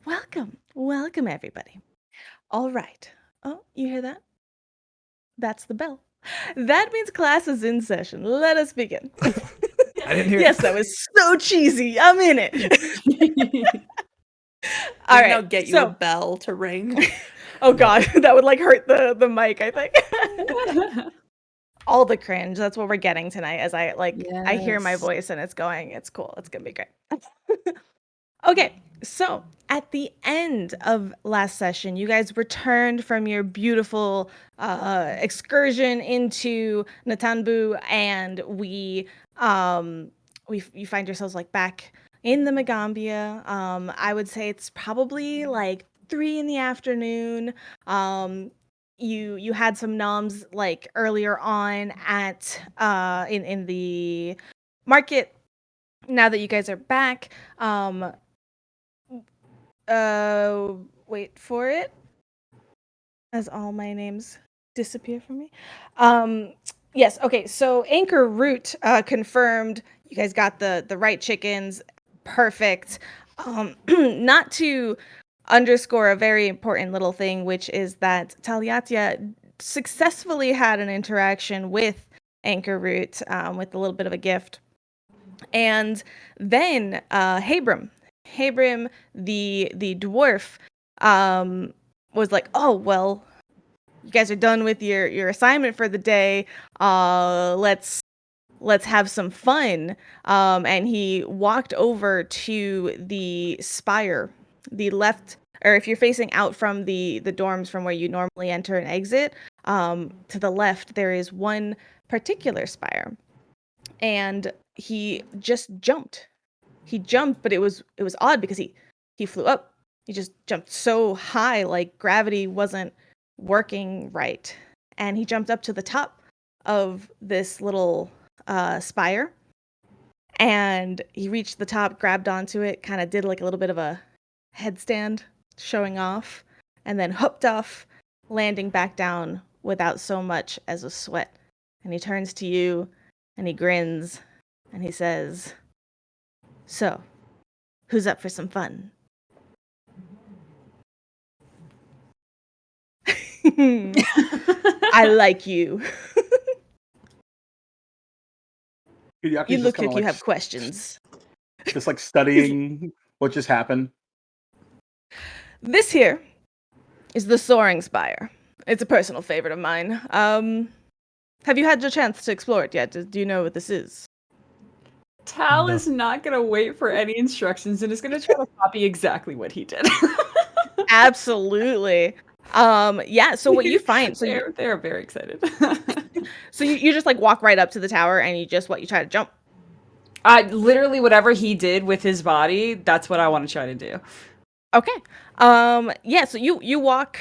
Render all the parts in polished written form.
Welcome everybody. All right. Oh, you hear that? That's the bell. That means class is in session. Let us begin. I didn't hear Yes, that was so cheesy. I'm in it. All right. Now get you a bell to ring. Oh god, that would like hurt the mic, I think. All the cringe. That's what we're getting tonight as I hear my voice and it's going. It's cool. It's going to be great. Okay. So, at the end of last session, you guys returned from your beautiful excursion into Natanbu, and you find yourselves like back in the Magaambya. I would say it's probably like 3 in the afternoon. You had some noms like earlier on at in the market. Now that you guys are back, wait for it as all my names disappear from me. Yes, okay, so Anchor Root confirmed you guys got the right chickens. Perfect. Not to underscore a very important little thing, which is that Taliatia successfully had an interaction with Anchor Root with a little bit of a gift. And then Habrim, the dwarf, was like, "Oh well, you guys are done with your assignment for the day. Let's have some fun." And he walked over to the spire, the left, or if you're facing out from the dorms from where you normally enter and exit, to the left there is one particular spire, and he just jumped. He jumped, but it was odd because he flew up. He just jumped so high, like gravity wasn't working right. And he jumped up to the top of this little spire. And he reached the top, grabbed onto it, kind of did like a little bit of a headstand, showing off, and then hopped off, landing back down without so much as a sweat. And he turns to you and he grins and he says, "So, who's up for some fun?" I like you. You look like you have questions. Just like studying what just happened. This here is the Soaring Spire. It's a personal favorite of mine. Have you had the chance to explore it yet? Do you know what this is? Tal is not going to wait for any instructions and is going to try to copy exactly what he did. Absolutely. Yeah, so what you find... They're very excited. So you just like walk right up to the tower and you try to jump? Literally whatever he did with his body, that's what I want to try to do. Okay. Yeah, so you walk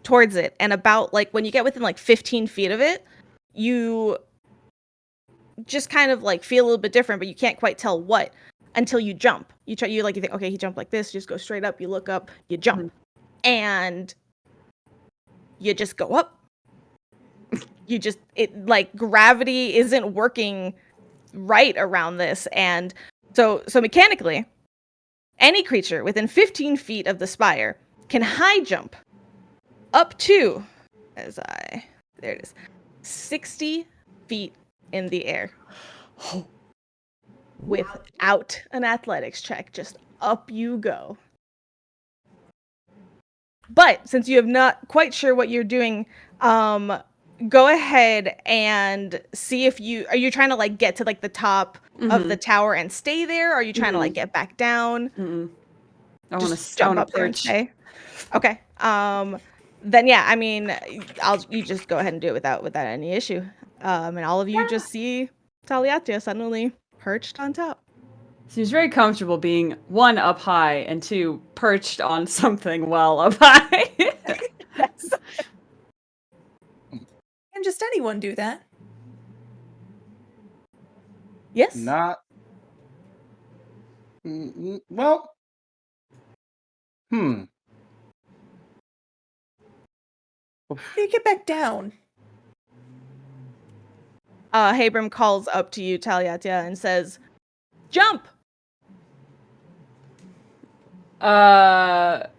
towards it, and about like when you get within like 15 feet of it, you just kind of like feel a little bit different, but you can't quite tell what until you jump. You think, okay, he jumped like this, you just go straight up, you look up, you jump, and you just go up. Gravity isn't working right around this, and so mechanically, any creature within 15 feet of the spire can high jump up to, there it is, 60 feet in the air. Without an athletics check, just up you go. But since you have not quite sure what you're doing, go ahead and see if are you trying to like get to like the top of the tower and stay there? Or are you trying to like get back down? I want to jump up there and stay. Okay. Then yeah, I mean, you just go ahead and do it without any issue. And all of you just see Taliatia suddenly perched on top. Seems very comfortable being 1 up high and 2 perched on something while up high. Yes. Can just anyone do that? Yes. Not. Well. You get back down. Habrim calls up to you, Taliatia, and says, "Jump!" Tal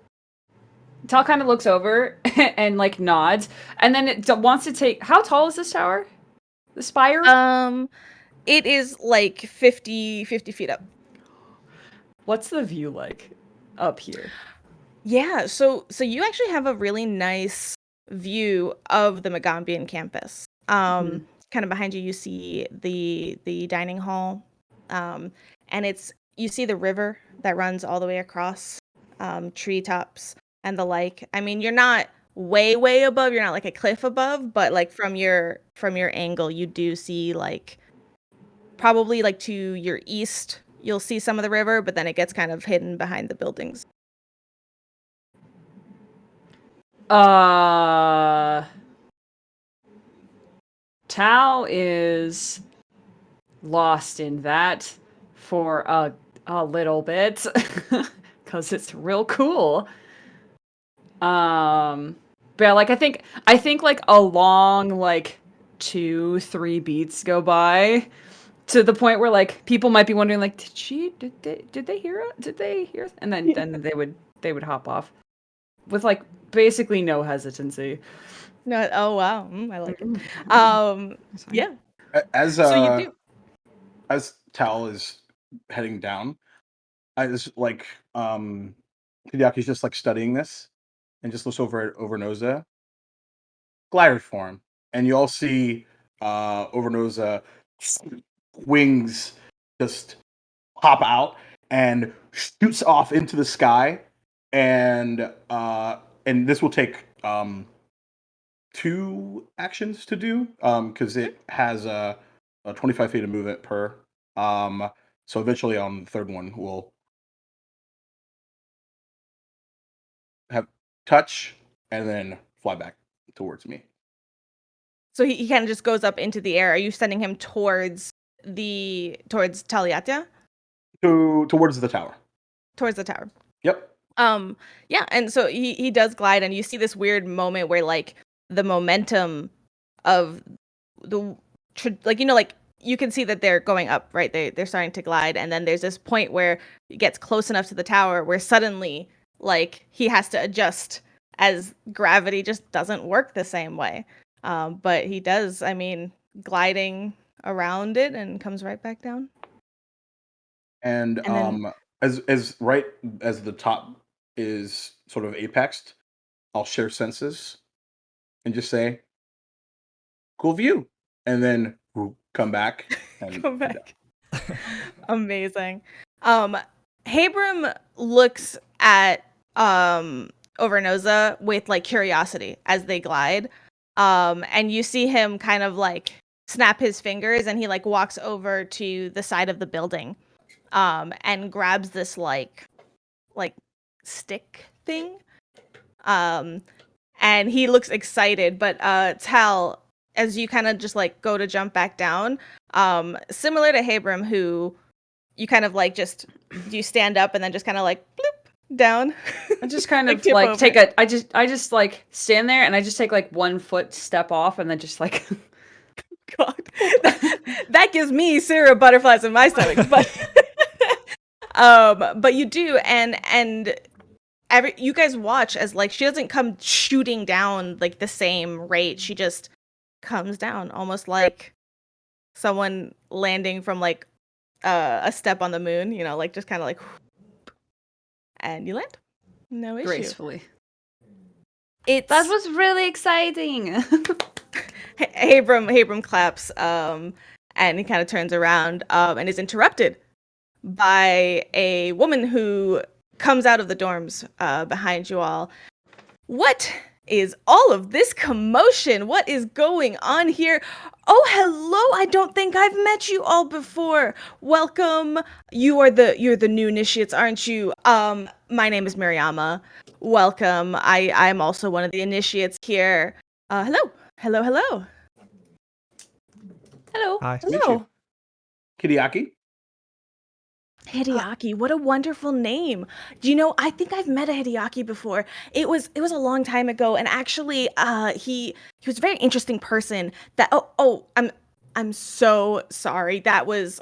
kind of looks over and like nods, and then it wants to take. How tall is this tower? The spire? It is like 50 feet up. What's the view like up here? Yeah, so you actually have a really nice view of the Magaambyan campus. Kind of behind you, you see the dining hall, and you see the river that runs all the way across, treetops and the like. I mean, you're not way above. You're not like a cliff above, but like from your angle, you do see like probably like to your east, you'll see some of the river, but then it gets kind of hidden behind the buildings. Tao is lost in that for a little bit because it's real cool. But like I think like a long like 2-3 beats go by to the point where like people might be wondering like did they hear it? Did they hear it? And then they would hop off with like basically no hesitancy. No, oh wow, I like it. Yeah. As So you do. as Tal is heading down, I just like Hideaki's just like studying this and just looks over at Overnoza. Glider form. And you all see Overnoza wings just pop out and shoots off into the sky. And this will take 2 actions to do because it has a 25 feet of movement per. So eventually on the third one we'll have touch and then fly back towards me. So he kind of just goes up into the air. Are you sending him towards Taliatia? Towards the tower. Towards the tower. Yep. Yeah, and so he does glide, and you see this weird moment where like the momentum of like you can see that they're going up, right? They're starting to glide, and then there's this point where it gets close enough to the tower where suddenly like he has to adjust as gravity just doesn't work the same way. But he does, I mean, gliding around it and comes right back down. And then as right as the top is sort of apexed, I'll share senses and just say, "Cool view," and then come back and come back. Amazing. Habram looks at Overnoza with like curiosity as they glide. And you see him kind of like snap his fingers, and he like walks over to the side of the building and grabs this like stick thing. And he looks excited, but Tal, as you kind of just like go to jump back down, similar to Habram, who you kind of like just you stand up and then just kind of like bloop down. I just kind Like of tip like over. take a I just like stand there and I just take like 1 foot step off and then just like God, that gives me syrup butterflies in my stomach. But you do, and you guys watch as like she doesn't come shooting down like the same rate. She just comes down almost like someone landing from like a step on the moon. You know, like just kind of like, and you land. No issue. gracefully. That was really exciting. Habram claps, and he kind of turns around, and is interrupted by a woman who comes out of the dorms behind you all. What is all of this commotion? What is going on here? Oh, hello. I don't think I've met you all before. Welcome. You're the new initiates, aren't you? My name is Mariama. Welcome. I'm also one of the initiates here. Hello. Hello. Hi. Hello. Hideaki. Hideaki, what a wonderful name. Do you know, I think I've met a Hideaki before. It was a long time ago, and actually he was a very interesting person that I'm so sorry. That was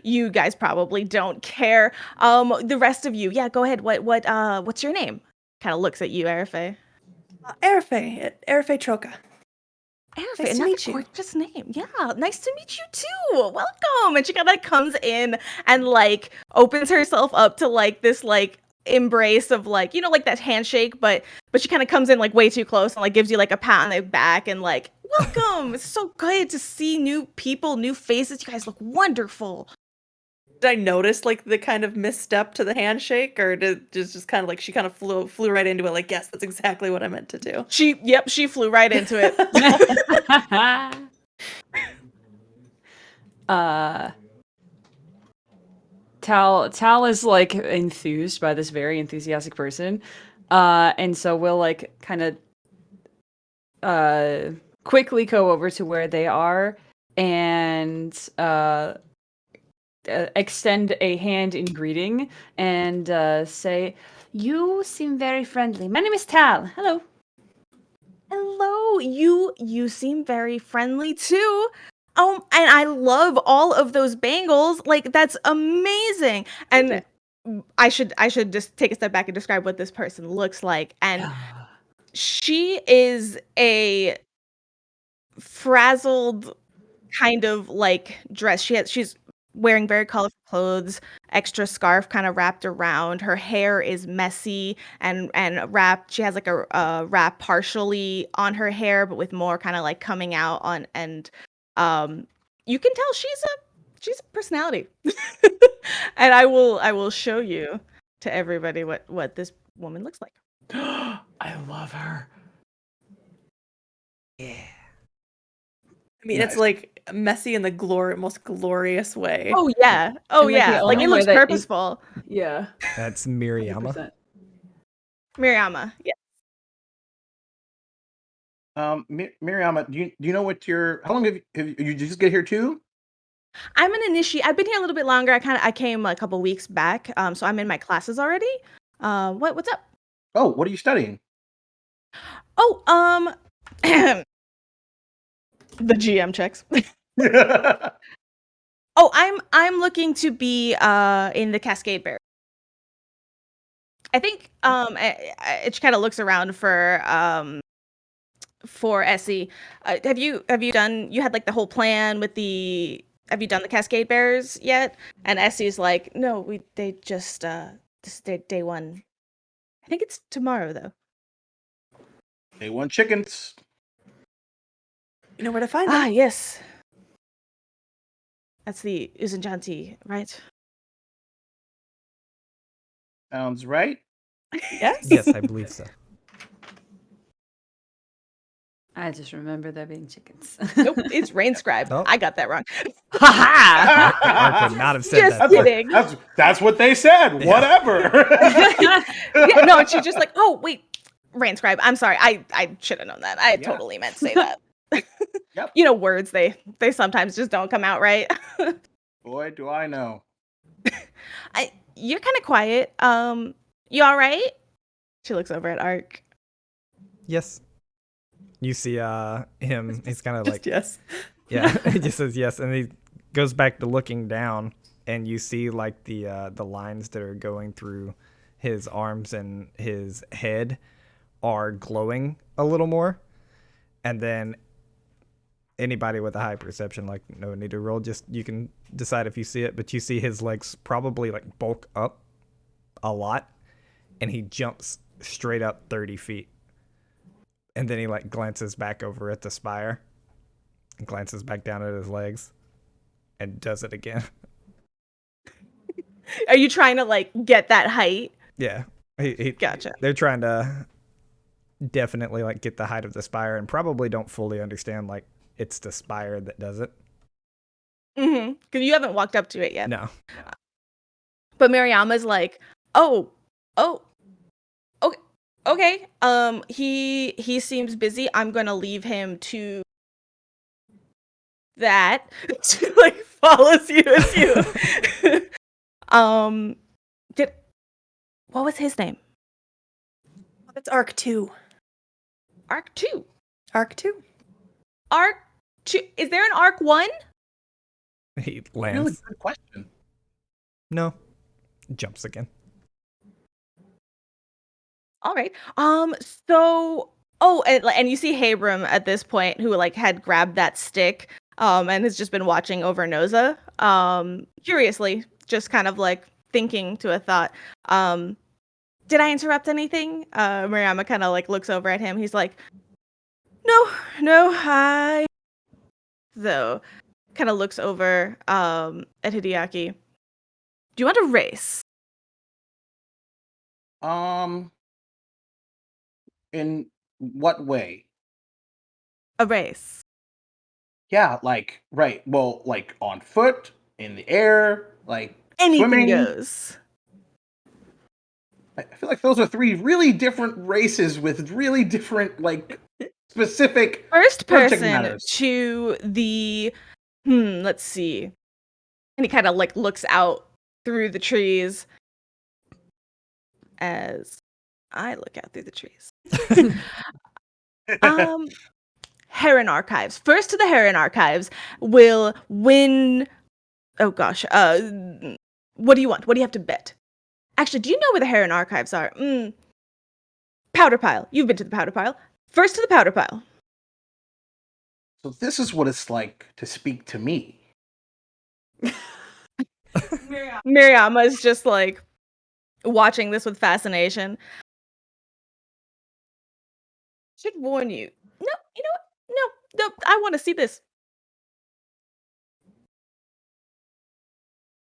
you guys probably don't care. The rest of you, yeah, go ahead. What's your name? Kind of looks at you, Arafe. Arafe Troka. Arafe, Nice to another meet you. gorgeous name. Yeah, nice to meet you too. Welcome. And she kind of comes in and like opens herself up to like this like embrace of like, you know, like that handshake, but she kind of comes in like way too close and like gives you like a pat on the back and like, welcome. It's so good to see new people, new faces. You guys look wonderful. Did I notice like the kind of misstep to the handshake, or did just kind of like she kind of flew right into it? Like, yes, that's exactly what I meant to do. She flew right into it. Tal is like enthused by this very enthusiastic person, and so we'll like kind of quickly go over to where they are and extend a hand in greeting and say, "You seem very friendly. My name is Tal. Hello." Hello, you seem very friendly too. And I love all of those bangles. Like that's amazing. And I should just take a step back and describe what this person looks like. And she is a frazzled kind of like dress. She's wearing very colorful clothes, extra scarf kind of wrapped around. Her hair is messy and wrapped. She has like a wrap partially on her hair, but with more kind of like coming out on. And you can tell she's a personality. And I will show you to everybody what this woman looks like. I love her. I mean, Nice. it's like messy in the most glorious way. Oh yeah. And, like, the Like only it way looks that it- purposeful. Yeah. That's Miriama. 100%. Miriama. Yeah. Miriama, do you know what your how long have you just get here too? I'm an initiate. I've been here a little bit longer. I came a couple weeks back. So I'm in my classes already. What's up? Oh, what are you studying? Oh, the GM checks. Oh, I'm looking to be in the Cascade Bear. I think it kind of looks around for Essie. Have you done? You had like the whole plan with the. Have you done the Cascade Bears yet? And Essie's like, no, they just this is day one. I think it's tomorrow though. Day one chickens. You know where to find Ah, them. yes. That's the Uzanjanti, right? Sounds right. Yes. Yes, I believe so. I just remember there being chickens. Nope, it's Rain Scribe. Oh. I got that wrong. Ha Ark would not have said Just that. kidding. That's what they said. Yeah. Whatever. Yeah, no, she's just like, oh wait, Rain Scribe. I'm sorry, I should have known that. I Yeah. totally meant to say that. Yep. You know, words they sometimes just don't come out right. Boy, do I know. You're kind of quiet. You all right? She looks over at Ark. Yes. You see him, he's kind of Just like, yes. yeah, he just says yes, and he goes back to looking down, and you see like the lines that are going through his arms and his head are glowing a little more, and then anybody with a high perception, like no need to roll, just you can decide if you see it, but you see his legs probably like bulk up a lot, and he jumps straight up 30 feet. And then he like glances back over at the spire and glances back down at his legs and does it again. Are you trying to like get that height? Yeah. Gotcha. They're trying to definitely like get the height of the spire and probably don't fully understand like it's the spire that does it. Mm-hmm. Because you haven't walked up to it yet. No. But Mariama's like, oh, okay. He seems busy. I'm gonna leave him to that. To like follows you as you. What was his name? That's Arc 2. Arc 2. Arc 2. Arc Is there an arc 1? He Really lands. good question. No. Jumps again. All right. So, and you see Habram at this point, who like had grabbed that stick, and has just been watching over Noza, curiously, just kind of like thinking to a thought. Did I interrupt anything? Mariama kind of like looks over at him. He's like, no, I. Though, kind of looks over at Hideaki. Do you want to race? In what way? A race. Yeah, like right. Well, like on foot, in the air, like Anything swimming. goes. I feel like those are three really different races with really different, like, specific First subject person matters. to the let's see. And he kind of like looks out through the trees as I look out through the trees. Heron Archives. First to the Heron Archives will win. Oh gosh. What do you want? What do you have to bet? Actually, do you know where the Heron Archives are? Powder Pile. You've been to the Powder Pile. First to the Powder Pile. So this is what it's like to speak to me. Miriama is just like watching this with fascination. Should warn you. No, you know what? No, I want to see this.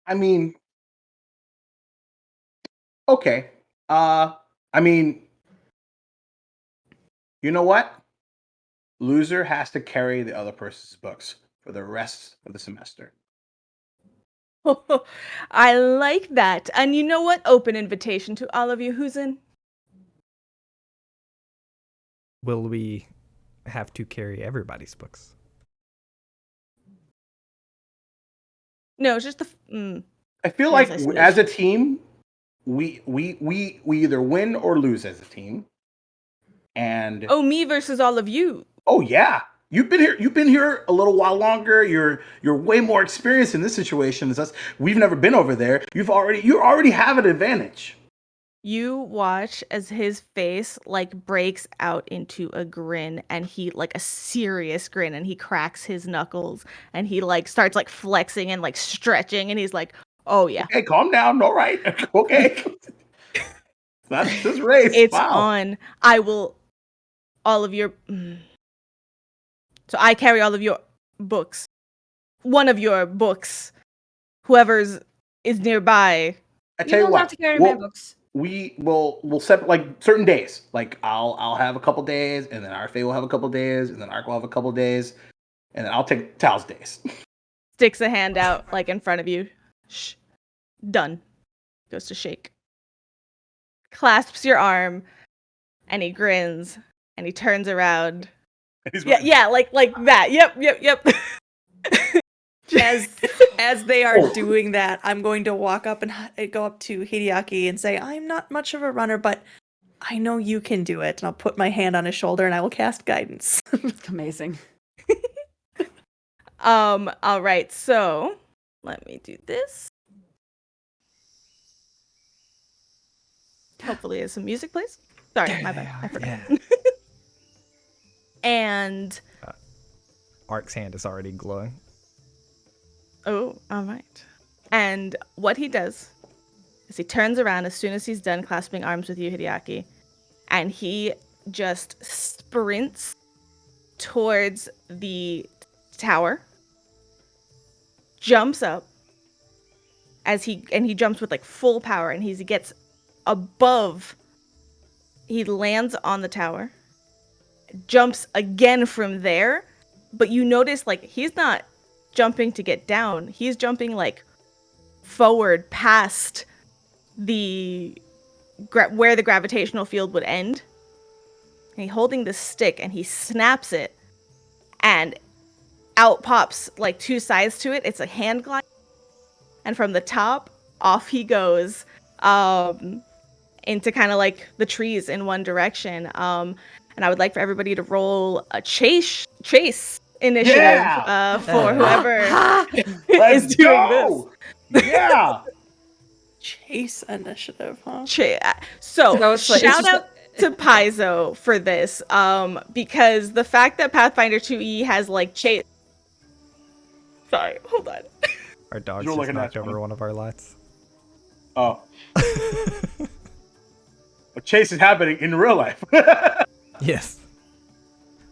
I mean, okay. I mean, you know what? Loser has to carry the other person's books for the rest of the semester. I like that. And you know what? Open invitation to all of you. Who's in? Will we have to carry everybody's books? No, it's just the. I feel Yes, like I see as this. a team, we either win or lose as a team. And Oh, me versus all of you. oh yeah, you've been here a little while longer. You're way more experienced in this situation as us. We've never been over there. You already have an advantage. You watch as his face like breaks out into a grin, and he like a serious grin, and he cracks his knuckles, and he like starts like flexing and like stretching, and he's like, "Oh yeah, Okay, calm down. All right. Okay. That's this race. it's Wow. on. I will all of your So I carry all of your books. One of your books. Whoever's is nearby. I You tell you don't what. have to carry my books. We'll set like certain days. Like I'll have a couple days, and then RFA will have a couple days, and then Ark will have a couple days, and then I'll take Tal's days. Sticks a hand out like in front of you. Shh. Done. Goes to shake. Clasps your arm, and he grins, and he turns around. Yeah, like that. Yep. As they are doing that, I'm going to walk up and go up to Hideaki and say, "I'm not much of a runner, but I know you can do it." And I'll put my hand on his shoulder and I will cast guidance. Amazing. All right, so let me do this. Hopefully as some music plays. Sorry, my bad. I forgot. Yeah. And Ark's hand is already glowing. oh, all right. And what he does is he turns around as soon as he's done clasping arms with you, Hideaki, and he just sprints towards the tower, jumps up he jumps with like full power, and he gets above. He lands on the tower, jumps again from there, but you notice like he's not jumping to get down. He's jumping like forward past the where the gravitational field would end. And he's holding this stick and he snaps it, and out pops like two sides to it. It's a hand glide, and from the top off he goes into kind of like the trees in one direction. And I would like for everybody to roll a chase initiative Yeah! for whoever Let's is doing this. go! Yeah! Chase initiative, huh? So So it's like- it's shout just out to Paizo for this, because the fact that Pathfinder2e has like chase. Sorry, hold on. Our dog You're just looking at knocked over 20. one of our lights. Oh. A chase is happening in real life. Yes.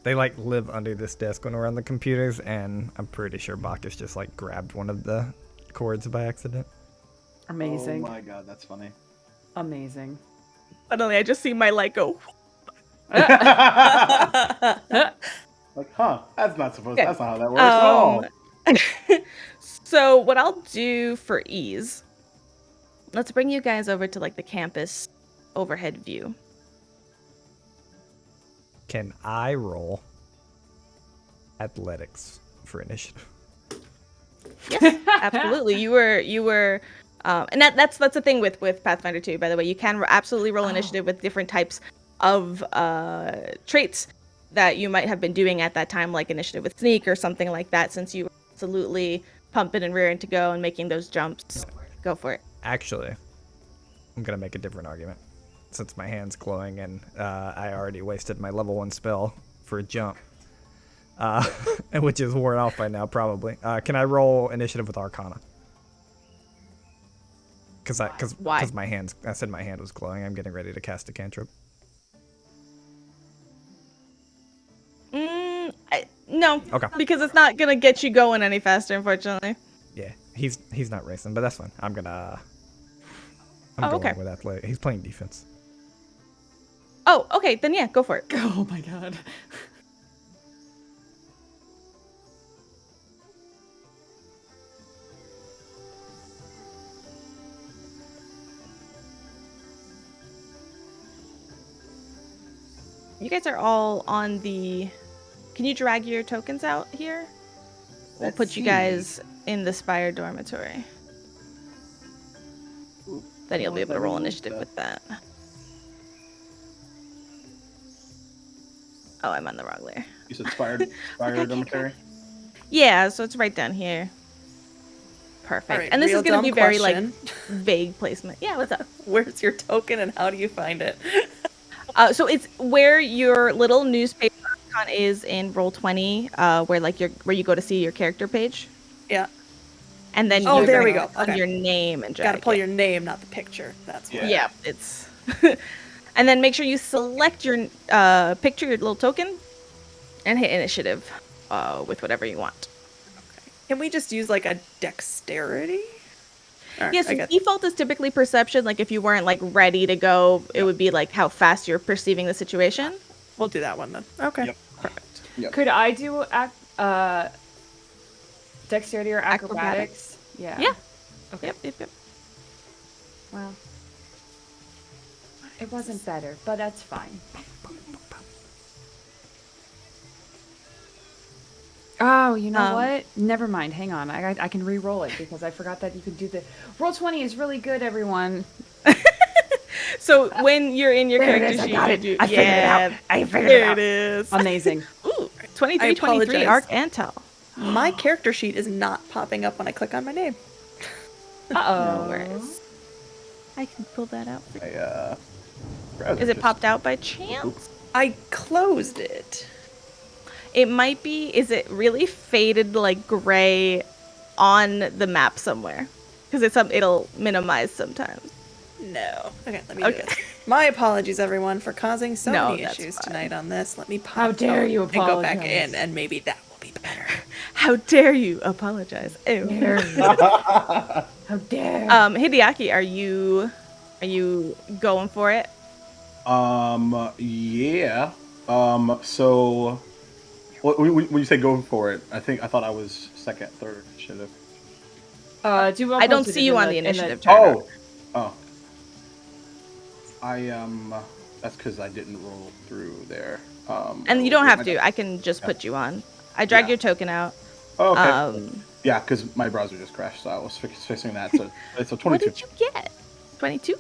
They like live under this desk when we're on the computers, and I'm pretty sure Bacchus just like grabbed one of the cords by accident. Amazing. Oh my god, that's funny. Amazing. Suddenly, I just see my light go. Like, huh? That's not supposed. Okay. That's not how that works at all. So what I'll do for ease, let's bring you guys over to like the campus overhead view. Can I roll athletics for initiative? Yes, absolutely. You were, and that's the thing with Pathfinder 2. By the way, you can absolutely roll initiative with different types of traits that you might have been doing at that time, like initiative with sneak or something like that. Since you were absolutely pumping and rearing to go and making those jumps, go for it. Actually, I'm gonna make a different argument. Since my hand's glowing and I already wasted my level 1 spell for a jump, which is worn off by now probably. Can I roll initiative with Arcana? Why? Because I said my hand was glowing. I'm getting ready to cast a cantrip. No, Okay. because it's not gonna get you going any faster, unfortunately. Yeah, he's not racing, but that's fine. I'm going okay. with athletic. He's playing defense. Oh, okay, then yeah, go for it. Oh my god. You guys are all on the. Can you drag your tokens out here? We'll Let's put you see. guys in the Spire dormitory. Then you'll be able to roll initiative with that. Oh, I'm on the wrong layer. You said Spire dormitory. Yeah, so it's right down here. Perfect. All right, and this real is going to dumb be very question. like vague placement. Yeah, what's up? Where's your token and how do you find it? So it's where your little newspaper icon is in Roll20, where you go to see your character page, Yeah. and then Oh, you're there gonna we go. click on Okay. your name and drag Gotta pull it. your name, not the picture. That's Yeah. why. Yeah, it's. And then make sure you select your picture, your little token, and hit initiative with whatever you want. Can we just use like a dexterity? Or, Yes, I guess- default is typically perception. Like if you weren't like ready to go, it would be like how fast you're perceiving the situation. We'll do that one then. Okay. Yep. Perfect. Yep. Could I do dexterity or acrobatics? Yeah. Yeah. Okay. Yep. Well, it wasn't better, but that's fine. Oh, you know what? Never mind. Hang on. I can re-roll it because I forgot that you could do the roll 20 is really good, everyone. So when you're in your There it character is, I sheet, got you it. do- I figured it out. I figured it There out. it is. Amazing. Ooh, I 23, 23 apologize. arc intel. My character sheet is not popping up when I click on my name. Uh-oh. No worries. I can pull that out. For you. Browser Is it just- popped out by chance? I closed it. It might be. Is it really faded like gray on the map somewhere? Because it'll minimize sometimes. No. Okay, let me Okay. do this. My apologies, everyone, for causing so No, many that's issues fine. tonight on this. Let me pop How dare out you and go back apologize. in, and maybe that will be better. How dare you apologize? Ew. How dare. Hideaki, are you going for it? Yeah. So, when you say go for it, I thought I was second, third initiative. Do I don't see you on the initiative chart. Oh. That's because I didn't roll through there. And you don't have to. I can just put you on. I dragged Yeah. your token out. Oh, okay. Um, Yeah, because my browser just crashed, so I was fixing that. So it's a 22. what did you get? 22? Is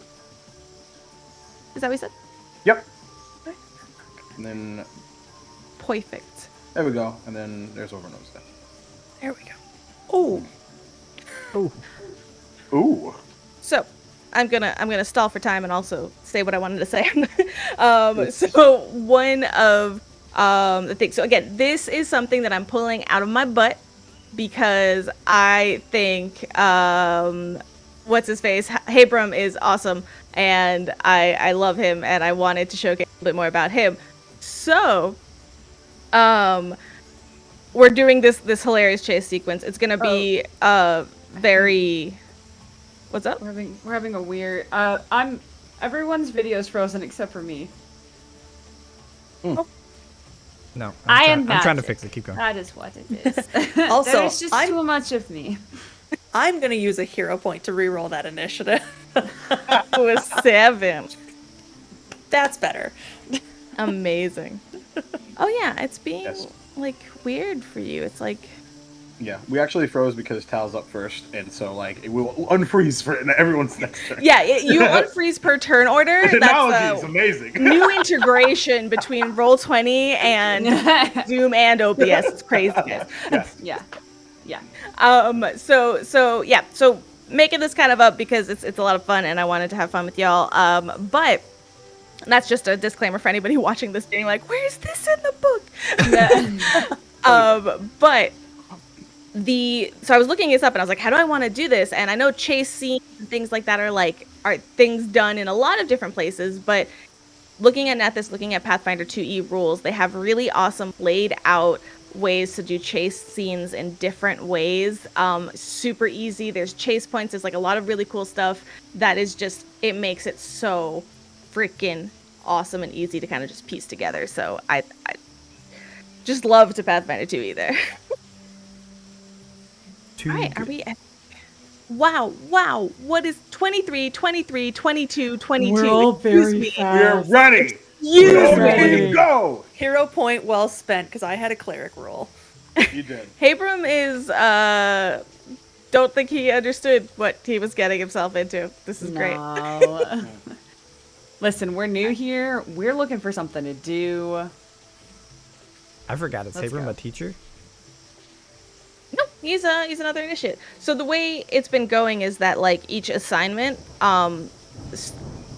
that what we said? Yep. And then Perfect. There we go. And then there's Overnose there. There we go. Oh, Oh, Ooh. So, I'm gonna stall for time and also say what I wanted to say. So one of the things. So again, this is something that I'm pulling out of my butt because I think what's his face, Habram is awesome, and I love him, and I wanted to showcase a little bit more about him. So, we're doing this hilarious chase sequence. It's gonna be very. What's up? We're having a weird. Everyone's video's frozen except for me. no. I'm trying to magic. fix it. Keep going. That is what it is. Also, there's just too much of me. I'm gonna use a hero point to reroll that initiative. It was 7. That's better. Amazing. Oh yeah, it's being Yes. like weird for you. It's like Yeah, we actually froze because Tal's up first, and so like it will unfreeze for everyone's next turn. yeah, you unfreeze per turn order. The technology That's is amazing. new integration between Roll20 and Zoom and OBS. It's crazy. Yes. Yeah. So making this kind of up because it's a lot of fun and I wanted to have fun with y'all. But that's just a disclaimer for anybody watching this being like, where's this in the book? But so I was looking this up and I was like, how do I want to do this? And I know chase scenes and things like that are things done in a lot of different places, but looking at Pathfinder2e rules, they have really awesome laid out ways to do chase scenes in different ways. Super easy. There's chase points. There's like a lot of really cool stuff that is just, it makes it so freaking awesome and easy to kind of just piece together. So I just love to Pathfinder2e there. All right, are we at... Wow, what is 23, 23, 22, 22? We're all very Excuse me. We're ready. You We're ready. ready to go. Hero point well spent because I had a cleric roll. You did. Habram is don't think he understood what he was getting himself into. This is great. No. Listen, we're new here. We're looking for something to do. I forgot. Is Let's Abram go. a teacher? No, he's another initiate. So the way it's been going is that like each assignment, the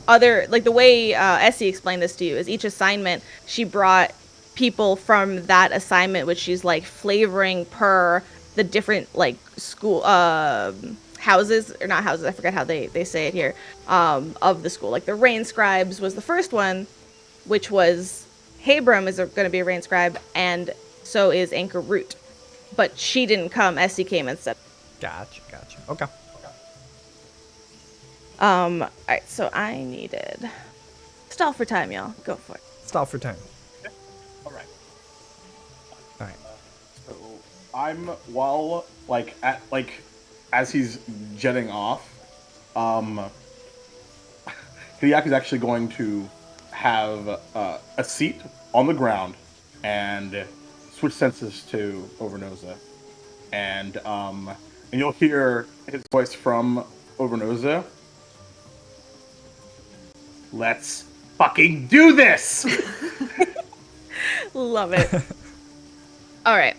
way Essie explained this to you is each assignment she brought people from that assignment, which she's like flavoring per the different like school houses or not houses. I forget how they say it here. Of the school, like the Rain Scribes was the first one, which was Habram is going to be a Rain Scribe, and so is Anchor Root. But she didn't come. Essie came instead. Gotcha. Okay. All right, so I needed stall for time, y'all. Go for it. Stall for time. All right. All right. So I'm as he's jetting off, Hideaki's actually going to have a seat on the ground and switch senses to Overnoza, and you'll hear his voice from Overnoza. Let's fucking do this! Love it. All right.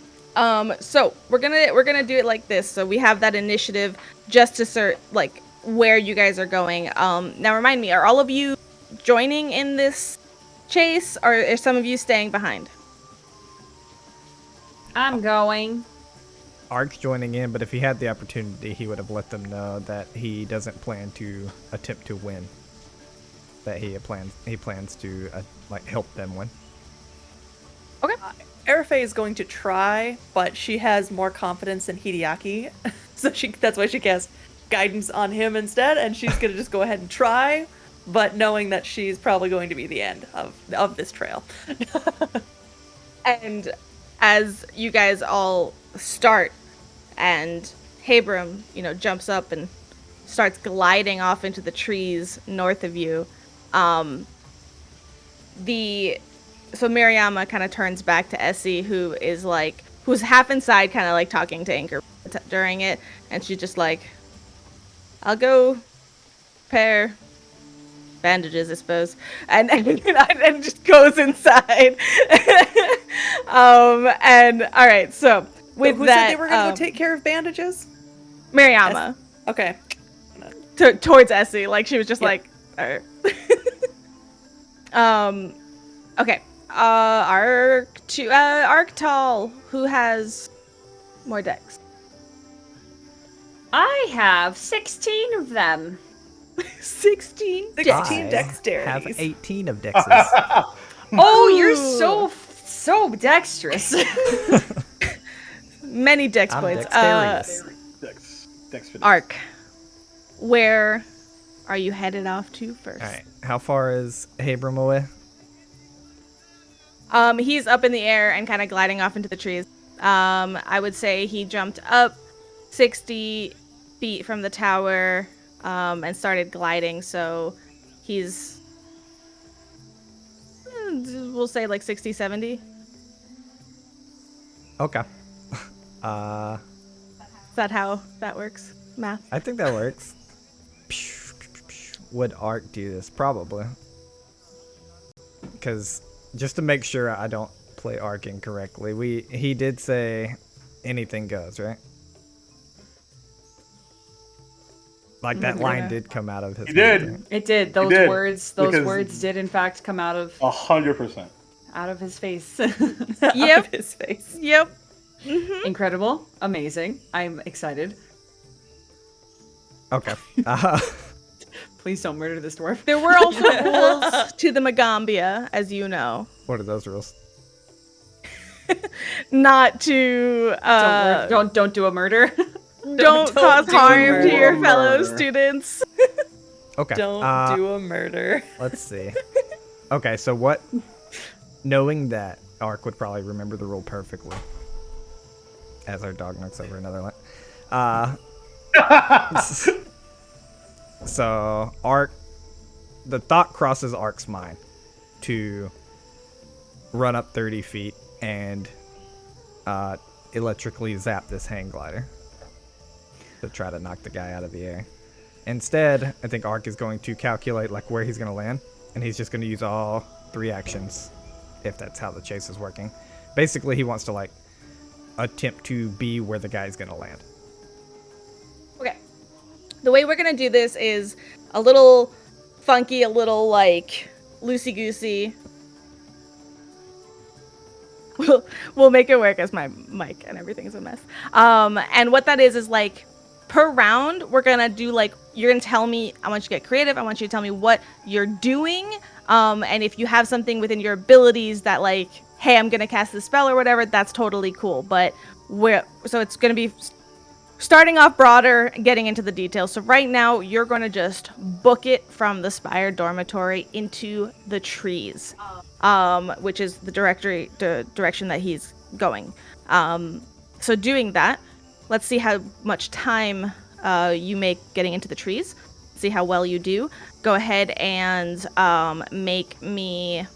So we're gonna do it like this. So we have that initiative just to sort like where you guys are going. Now remind me, are all of you joining in this chase, or are some of you staying behind? I'm going. Ark's joining in, but if he had the opportunity, he would have let them know that he doesn't plan to attempt to win. That he plans to help them win. Okay. Arafe is going to try, but she has more confidence in Hideaki, so that's why she casts guidance on him instead, and she's gonna just go ahead and try, but knowing that she's probably going to be the end of this trail. And as you guys all start, and Habram, jumps up and starts gliding off into the trees north of you, so Mariama kind of turns back to Essie, who's half inside, kind of like talking to Anchor during it, and she's just like, I'll go prepare bandages, I suppose, and just goes inside. And all right, so with Who that, said they were gonna go take care of bandages? Mariama Okay. towards Essie, like she was just Yep. like, all right. Okay. Arctal, who has more decks? I have 16 of them. 16 16 decks. I have dexterities. 18 of dexes. Oh, you're Ooh. so dexterous. Many dex I'm points. dexterous. Dex for Arc, where are you headed off to first? All right. How far is Abram away? He's up in the air and kind of gliding off into the trees. I would say he jumped up 60 feet from the tower, and started gliding. So he's, we'll say like 60, 70. Okay. Is that how that works? Math? I think that works. Would Ark do this? Probably. Because just to make sure I don't play Ark incorrectly, he did say anything goes, right? Like that line did come out of his He mouth, did. right? It did. Those did, words because- words did in fact come out of 100%. his face. Out Yep. of his face. Yep. Incredible. Amazing. I'm excited. Okay. Please don't murder this dwarf. There were also rules to the Magaambya, as you know. What are those rules? Not to Don't do a murder. don't cause do a harm to murder. your fellow Murder. students. Okay. Don't do a murder. Let's see. Okay, so what? Knowing that, Ark would probably remember the rule perfectly. As our dog knocks over another line. So Ark, the thought crosses Ark's mind to run up 30 feet and electrically zap this hang glider to try to knock the guy out of the air. Instead, I think Ark is going to calculate like where he's going to land, and he's just going to use all 3 actions, if that's how the chase is working. Basically, he wants to like attempt to be where the guy's going to land. Okay. The way we're gonna do this is a little funky, a little like loosey-goosey. We'll make it work as my mic and everything is a mess. And what that is like per round, we're gonna do like, you're gonna tell me, I want you to get creative, I want you to tell me what you're doing. And if you have something within your abilities that like, hey, I'm gonna cast this spell or whatever, that's totally cool. But so it's gonna be starting off broader, getting into the details. So right now, you're going to just book it from the Spire Dormitory into the trees, which is the direction that he's going. So doing that, let's see how much time you make getting into the trees. See how well you do. Go ahead and make me...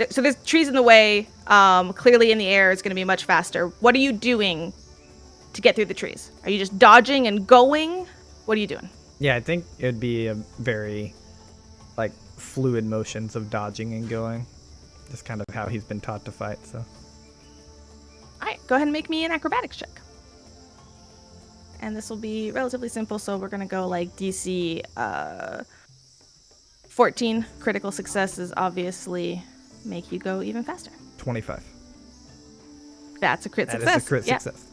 So there's trees in the way. Clearly in the air, it's going to be much faster. What are you doing to get through the trees? Are you just dodging and going? What are you doing? Yeah, I think it'd be a very like fluid motions of dodging and going. Just kind of how he's been taught to fight, so. Alright, go ahead and make me an acrobatics check. And this will be relatively simple, so we're gonna go like DC 14. Critical successes obviously make you go even faster. 25. That's a crit That success. is a crit Yeah. success.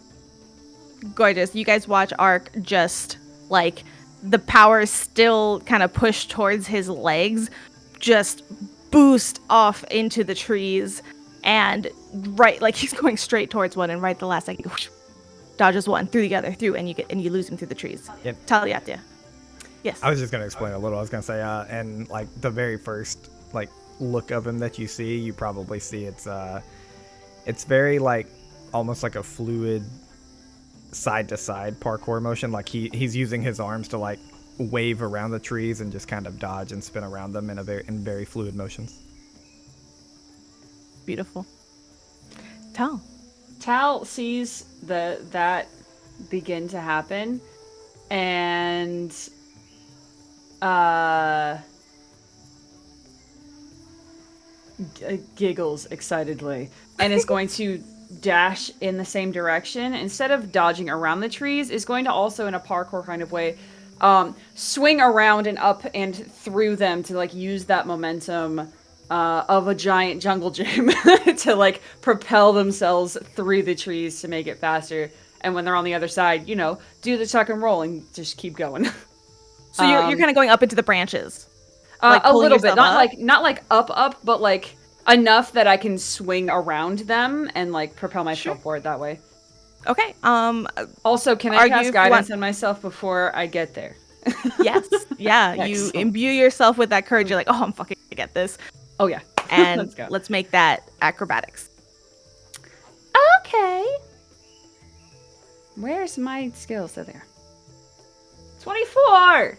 Gorgeous. You guys watch Ark just like the power still kind of pushed towards his legs, just boost off into the trees, and right, like he's going straight towards one, and right at the last second, whoosh, dodges one through the other, and you lose him through the trees. Yep. Taliatia. Yes. I was just gonna explain a little. I was gonna say, and like the very first like look of him that you see, you probably see it's very like almost like a fluid side to side parkour motion. Like he's using his arms to like wave around the trees and just kind of dodge and spin around them in very fluid motions. Beautiful. Tal. Tal sees that begin to happen, and giggles excitedly and is going to dash in the same direction. Instead of dodging around the trees, is going to also, in a parkour kind of way, swing around and up and through them to like use that momentum of a giant jungle gym to like propel themselves through the trees to make it faster. And when they're on the other side, you know, do the tuck and roll and just keep going. So you're kind of going up into the branches. Like a little bit, yourself up? not like up, but like enough that I can swing around them and like propel myself forward that way. Okay. Also, can I cast guidance on myself before I get there? Yes. Yeah. You imbue yourself with that courage. You're like, oh, I'm fucking gonna get this. Oh yeah. And let's make that acrobatics. Okay. Where's my skills? So there. 24.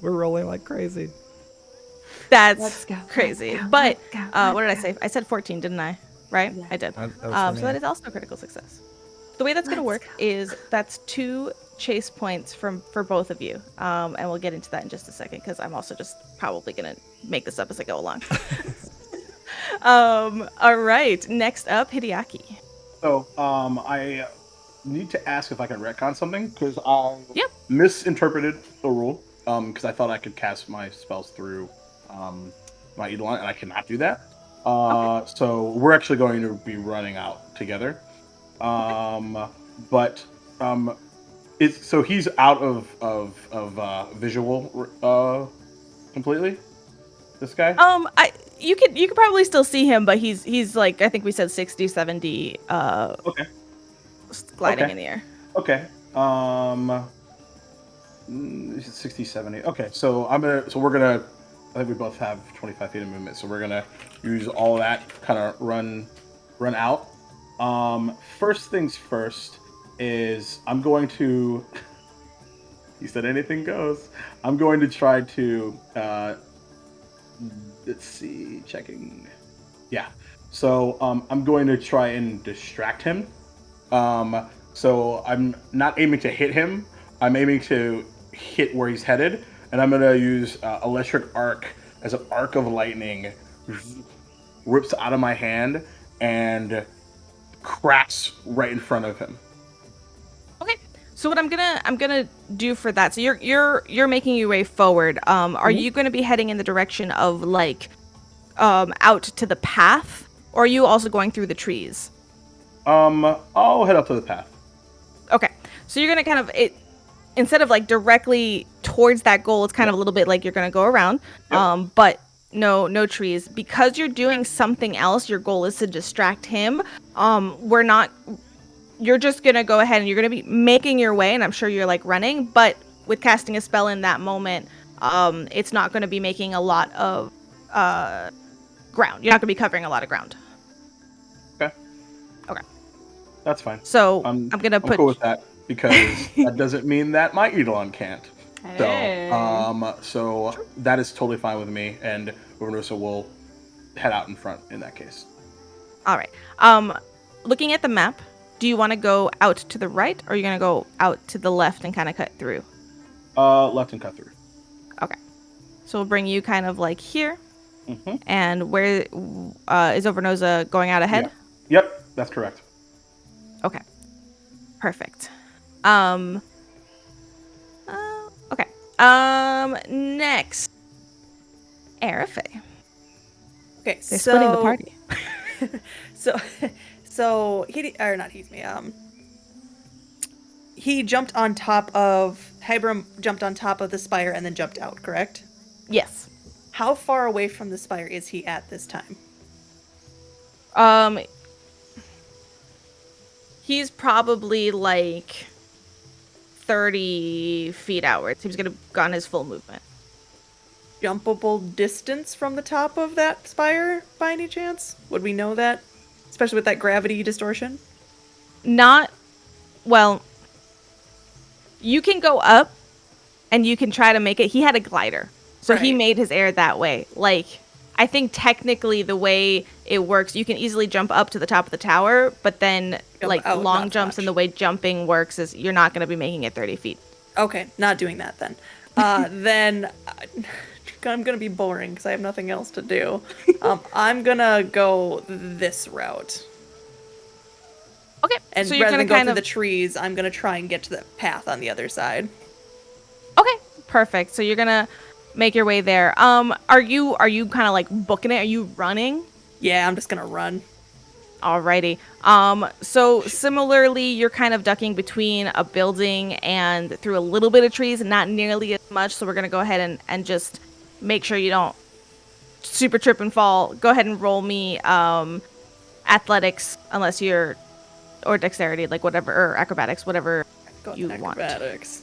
We're rolling like crazy. That's crazy. But what did I say? I said 14, didn't I? Right? Yeah. I did. So that is also a critical success. The way that's going to work is that's 2 chase points for both of you. And we'll get into that in just a second because I'm also just probably going to make this up as I go along. All right. Next up, Hideaki. So, I need to ask if I can retcon something because I misinterpreted the rule. Because I thought I could cast my spells through my Eidolon, and I cannot do that. So we're actually going to be running out together. But it's so he's out of visual completely. This guy. You could probably still see him, but he's like I think we said 60, 70. Okay. Gliding in the air. Okay. 60, 70. Okay, so we're gonna. I think we both have 25 feet of movement, so we're gonna use all of that, kind of run out. First things first is I'm going to. He said anything goes. I'm going to try to. Let's see, checking. Yeah. So I'm going to try and distract him. So I'm not aiming to hit him. I'm aiming to hit where he's headed, and I'm gonna use electric arc as an arc of lightning rips out of my hand and cracks right in front of him. Okay. So what I'm gonna do for that? So you're making your way forward. Are you gonna be heading in the direction of like out to the path, or are you also going through the trees? I'll head up to the path. Okay. So you're gonna kind of instead of like directly towards that goal, it's kind of a little bit like you're gonna go around. Yep. But no trees. Because you're doing something else, your goal is to distract him. You're just gonna go ahead and you're gonna be making your way, and I'm sure you're like running, but with casting a spell in that moment, it's not gonna be making a lot of ground. You're not gonna be covering a lot of ground. Okay. That's fine. So I'm cool with that. Because that doesn't mean that my Eidolon can't. Hey. So that is totally fine with me, and Urnosa will head out in front in that case. All right. Looking at the map, do you want to go out to the right, or are you going to go out to the left and kind of cut through? Left and cut through. Okay. So we'll bring you kind of like here. Mm-hmm. And where is Overnosa going out ahead? Yeah. Yep, that's correct. Okay. Perfect. Okay. Next. Arafe. Okay, They're splitting the party. so he jumped on top of Hybrim jumped on top of the spire and then jumped out, correct? Yes. How far away from the spire is he at this time? He's probably like 30 feet outwards. He's gonna have gone his full movement. Jumpable distance from the top of that spire, by any chance? Would we know that? Especially with that gravity distortion? Not, well, you can go up and you can try to make it. He had a glider, so he made his air that way. Like, I think technically the way it works, you can easily jump up to the top of the tower, but then like long jumps and the way jumping works is you're not going to be making it 30 feet. Okay, not doing that then. Then I'm gonna be boring because I have nothing else to do. I'm gonna go this route. Okay. And so you're rather gonna than go kind through of the trees, I'm gonna try and get to the path on the other side. Okay, perfect. So you're gonna make your way there. Are you kind of like booking it? Are you running? Yeah, I'm just gonna run. Alrighty. So similarly, you're kind of ducking between a building and through a little bit of trees, not nearly as much. So we're gonna go ahead and just make sure you don't super trip and fall. Go ahead and roll me athletics, unless you're or dexterity, like whatever, or acrobatics, whatever Go with you want. acrobatics.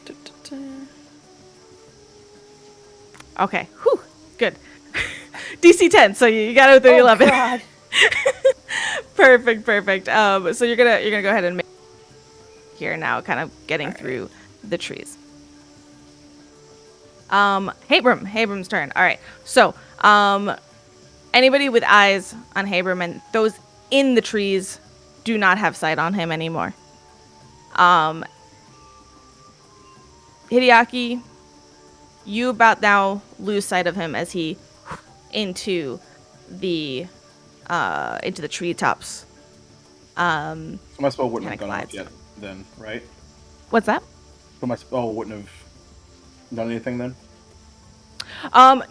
Okay. Whew. Good. DC 10. So you got it with 11. God. Perfect. So you're gonna go ahead and make here now, kind of getting through the trees. Habrum's turn. All right. So anybody with eyes on Habrum and those in the trees do not have sight on him anymore. Hideaki, you about now lose sight of him as he into the treetops. So my spell wouldn't have Kinda gone off glides. yet then, right? What's that? So my spell wouldn't have done anything then?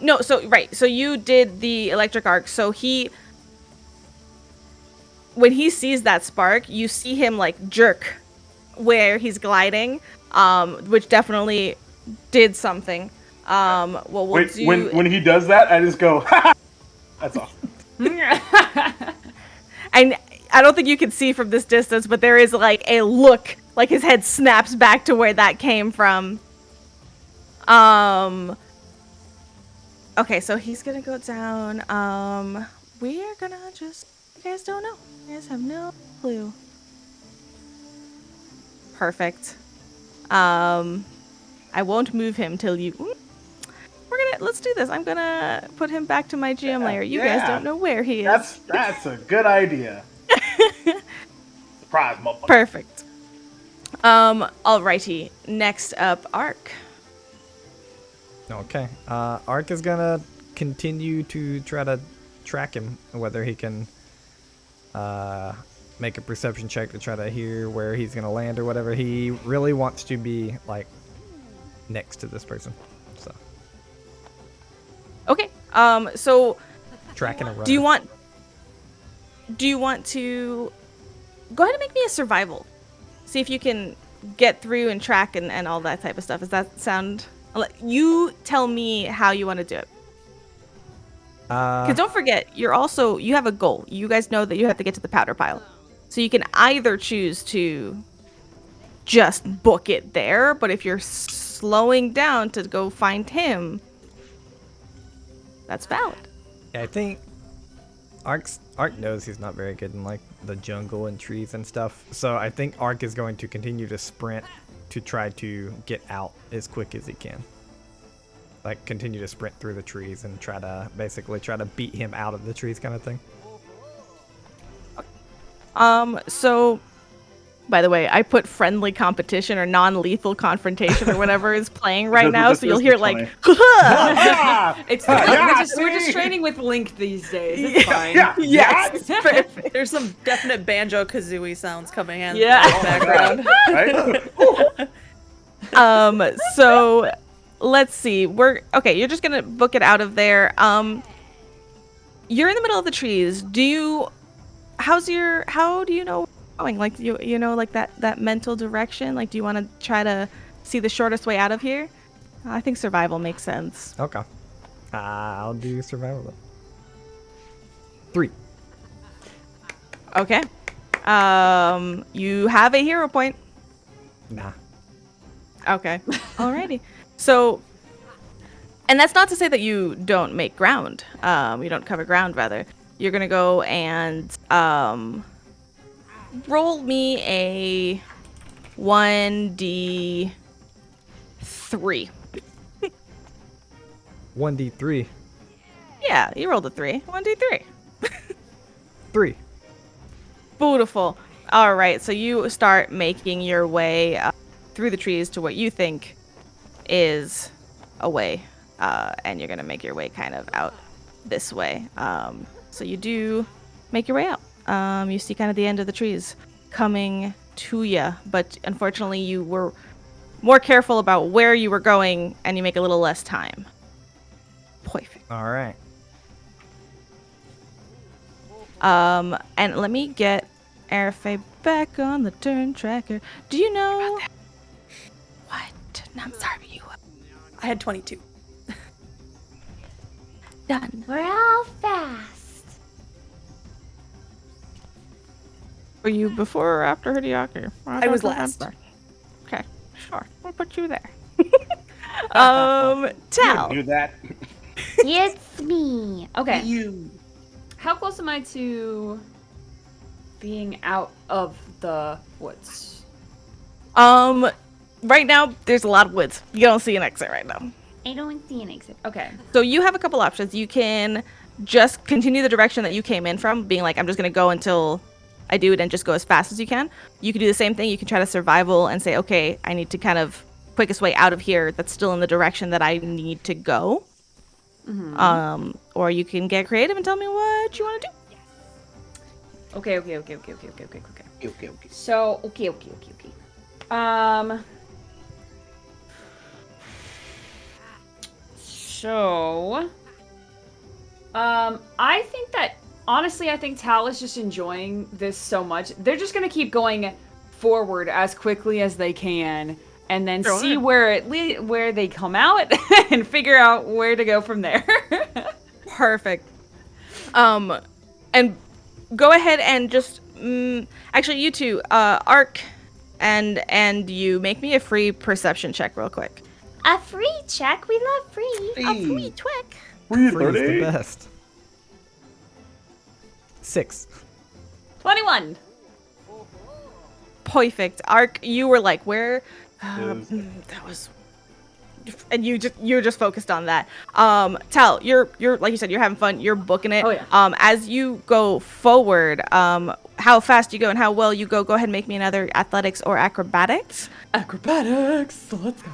No, so you did the electric arc. So when he sees that spark, you see him like jerk where he's gliding, which definitely did something. What we'll Wait, do when he does that, I just go, that's all. and I don't think you can see from this distance, but there is like a look, like his head snaps back to where that came from. Okay, so he's gonna go down. We are gonna just, you guys don't know. You guys have no clue. Perfect. I won't move him till you. Let's do this. I'm gonna put him back to my GM layer. You guys don't know where he is. That's a good idea. Surprise, motherfucker. Perfect. Alrighty. Next up, Ark. Okay. Ark is gonna continue to try to track him, whether he can make a perception check to try to hear where he's gonna land or whatever. He really wants to be like next to this person. So Okay. So tracking a runner. do you want to go ahead and make me a survival? See if you can get through and track and all that type of stuff. Does that sound? You tell me how you want to do it. Because don't forget, you have a goal. You guys know that you have to get to the powder pile. So you can either choose to just book it there, but if you're slowing down to go find him, that's valid. Yeah, I think Ark knows he's not very good in like the jungle and trees and stuff. So I think Ark is going to continue to sprint to try to get out as quick as he can. Like continue to sprint through the trees and try to beat him out of the trees kind of thing. So by the way, I put friendly competition or non-lethal confrontation or whatever is playing right now, so you'll hear like It's we're just training with Link these days. It's fine. yes, perfect. There's some definite Banjo-Kazooie sounds coming in Yeah. the background. Right? So let's see. You're just gonna book it out of there. You're in the middle of the trees. How do you know where you're going? Like you know, like that mental direction? Like, do you want to try to see the shortest way out of here? I think survival makes sense. Okay. I'll do survival then. 3. Okay. You have a hero point. Nah. Okay. Alrighty. So, and that's not to say that you don't make ground. You don't cover ground, rather. You're gonna go and roll me a 1d3. 1d3. Yeah, you rolled a 3. 1d3. 3. Beautiful. All right, so you start making your way through the trees to what you think is a way and you're gonna make your way kind of out this way. So you do make your way out. You see kind of the end of the trees coming to you, but unfortunately you were more careful about where you were going, and you make a little less time. Perfect. All right. And let me get Airfay back on the turn tracker. Do you know what? No, I'm sorry, you I had 22. done. We're all fast. Were you before or after Hideaki? I was last. Okay, sure. We'll put you there. Tal. Do that. It's me. Okay. You. How close am I to being out of the woods? Right now there's a lot of woods. You don't see an exit right now. I don't see an exit. Okay. So you have a couple options. You can just continue the direction that you came in from, being like, I'm just gonna go until I do it and just go as fast as you can. You can do the same thing. You can try to survival and say, okay, I need to kind of quickest way out of here that's still in the direction that I need to go. Mm-hmm. Or you can get creative and tell me what you want to do. Okay. So, okay. I think that, honestly, I think Tal is just enjoying this so much. They're just going to keep going forward as quickly as they can, and then Sure. see where they come out and figure out where to go from there. Perfect. And go ahead and just actually, you two, Ark and you, make me a free perception check real quick. A free check? We love free. A free check. Free Free is the 30. best. 6. 21. Perfect. Ark, you were like, where? Is- That was, and you're just focused on that. Tal, you're like you said, you're having fun. You're booking it. Oh, yeah. As you go forward, how fast you go and how well you go. Go ahead and make me another athletics or acrobatics. Acrobatics. Let's go.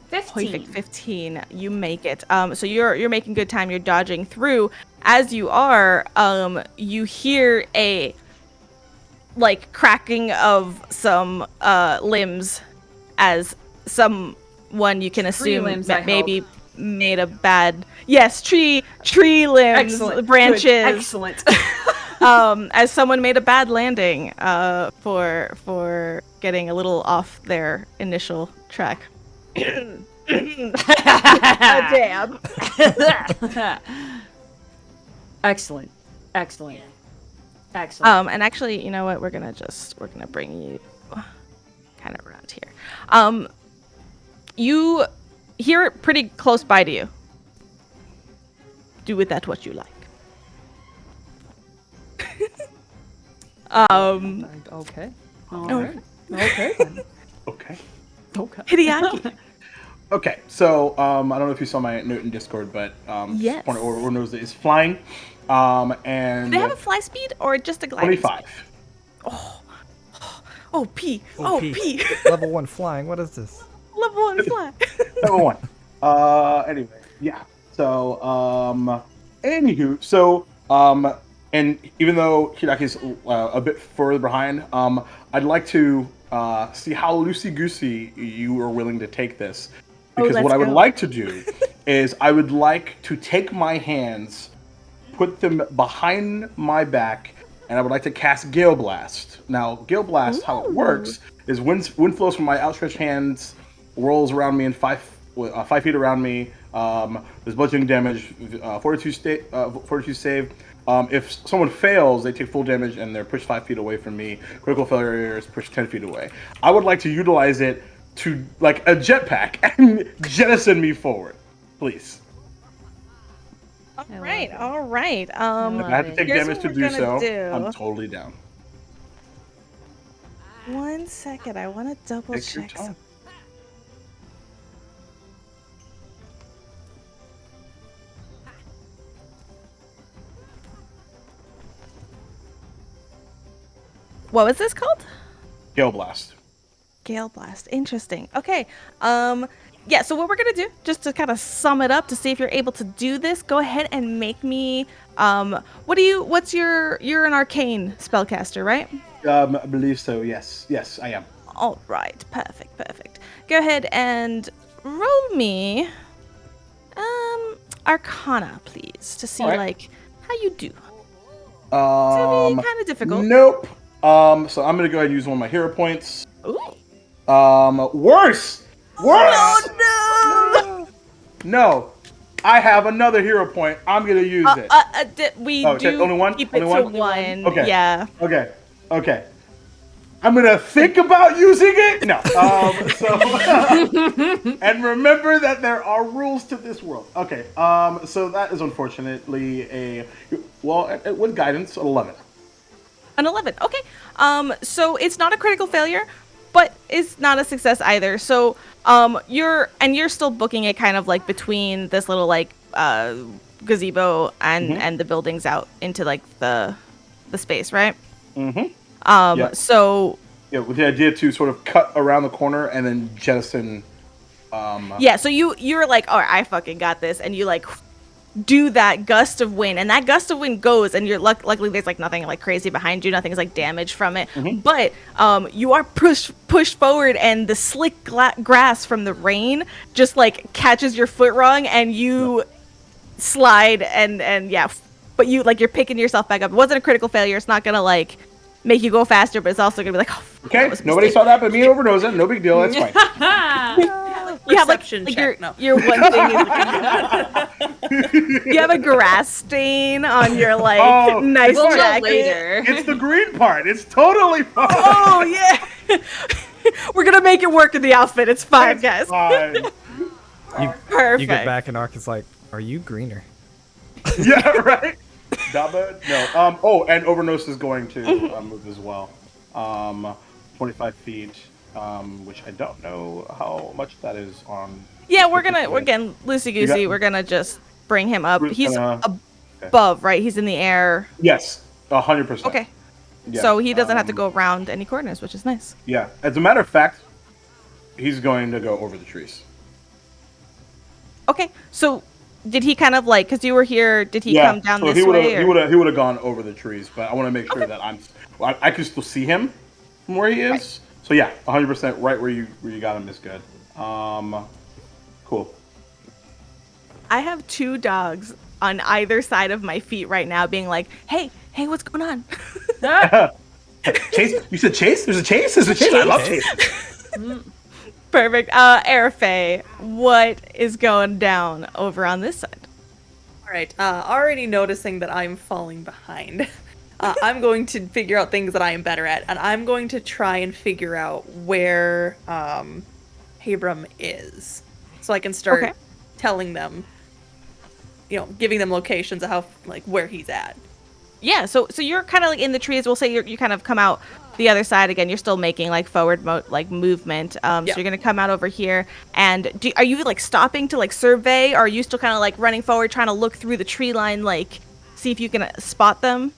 15. Perfect. 15. You make it. So you're making good time. You're dodging through. As you are, you hear a cracking of some limbs as someone you can assume limbs, that I maybe made a bad tree limbs, Excellent. branches. Good. Excellent. As someone made a bad landing for getting a little off their initial track. Damn. Excellent. And actually, you know what? We're gonna bring you kind of around here. You hear it pretty close by to you. Do with that what you like. Okay. Alright. Okay. Okay. Okay. Hideaki. Okay, so I don't know if you saw my note in Discord, but Yes. or knows that is flying, and Do they have a fly speed or just a gliding 25. speed? Oh, P. Oh, Oh, P. P. Level 1 flying. What is this? Level 1 fly. Number one. Anyway, yeah. So, anywho, so, and even though Hidaki's a bit further behind, I'd like to see how loosey-goosey you are willing to take this. Because let's what I would go. like to do is I would like to take my hands, put them behind my back, and I would like to cast Gale Blast. Now, Gale Blast, how it works is wind flows from my outstretched hands, whirls around me in 5 feet around me. There's bludgeoning damage, fortitude save. If someone fails, they take full damage and they're pushed 5 feet away from me. Critical failure is pushed 10 feet away. I would like to utilize it to, like a jetpack, and jettison me forward, please. All right. If I have to take Here's damage what to we're do gonna so, do. I'm totally down. 1 second. I want to double Take your check time. something. What was this called? Gale Blast. Gale Blast. Interesting. Okay. yeah, so what we're gonna do, just to kind of sum it up to see if you're able to do this, go ahead and make me you're an arcane spellcaster, right? I believe so. Yes, I am. All right, perfect. Go ahead and roll me Arcana, please, to see All right. like how you do. It's gonna be kind of difficult. Nope. So I'm gonna go ahead and use one of my hero points. Ooh. Worse. Oh No, I have another hero point. I'm gonna use it. We Oh, do only one? keep Only it one? to one. Okay. Yeah. Okay. I'm gonna think about using it. No. And remember that there are rules to this world. Okay. So that is unfortunately with guidance, 11. An 11. Okay. So it's not a critical failure, but it's not a success either. So you're still booking it kind of like between this little like gazebo and the buildings out into like the space, right? Yeah. So Yeah, with the idea to sort of cut around the corner and then jettison. yeah, so you're like, all right, I fucking got this, and you like do that gust of wind, and that gust of wind goes, and you're luckily there's like nothing like crazy behind you, nothing's like damaged from it, but you are pushed forward, and the slick grass from the rain just like catches your foot wrong, and you slide, and yeah, but you like you're picking yourself back up. It wasn't a critical failure. It's not gonna like make you go faster, but it's also gonna be like, oh, okay, nobody saw that but me over nose it. No big deal. That's fine. You have like check. your one thing is you have a grass stain on your like nice We'll know jacket. later. It's the green part. It's totally fine. Oh yeah, we're gonna make it work in the outfit. It's fine, guys. Fine. Perfect. You get back and Ark is like, are you greener? Yeah, right. Daba? No. Oh, and Overnose is going to move as well. 25 feet. Which I don't know how much that is on. Yeah, we're again loosey goosey. We're gonna just bring him up. He's above, right? He's in the air. Yes, 100%. Okay. Yeah, So he doesn't have to go around any corners, which is nice. Yeah. As a matter of fact, he's going to go over the trees. Okay. So did he kind of like, because you were here, did he come down this way? He would have gone over the trees, but I want to make sure that I can still see him from where he is. Right. So yeah, 100% right where you got him is good. Cool. I have 2 dogs on either side of my feet right now being like, hey, what's going on? Chase? You said Chase? There's a Chase? There's a Chase? I love Chase. Perfect. Airfay, what is going down over on this side? All right. Already noticing that I'm falling behind. I'm going to figure out things that I am better at, and I'm going to try and figure out where Abram is, so I can start telling them, giving them locations of how where he's at. Yeah. So you're kind of like in the trees. We'll say you kind of come out the other side again. You're still making like forward movement. So you're gonna come out over here, and are you like stopping to like survey, or are you still kind of like running forward, trying to look through the tree line, like see if you can spot them?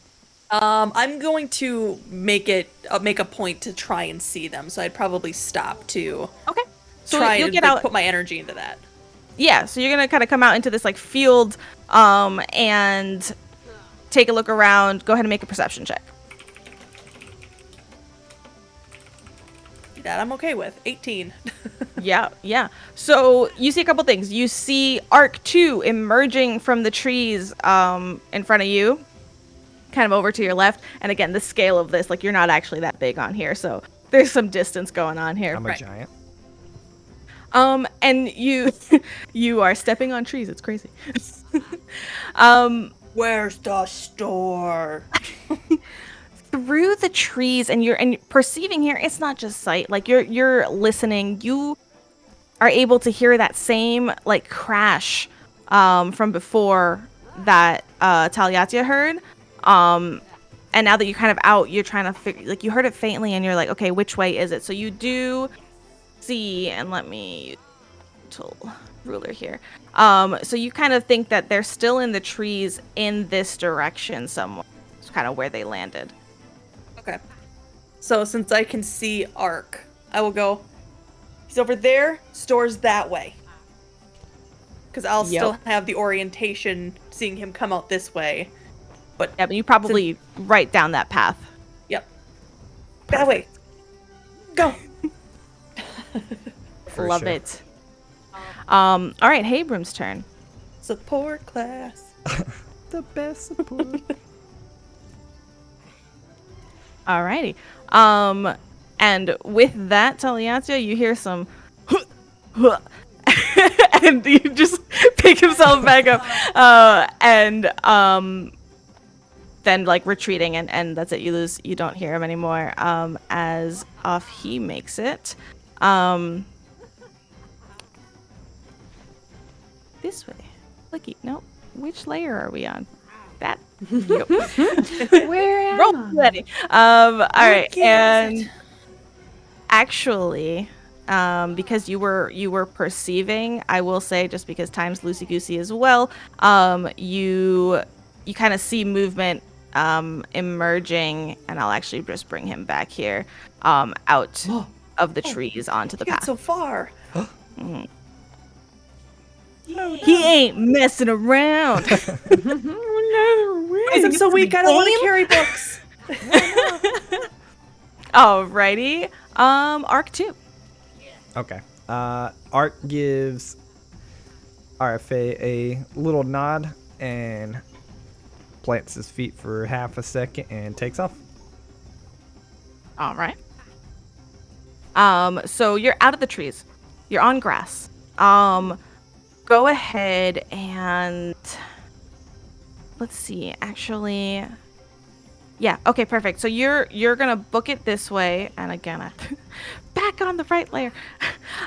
I'm going to make a point to try and see them, so I'd probably stop to so try you'll and get out, put my energy into that. Yeah, so you're gonna kind of come out into this like field, and take a look around. Go ahead and make a perception check. That I'm okay with. 18. Yeah. So you see a couple things. You see Arc 2 emerging from the trees in front of you, kind of over to your left. And again, the scale of this, like you're not actually that big on here, so there's some distance going on here. I'm a giant. And you are stepping on trees. It's crazy. Where's the store? Through the trees, and you're perceiving here, it's not just sight. Like you're listening. You are able to hear that same like crash from before that Taliatia heard. And now that you're kind of out, you're trying to figure, like you heard it faintly, and you're like, okay, which way is it? So you do see, and let me use little ruler here. So you kind of think that they're still in the trees in this direction somewhere. It's kind of where they landed. Okay. So since I can see Arc, I will go, He's over there, stores that way. Because I'll still Yep. have the orientation seeing him come out this way. But Yeah, but you probably right down that path. yep. That way. Go. For Love sure. it. All right, Habram's turn. Support class. The best support. Alrighty. And with that, Taliatia, you hear some and you just pick himself back up. Then like retreating and that's it. You don't hear him anymore. As off he makes it. This way. Clicky. Nope. Which layer are we on? That. Yep. Where am Roll I? ready. All right, What and is it? actually, because you were perceiving, I will say, just because time's loosey goosey as well, you kind of see movement emerging, and I'll actually just bring him back here, out of the trees onto the He got path. so far. He ain't messing around. Guys, I'm so weak. I don't want to carry books. Alrighty, Arc 2. Okay. Art gives RFA a little nod and plants his feet for half a second and takes off. All right. So you're out of the trees. You're on grass. Go ahead and let's see. Actually, yeah. Okay, perfect. So you're gonna book it this way, and again, back on the right layer.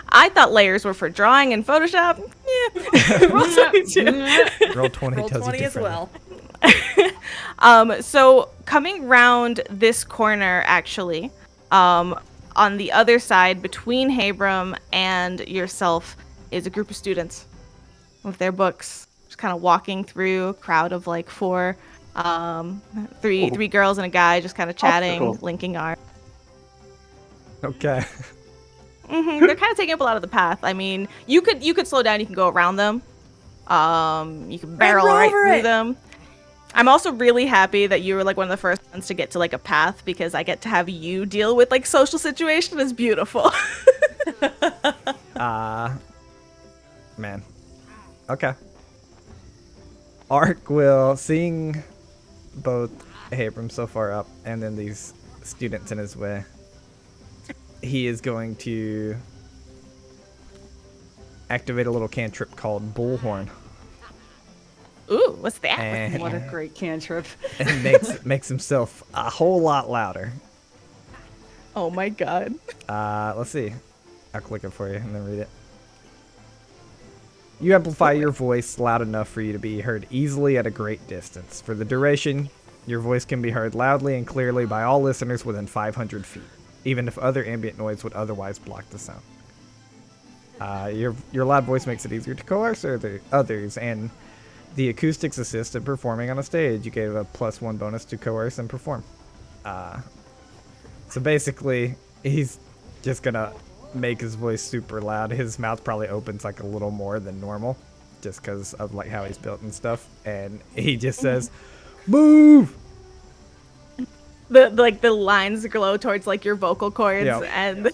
I thought layers were for drawing in Photoshop. Yeah. Roll 22. Roll 20 Roll tells 20 you as differently. well. So coming round this corner, actually, on the other side between Habram and yourself is a group of students with their books, just kind of walking through a crowd of like four, three girls and a guy, just kind of chatting, cool. linking arms. Okay. They're kind of taking up a lot of the path. I mean, you could slow down. You can go around them. You can barrel Run right over through it. them. I'm also really happy that you were like one of the first ones to get to like a path because I get to have you deal with like social situation. Is beautiful. Man. Okay. Ark will, seeing both Habram so far up and then these students in his way, he is going to activate a little cantrip called Bullhorn. Ooh, what's that? And, What a great cantrip. and makes himself a whole lot louder. Oh my god. Let's see. I'll click it for you and then read it. You amplify your voice loud enough for you to be heard easily at a great distance. For the duration, your voice can be heard loudly and clearly by all listeners within 500 feet, even if other ambient noise would otherwise block the sound. Your loud voice makes it easier to coerce others, and the acoustics assist in performing on a stage. You gave a +1 bonus to coerce and perform. So basically, he's just gonna make his voice super loud. His mouth probably opens like a little more than normal, just because of like how he's built and stuff. And he just says, "Move!" The lines glow towards like your vocal cords Yep. and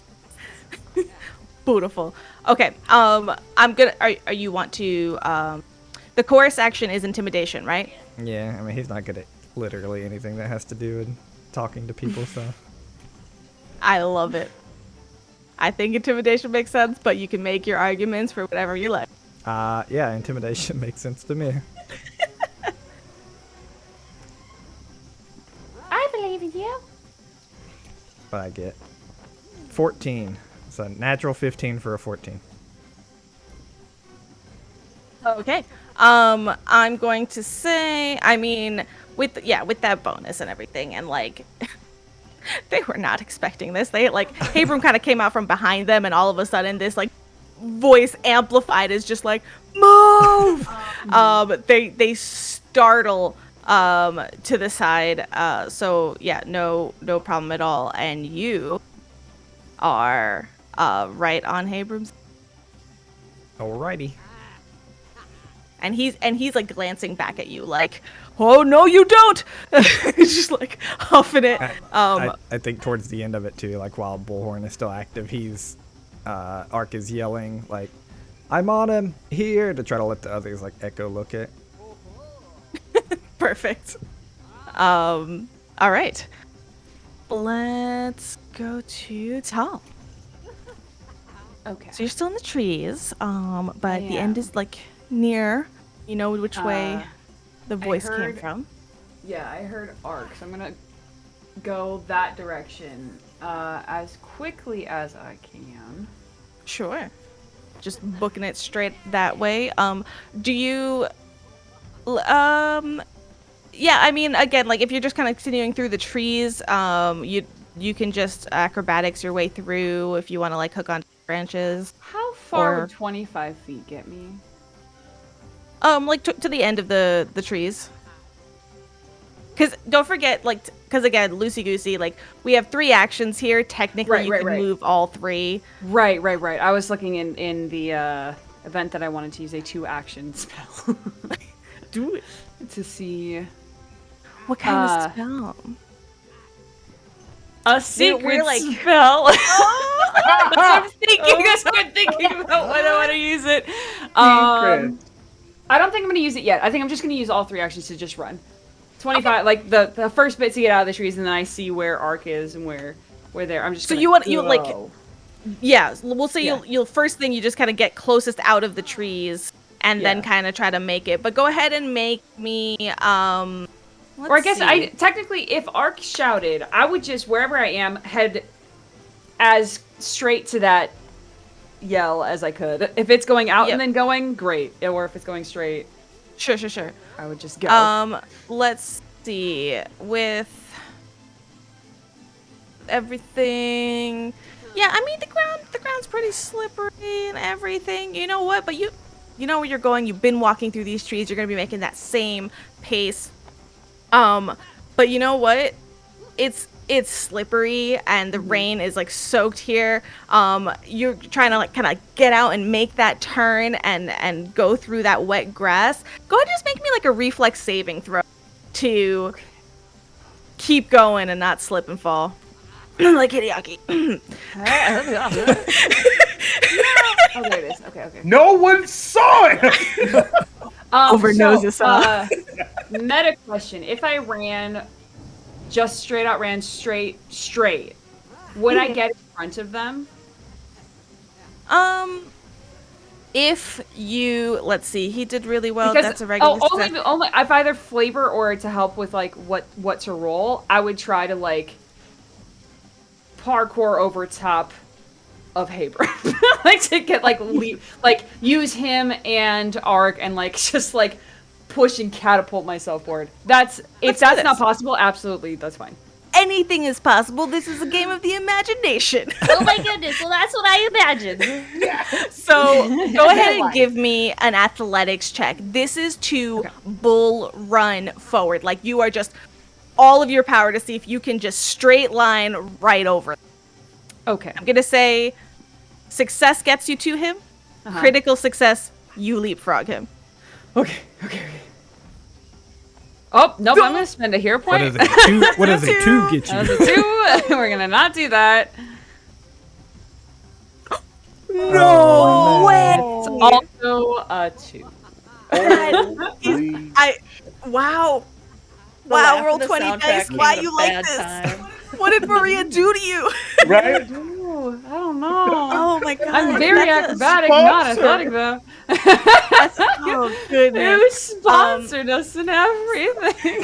beautiful. Okay. I'm gonna. Are you want to? The chorus action is intimidation, right? Yeah, I mean he's not good at literally anything that has to do with talking to people. So I love it. I think intimidation makes sense, but you can make your arguments for whatever you like. yeah, intimidation makes sense to me. I believe in you. But I get 14. It's a natural 15 for a 14. Okay. I'm going to say, I mean, with that bonus and everything, and like, they were not expecting this. They like, Habram kind of came out from behind them, and all of a sudden, this like voice amplified is just like, move. They startle to the side. So yeah, no problem at all. And you are right on Habram's. Alrighty. And he's like glancing back at you like, oh no you don't. He's just like huffing it. I think towards the end of it too, like while Bullhorn is still active, he's Ark is yelling like, I'm on him here, to try to let the others like echo look it. Perfect. All right. Let's go to Tal. Okay. So you're still in the trees, but I the end am. is like near. You know which way the voice came heard- from. Yeah, I heard arc, so I'm gonna go that direction as quickly as I can. Sure. Just booking it straight that way. Do you yeah, I mean again, like if you're just kind of continuing through the trees, you can just acrobatics your way through if you want to like hook onto branches. How far Or- would 25 feet get me? Like to the end of the trees. Because don't forget, like, because again, loosey goosey, like we have 3 actions here. Technically, you can move all 3. Right. I was looking in the event that I wanted to use a 2-action spell. Do it. To see What kind of spell? a secret we're like- spell. That's what I'm thinking. That's what I'm thinking about when I want to use it. I don't think I'm going to use it yet. I think I'm just going to use all 3 actions to just run. 25, like the first bit to get out of the trees, and then I see where Ark is and where there. I'm just. So gonna you like, go. yeah. We'll say Yeah. you'll first thing you just kind of get closest out of the trees, and then Yeah. kind of try to make it. But go ahead and make me Or I guess I technically, if Ark shouted, I would just wherever I am head as straight to that yell as I could. If it's going out and then going, great. Or if it's going straight, Sure. I would just go. Let's see. With everything, yeah. I mean, the ground's pretty slippery and everything. You know what? But you know where you're going. You've been walking through these trees. You're gonna be making that same pace. But you know what? It's slippery and the rain is like soaked here. You're trying to like kind of get out and make that turn and go through that wet grass. Go ahead and just make me like a reflex saving throw to keep going and not slip and fall. Like Hideaki. Oh, there it is. Okay. No one saw it. Over noses off. Meta question: if I ran, just straight out ran straight, would I get in front of them? If you let's see, he did really well. Because That's a regular success. only if either flavor or to help with like what to roll, I would try to like parkour over top of Haber, like to get like use him and Ark and like just like push and catapult myself forward. If that's not possible, absolutely that's fine. Anything is possible. This is a game of the imagination. Oh my goodness, well that's what I imagined. So go ahead and give me an athletics check. This is to bull run forward. Like you are just all of your power to see if you can just straight line right over. Okay. I'm going to say success gets you to him. Critical success, you leapfrog him. Okay. Oh, nope, I'm gonna spend a hero point. What does a 2 get That you? was a 2. We're gonna not do that. No way! It's also a 2. Wow. The Wow, laugh roll in the 20 soundtrack dice. came Why at a you like bad this? time. What did Maria do to you? Right? Ooh, I don't know. Oh my god. I'm very that's acrobatic, not sponsor. athletic though. Oh goodness. Who sponsored us and everything?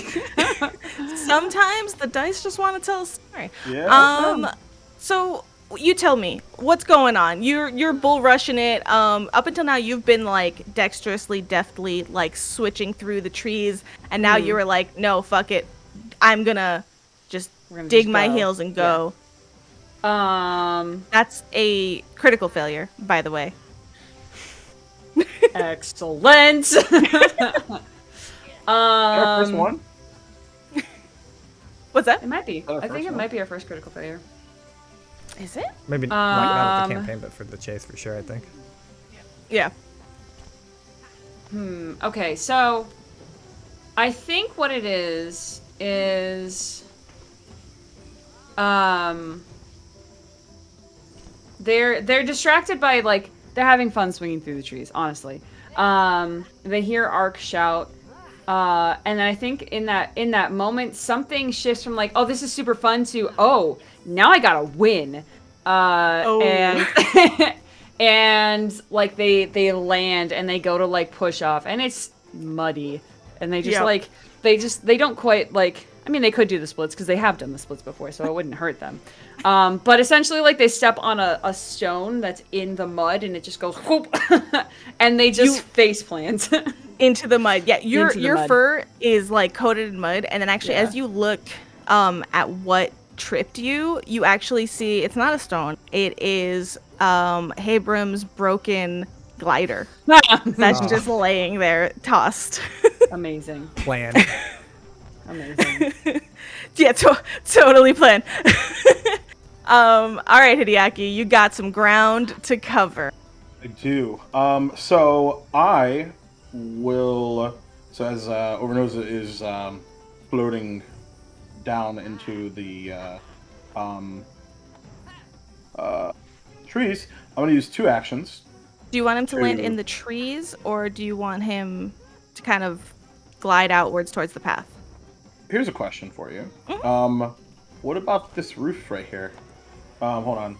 Sometimes the dice just want to tell a story. Yeah. So you tell me what's going on. You're bull rushing it. Up until now you've been like dexterously, deftly like switching through the trees, and now you were like, no, fuck it, I'm gonna just dig my heels and go. That's a critical failure, by the way. Excellent. Our first one? What's that? It might be. Oh, I think first it one. might be our first critical failure. Is it? Maybe not with the campaign, but for the chase for sure, I think. Yeah. Okay, so I think what it is they're distracted by, like, they're having fun swinging through the trees, honestly. They hear Ark shout, and then I think in that moment something shifts from like, oh, this is super fun to, oh, now I gotta win. And and like they land and they go to like push off and it's muddy and they just like they don't quite like, I mean, they could do the splits because they have done the splits before, so it wouldn't hurt them. But essentially, like, they step on a stone that's in the mud, and it just goes whoop, and they just face plant into the mud. Yeah, your mud. fur is like coated in mud, and then actually, as you look at what tripped you, you actually see it's not a stone. It is Habram's broken glider that's just laying there, tossed. Amazing. Plan. Amazing. Yeah, totally planned. All right, Hideaki, you got some ground to cover. I do. So I will. So as Overnosa is floating down into the trees, I'm going to use 2 actions. Do you want him to land in the trees, or do you want him to kind of glide outwards towards the path? Here's a question for you. What about this roof right here? Hold on.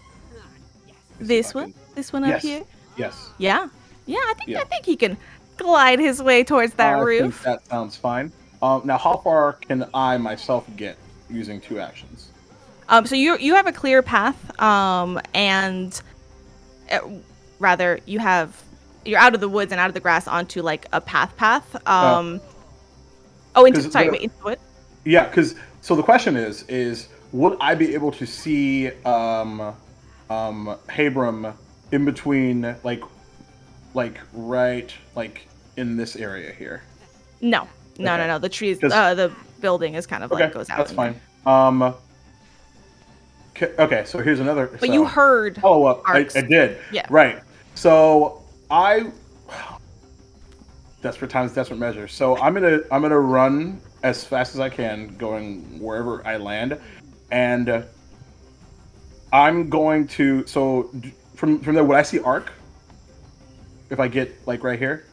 This one up here. Yes. Yeah. I think he can glide his way towards that roof. I think that sounds fine. Now, how far can I myself get using 2 actions? So you have a clear path, and rather you're out of the woods and out of the grass onto like a path. Into what? Yeah, because so the question is would I be able to see Habram in between like right like in this area here? No. The trees, the building is kind of like goes out. That's fine. Okay, so here's another. But you heard. Oh, well, I did. Yeah. Right. So desperate times, desperate measures. So I'm gonna run as fast as I can, going wherever I land, and I'm going to. So from there, would I see Ark? If I get like right here,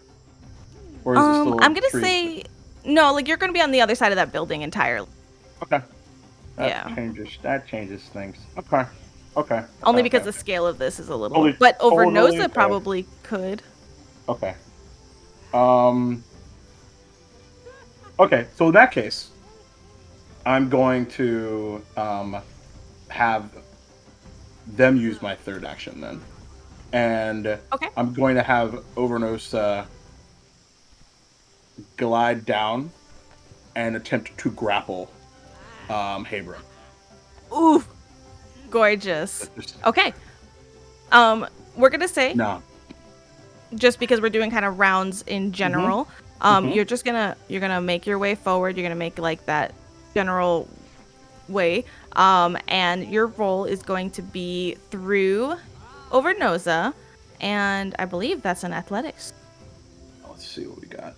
or is it still? I'm gonna say no. Like, you're gonna be on the other side of that building entirely. Okay. That changes things. Okay. Only because the scale of this is a little. But over Noza probably could. Okay. Okay, so in that case, I'm going to have them use my 3rd action then. And I'm going to have Overnosa glide down and attempt to grapple Habram. Ooh, gorgeous. Okay. We're gonna say no. Just because we're doing kind of rounds in general, you're gonna make your way forward. You're gonna make like that general way, and your roll is going to be through Overnosa, and I believe that's an athletics. Let's see what we got.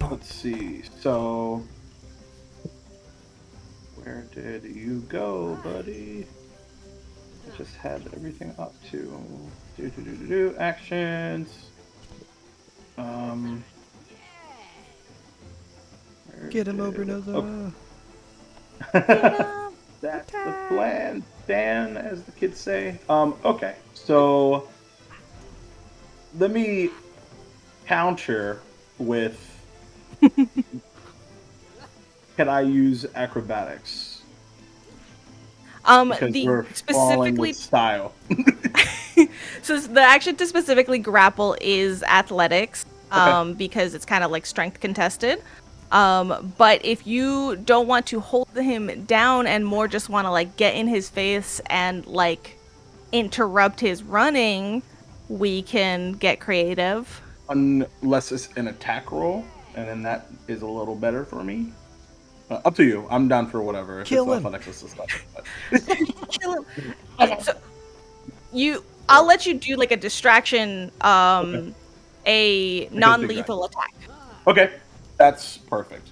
Let's see. So, where did you go, buddy? I just had everything up to actions. Get him over Noza. That's the plan, Dan, as the kids say. Okay, so let me counter with. Can I use acrobatics? Because we're falling with style. So the action to specifically grapple is athletics, because it's kind of like strength contested. But if you don't want to hold him down and more just want to like get in his face and like interrupt his running, we can get creative. Unless it's an attack roll, and then that is a little better for me. Up to you. I'm down for whatever. If Kill it's him. athletics and stuff. But... Kill him. So I'll let you do like a distraction, a non-lethal attack. Okay, that's perfect.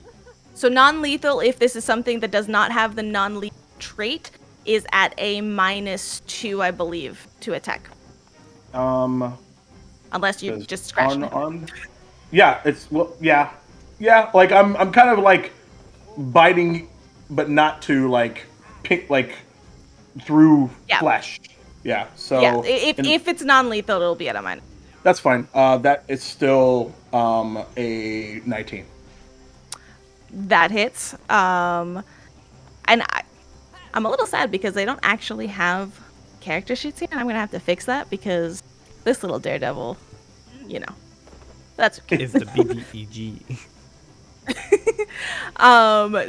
So non-lethal, if this is something that does not have the non-lethal trait, is at a -2, I believe, to attack. Unless you just scratch it. Unarmed. Yeah, yeah. Like I'm kind of like biting, but not to like pick like through flesh. Yeah. So yeah, if it's non-lethal, it'll be at a -. That's fine. That is still a 19. That hits. And I'm a little sad because they don't actually have character sheets here. I'm gonna have to fix that because this little daredevil, that's okay. Is the BDEG.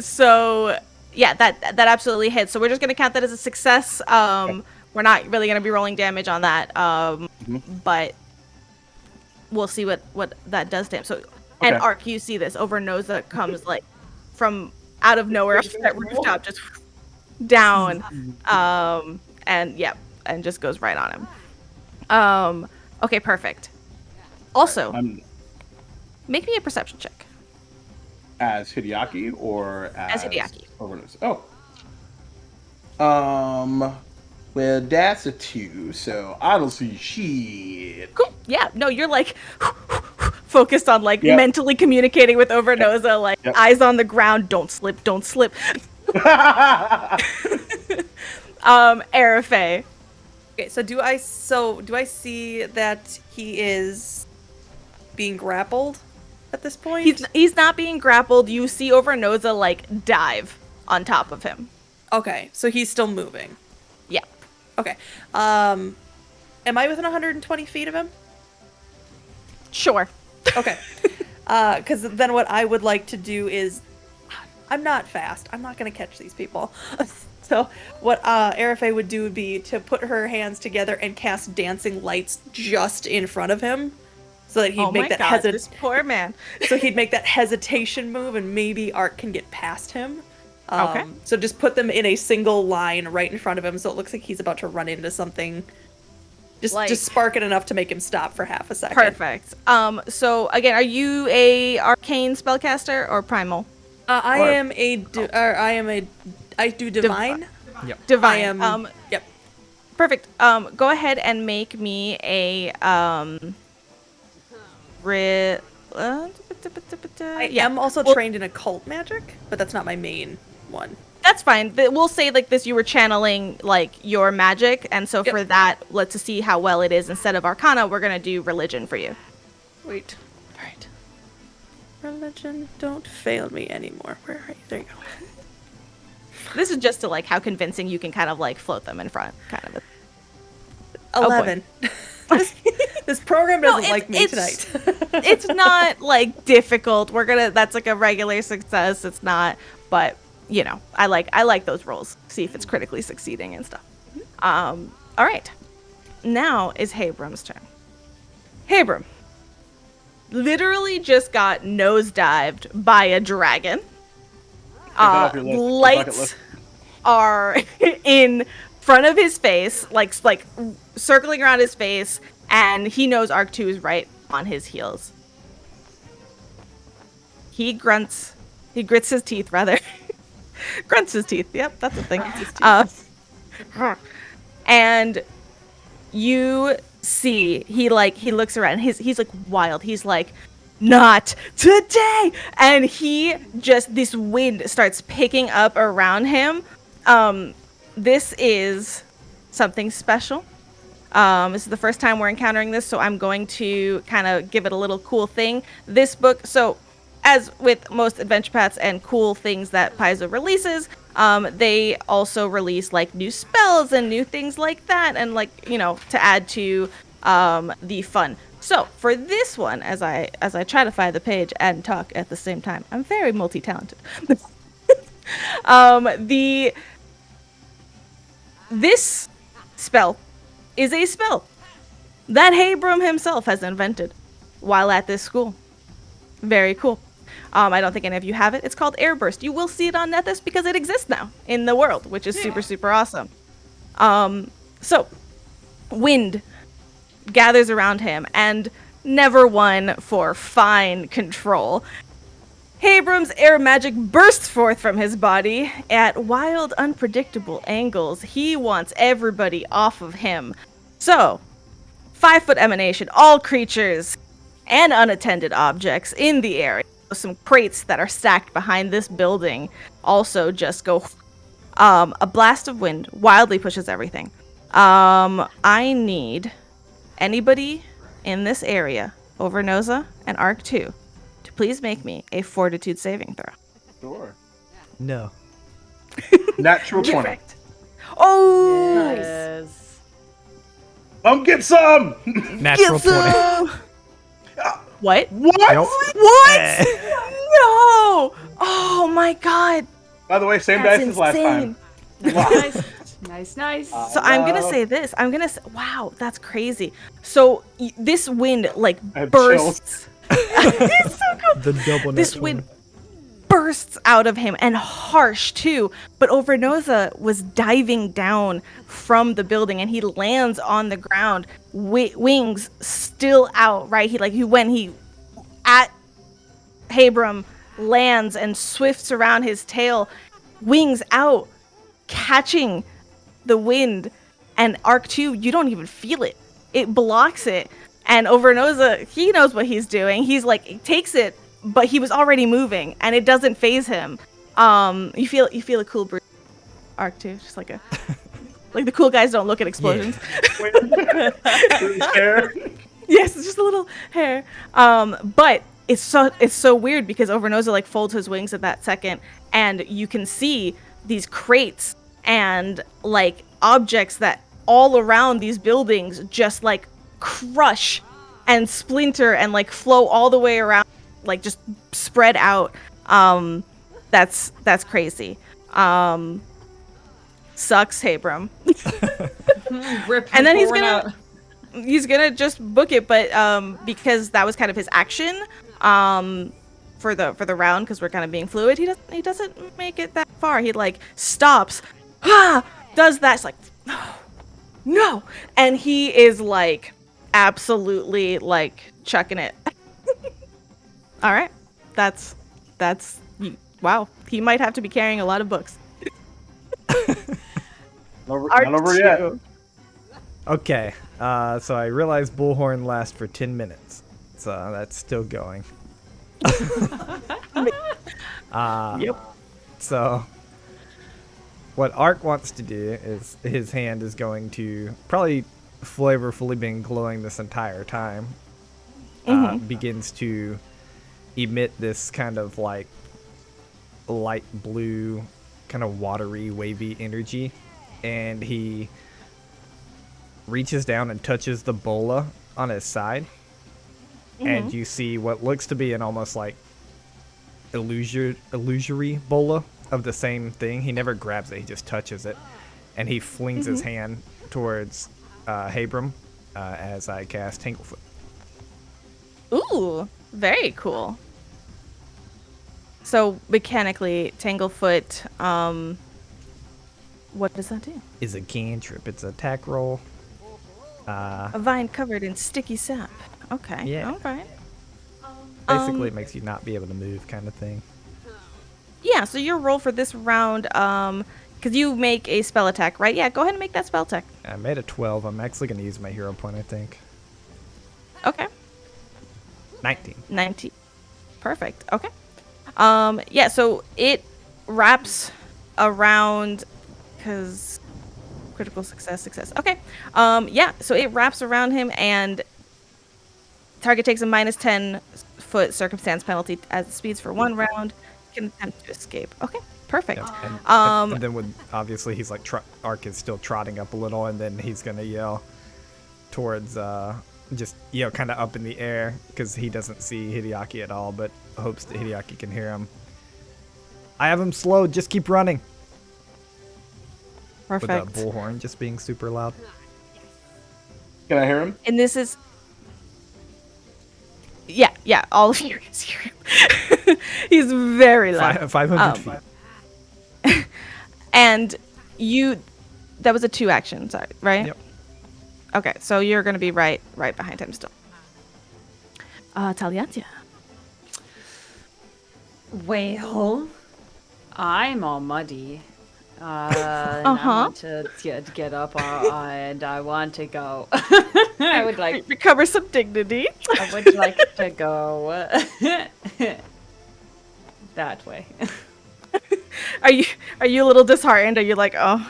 So yeah, that absolutely hits. So we're just gonna count that as a success. We're not really gonna be rolling damage on that. But we'll see what that does to him. So, and Ark, you see this over Noza comes like from out of nowhere off that rooftop, just down, and just goes right on him. Okay, perfect. Also, make me a perception check. As Hideaki or as Hideaki. Oh. Well, that's a 2, so I don't see shit. Cool. Yeah. No, you're like focused on like mentally communicating with Overnoza, like eyes on the ground. Don't slip. Don't slip. Arafe. Okay, so do I see that he is being grappled at this point? He's not being grappled. You see Overnoza like dive on top of him. Okay, so he's still moving. Yeah. Okay. Am I within 120 feet of him? Sure. Okay. Because then what I would like to do is, I'm not fast. I'm not going to catch these people. So what Arafe would do would be to put her hands together and cast dancing lights just in front of him, so that he'd make that this poor man. So he'd make that hesitation move, and maybe Art can get past him. Okay. So just put them in a single line right in front of him, so it looks like he's about to run into something. Just spark it enough to make him stop for half a second. Perfect. So again, are you a arcane spellcaster or primal? I do divine. Yep. Divine. Yep. Perfect. Go ahead and make me a I am also trained in occult magic, but that's not my main one. That's fine. We'll say like this: you were channeling like your magic, and so for that, let's see how well it is. Instead of Arcana, we're gonna do religion for you. Wait. All right. Religion, don't fail me anymore. Where are you? There you go. This is just to like how convincing you can kind of like float them in front, kind of. 11. This program doesn't like me tonight. It's not like difficult. That's like a regular success. It's not, but I like those rolls. See if it's critically succeeding and stuff. All right. Now is Habrum's turn. Habrum literally just got nosedived by a dragon. Lights are in front of his face, like circling around his face, and he knows Arc 2 is right on his heels. He grunts. He grits his teeth, rather. Grunts his teeth. Yep, that's a thing. And you see, he looks around. He's like wild. He's like, not today. And this wind starts picking up around him. This is something special. This is the first time we're encountering this, so I'm going to kind of give it a little cool thing. This book, so as with most adventure paths and cool things that Paizo releases, they also release like new spells and new things like that, and to add to the fun. So for this one, as I try to find the page and talk at the same time, I'm very multi-talented. This spell is a spell that Habrum himself has invented while at this school. Very cool. I don't think any of you have it. It's called Airburst. You will see it on Nethys because it exists now in the world, which is super, super awesome. So, wind gathers around him, and never one for fine control. Habram's air magic bursts forth from his body at wild, unpredictable angles. He wants everybody off of him. So, 5-foot emanation, all creatures and unattended objects in the area. Some crates that are stacked behind this building also just go. A blast of wind wildly pushes everything. I need anybody in this area, over Noza and Arc 2, to please make me a fortitude saving throw. Sure. No. Natural 20. Perfect. Oh, nice. Yes. Get some! Natural 20. What? What? Nope. What? No! Oh my god. By the way, same That's dice as last time. Nice. Nice. So I'm gonna say this. Wow, that's crazy. So this wind like I have bursts. It's so cool. The double This natural. wind bursts out of him, and harsh too. But Overnoza was diving down from the building, and he lands on the ground, wings still out. Right, when he at Habram lands and swifts around his tail, wings out, catching the wind. And Arc 2, you don't even feel it. It blocks it. And Overnoza, he knows what he's doing. He's like, he takes it, but he was already moving, and it doesn't phase him. You feel a cool breeze, Arc 2, just like a like the cool guys don't look at explosions. Hair. Yes, it's just a little hair. But it's so weird because Overnoza like folds his wings at that second, and you can see these crates and like objects that all around these buildings just like crush and splinter and like flow all the way around, like just spread out. That's crazy. Sucks, Habram. Rip. And then he's he's gonna just book it, but because that was kind of his action for the round, because we're kind of being fluid, he doesn't make it that far. He like stops, does that, it's like no, and he is like absolutely like chucking it. All right, that's wow. He might have to be carrying a lot of books. Not over yet. Okay, so I realized Bullhorn lasts for 10 minutes. So that's still going. Yep. So what Ark wants to do is his hand is going to probably flavorfully been glowing this entire time. Begins to emit this kind of like light blue, kind of watery, wavy energy, and he reaches down and touches the bola on his side, and you see what looks to be an almost like illusory bola of the same thing. He never grabs it, he just touches it, and he flings his hand towards Habram as I cast Tanglefoot. Ooh, very cool. So mechanically, Tanglefoot, what does that do? Is a cantrip. It's an attack roll. A vine covered in sticky sap. Okay. Yeah. All right. Basically, it makes you not be able to move, kind of thing. Yeah. So your roll for this round, because you make a spell attack, right? Yeah. Go ahead and make that spell attack. I made a 12. I'm actually going to use my hero point, I think. Okay. 19. 19. Perfect. Okay. Yeah. So it wraps around, because critical success. Okay. Yeah. So it wraps around him, and target takes a -10-foot circumstance penalty as it speeds for 1 round. Can attempt to escape. Okay. Perfect. Yeah, and then when obviously he's like Ark is still trotting up a little, and then he's gonna yell towards just kind of up in the air, because he doesn't see Hideaki at all, but hopes that Hideaki can hear him. I have him slowed. Just keep running. Perfect. With that bullhorn just being super loud. Can I hear him? And this is... Yeah, all of you guys hear him. He's very loud. 500 feet. And that was a 2 action, sorry, right? Yep. Okay, so you're going to be right behind him still. Taliantia. Well, I'm all muddy. And I want to get up and I want to go. I would like recover some dignity. I would like to go that way. Are you a little disheartened? Are you like, oh?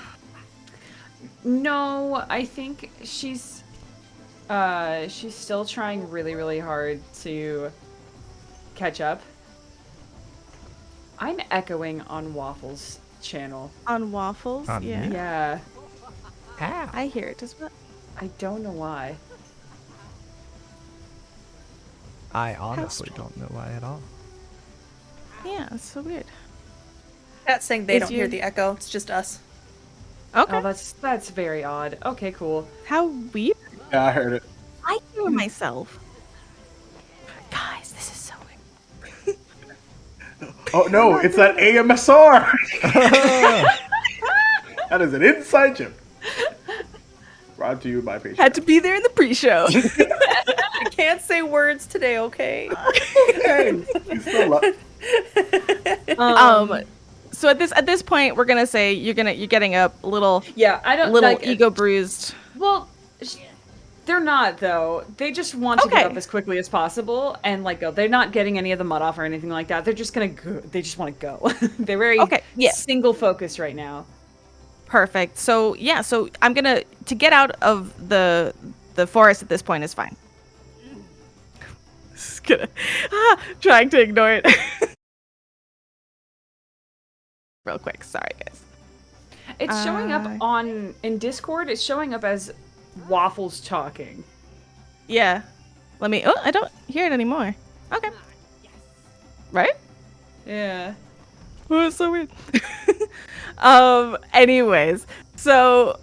No, I think she's still trying really, really hard to catch up. I'm echoing on Waffles' channel. On Waffles? On yeah. me? Yeah. Ow. I hear it as well. I don't know why. I honestly don't know why at all. Yeah, it's so weird. That's saying they Is don't hear the echo. It's just us. Okay. Oh, that's very odd. Okay, cool. How weird. Yeah, I heard it. I hear myself. Guys, this is so weird. Oh no, it's that AMSR. That is an inside joke. Brought to you by Patreon. Had to be there in the pre-show. I can't say words today, okay? Hey, you still up. So at this point, we're gonna say you're getting up a little I don't little like ego bruised. Well, they're not though. They just want to Okay. get up as quickly as possible and like go. They're not getting any of the mud off or anything like that. They're just gonna go. They just want to go. They're very single focused right now. Perfect. So yeah, so I'm gonna to get out of the forest at this point is fine. Just gonna trying to ignore it. Real quick, sorry guys. It's showing up in Discord. It's showing up as Waffles talking. Yeah. Let me. Oh, I don't hear it anymore. Okay. Right? Yeah. Oh, it's so weird. Anyways, so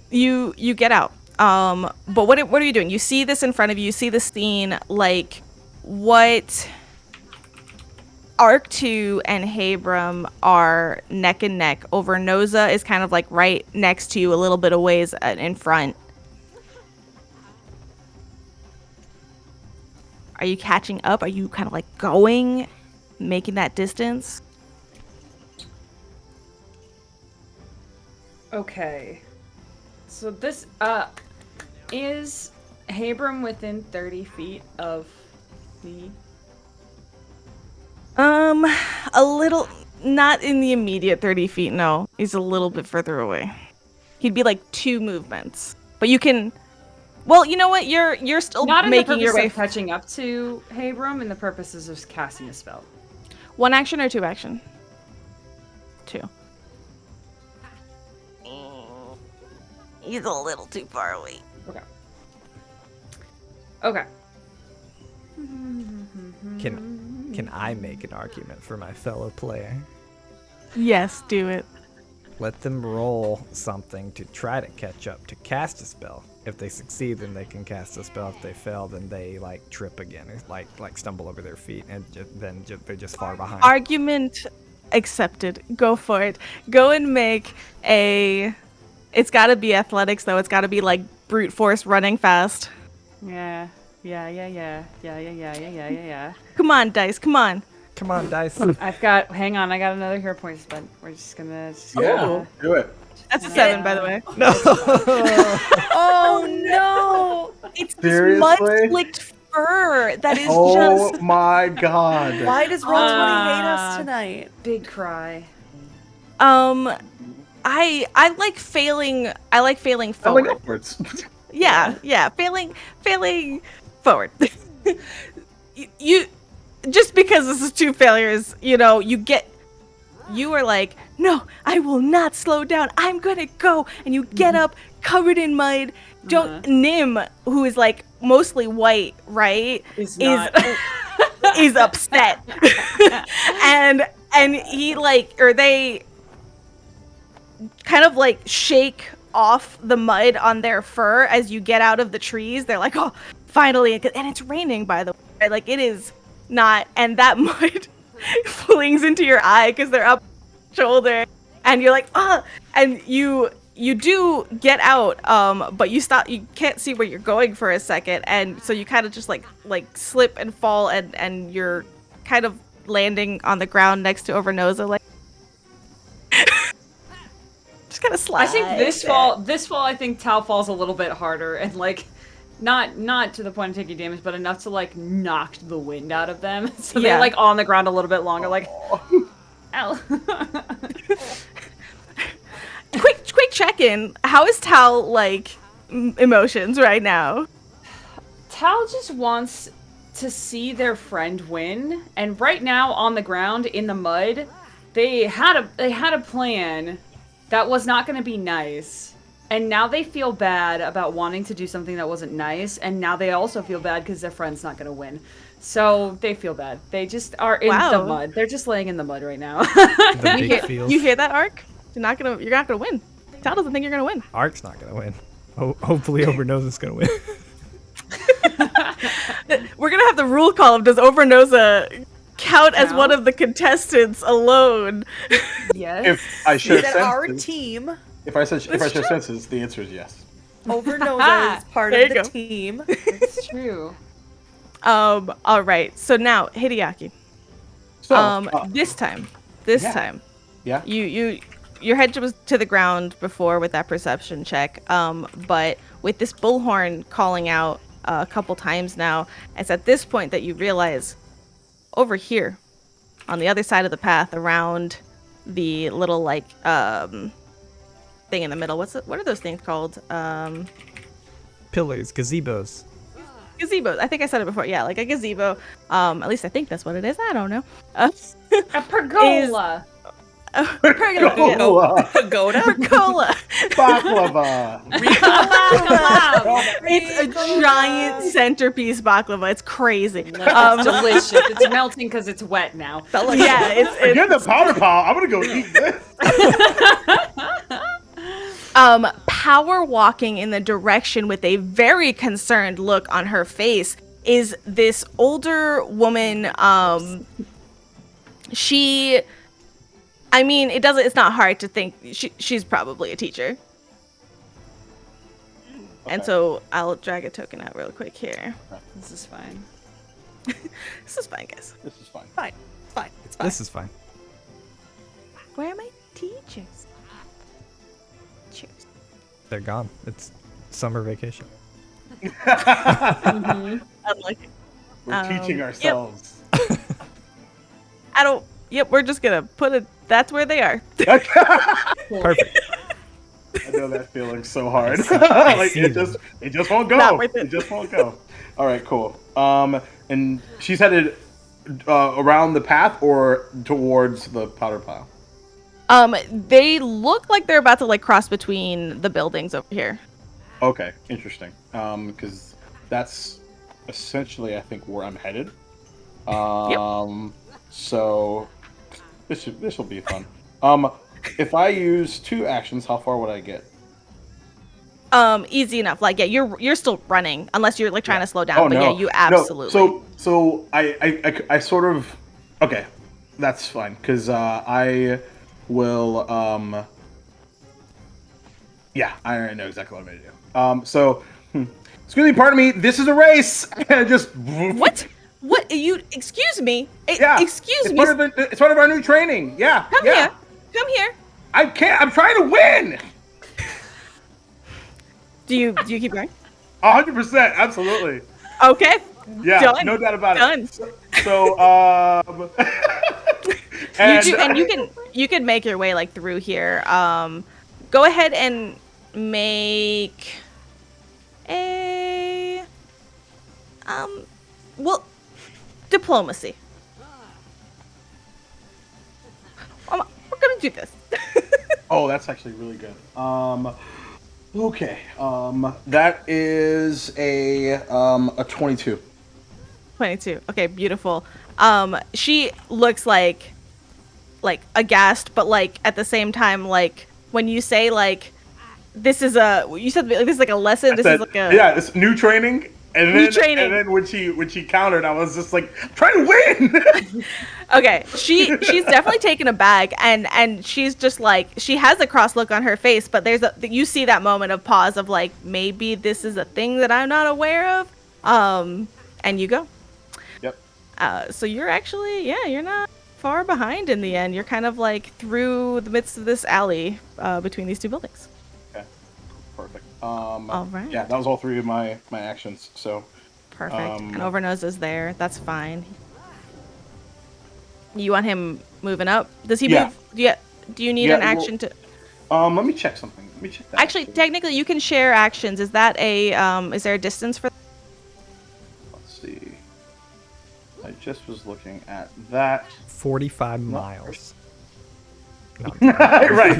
you get out. But what are you doing? You see this in front of you. You see the scene. Like, what? Arc 2 and Habram are neck and neck. Over Noza is kind of like right next to you, a little bit of ways in front. Are you catching up? Are you kind of like going, making that distance? Okay. So this is Habram within 30 feet of me? A little, not in the immediate 30 feet, no. He's a little bit further away. He'd be like 2 movements. But you can, well, you know what? You're still Not making your way. of catching up to Habram, in the purposes of casting a spell. 1 action or 2 action? 2. He's a little too far away. Okay. Okay. Can I make an argument for my fellow player? Yes, do it. Let them roll something to try to catch up to cast a spell. If they succeed, then they can cast a spell. If they fail, then they like trip again, or like stumble over their feet, and they're just far behind. Argument accepted. Go for it. Go and make a. It's got to be athletics though. It's got to be like brute force running fast. Yeah. Come on, dice. Come on. Come on, dice. Hang on, I got another hero point spent. We're just gonna. Do it. That's a 7, by the way. No. Oh no! It's Seriously? mud-slicked fur that is Oh just. my god. Why does Roll20 hate us tonight? Big cry. I like failing. I like failing I like forward. upwards. Yeah. Failing forward. you just because this is 2 failures, you are like, no, I will not slow down. I'm gonna go, and you get up covered in mud. Nim, who is like mostly white, right, is upset, and he they kind of like shake off the mud on their fur as you get out of the trees. They're like, oh, finally, and it's raining, by the way. Like, it is not, and that mud flings into your eye because they're up shoulder, and you're like, ah, and you do get out, but you stop. You can't see where you're going for a second, and so you kind of just like slip and fall, and you're kind of landing on the ground next to Overnosa, like just kind of slide. I think this fall, I think Tao falls a little bit harder and like, not to the point of taking damage, but enough to like knock the wind out of them. So they're like on the ground a little bit longer, like, ow. quick check-in. How is Tao like emotions right now? Tao just wants to see their friend win, and right now on the ground in the mud, they had a plan that was not going to be nice, and now they feel bad about wanting to do something that wasn't nice, and now they also feel bad because their friend's not going to win. So they feel bad. They just are in the mud. They're just laying in the mud right now. You hear that, Ark? You're not gonna win. Tao doesn't think you're gonna win. Ark's not gonna win. Hopefully Overnosa's gonna win. We're gonna have the rule call of does Overnosa count as one of the contestants alone? Yes. If I show senses, our team. If I show senses, the answer is yes. Overnosa is part of the team. It's true. All right. So now Hideaki. So this time. Yeah. Your head was to the ground before with that perception check. But with this bullhorn calling out a couple times now, it's at this point that you realize over here, on the other side of the path, around the little like thing in the middle. What are those things called? Pillars, gazebos. Gazebos. I think I said it before. Yeah, like a gazebo. At least I think that's what it is. I don't know. A pergola. Pagoda? Pergola. Baklava. It's a giant centerpiece baklava. It's crazy. It's delicious. It's melting because it's wet now. Yeah, it's Get the powder pile. I'm gonna go eat this. Power walking in the direction with a very concerned look on her face is this older woman. It's not hard to think she's probably a teacher. Okay. And so I'll drag a token out real quick here. This is fine. This is fine, guys. This is fine. It's fine. This is fine. Where are my teachers? They're gone. It's summer vacation. Unlucky. We're teaching ourselves. Yep. We're just gonna put it. That's where they are. Perfect. I know that feeling so hard. Like it just won't go. Not worth it. It just won't go. All right, cool. And she's headed around the path or towards the powder pile. They look like they're about to like cross between the buildings over here. Okay, interesting. Because that's essentially, I think, where I'm headed. Yep. So this will be fun. If I use 2 actions, how far would I get? Easy enough. Like, yeah, you're still running unless you're like trying to slow down. Oh, but no. yeah, you absolutely. No. So I sort of okay. That's fine because I will. Yeah, I know exactly what I'm gonna do. So, excuse me, pardon me. This is a race. Just what? What you? Excuse me. Yeah. Excuse me. It's part of our new training. Yeah. Come here. Come here. I can't. I'm trying to win. Do you keep going? 100%. Absolutely. Okay. Yeah. Done. No doubt about Done. it. So, and you can make your way like through here. Go ahead and make a diplomacy. We're gonna do this. Oh, that's actually really good. Okay. That is a 22. 22. Okay, beautiful. She looks like aghast, but like at the same time, like when you say like this is like a lesson. This is like a it's new training. And then, Retraining. and then when she countered, I was just like, trying to win. Okay, she's definitely taken aback, and she's just like, she has a cross look on her face, but you see that moment of pause of like, maybe this is a thing that I'm not aware of. And you go. Yep. So you're actually, you're not far behind in the end. You're kind of like through the midst of this alley between these two buildings. Okay. Perfect. All right. Yeah, that was all 3 of my actions. So. Perfect. And Overnose is there. That's fine. You want him moving up? Does he move? Do you need an action to? Let me check something. Let me check that. Actually, technically, you can share actions. Is that a is there a distance for? Let's see. I just was looking at that. 45 miles. No. Right.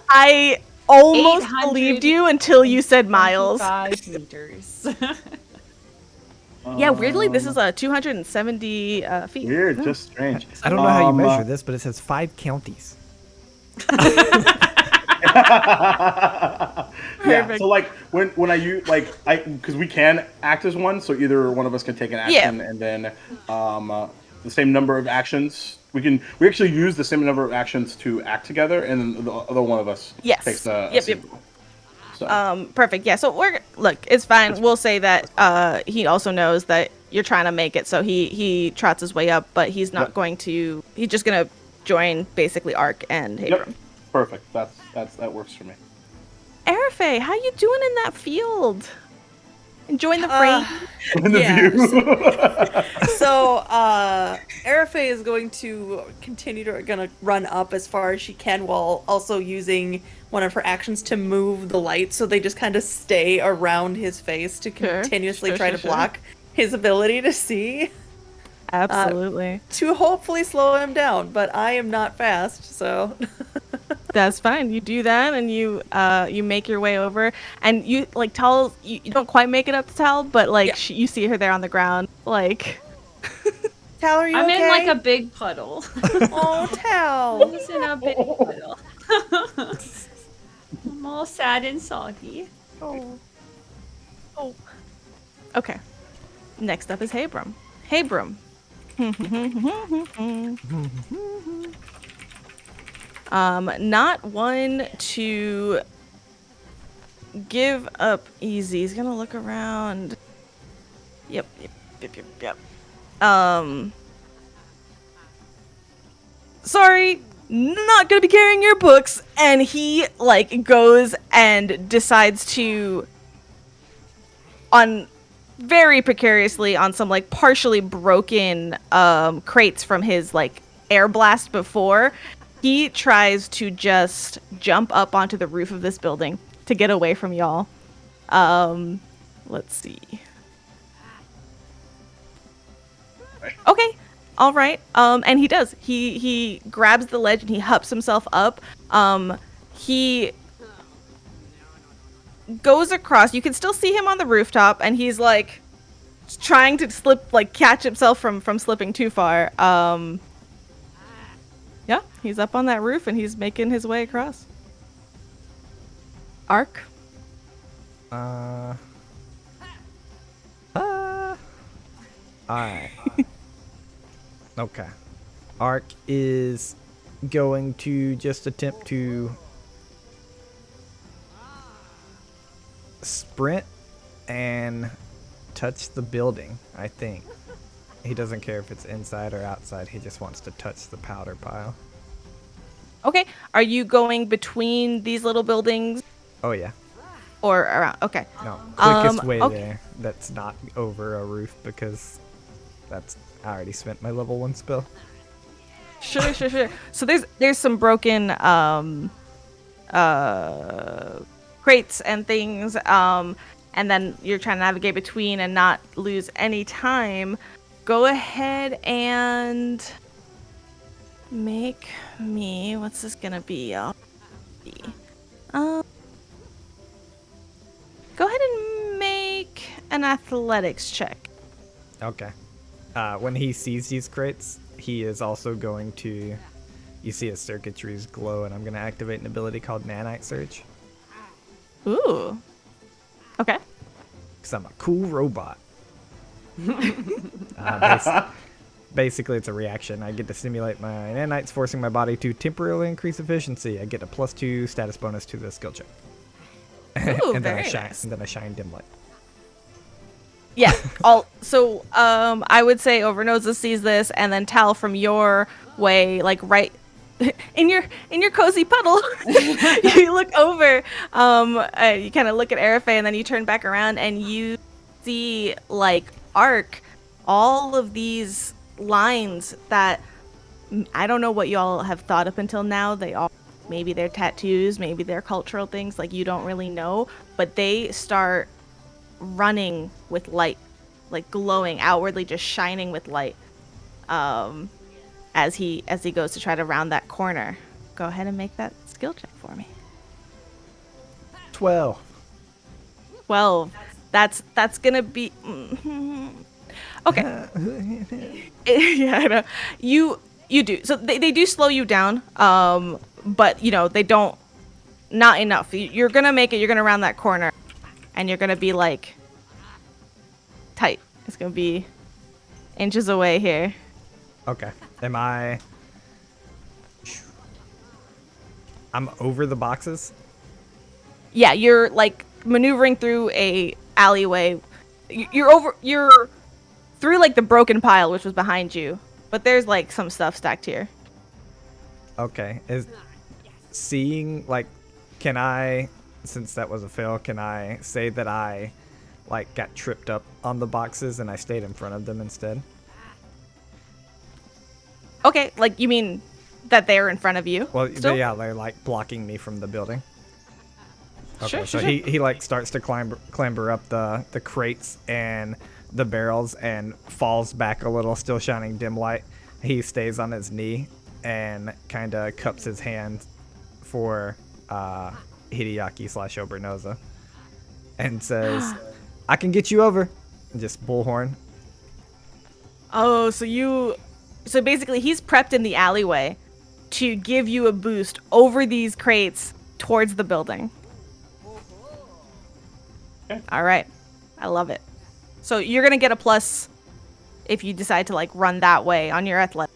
I almost believed you until you said miles. 5 meters. Yeah, weirdly, this is a 270 feet. Weird, just strange. I don't know how you measure this, but it says 5 counties. Yeah, so like when I use because we can act as one, so either one of us can take an action, and then the same number of actions we actually use the same number of actions to act together, and then the other one of us takes the Yep. So. Perfect. Yeah. So it's fine. We'll say that he also knows that you're trying to make it, so he trots his way up, but he's not going to. He's just gonna join basically Ark and Habram. Yep. Perfect. That works for me. Arafe, how you doing in that field? Enjoying the rain? So Arafe is going to continue to run up as far as she can while also using one of her actions to move the light, so they just kind of stay around his face to continuously try to block his ability to see. Absolutely. To hopefully slow him down, but I am not fast, so. That's fine. You do that, and you make your way over, and you Tal. You don't quite make it up to Tal, but you see her there on the ground, like. Tal, are you I'm okay? in like a big puddle. Oh, Tal. I'm just in a big puddle. I'm all sad and soggy. Oh. Okay. Next up is Habram. Habram. Not one to give up easy. He's gonna look around. Yep. Sorry, not gonna be carrying your books. And he goes and decides to, on very precariously, on some partially broken crates from his air blast before, he tries to just jump up onto the roof of this building to get away from y'all. Let's see. Okay. All right. And he does. He grabs the ledge and he hups himself up. He goes across. You can still see him on the rooftop, and he's trying to catch himself from slipping too far. Yeah, he's up on that roof and he's making his way across. Ark. Alright. Okay. Ark is going to just attempt to sprint and touch the building, I think. He doesn't care if it's inside or outside. He just wants to touch the powder pile. Okay. Are you going between these little buildings? Oh, yeah. Or around? Okay. No. Quickest way okay. there. That's not over a roof because I already spent my level 1 spell. Sure. So there's some broken crates and things, and then you're trying to navigate between and not lose any time. Go ahead and make me. What's this gonna be? Go ahead and make an athletics check. Okay. When he sees these crates, he is also going to. You see his circuitries glow, and I'm going to activate an ability called Nanite Surge. Ooh. Okay. because I'm a cool robot. Basically, it's a reaction. I get to stimulate my nanites, forcing my body to temporarily increase efficiency. I get a +2 status bonus to the skill check. Ooh, and then very I shine. nice. And then I shine dim light. Yeah. I would say Overnosa sees this, and then Tal from your way, like right in your cozy puddle, you look over. You kind of look at Arafe, and then you turn back around, and you see like Arc, all of these lines that I don't know what y'all have thought up until now. They all, maybe they're tattoos, maybe they're cultural things, like you don't really know, but they start running with light, like glowing outwardly, just shining with light, as he goes to try to round that corner. Go ahead and make that skill check for me. 12. 12. That's gonna be okay. Yeah, I know. You do. So they do slow you down, but you know, they don't, not enough. You're gonna make it. You're gonna round that corner, and you're gonna be like tight. It's gonna be inches away here. Okay. I'm over the boxes? Yeah, you're like maneuvering through a alleyway. You're through like the broken pile, which was behind you, but there's like some stuff stacked here. Okay. Is seeing, like, can I, since that was a fail, can I say that I, like, got tripped up on the boxes and I stayed in front of them instead? Okay, like you mean that they're in front of you? Well, still? they're like blocking me from the building. Okay, Sure, so sure. he like starts to clamber up the crates and the barrels and falls back a little, still shining dim light. He stays on his knee and kind of cups his hand for Hideaki/Obernoza and says, "I can get you over." And just bullhorn. Oh, so basically he's prepped in the alleyway to give you a boost over these crates towards the building. Okay. All right. I love it. So you're going to get a plus if you decide to like run that way on your athletic.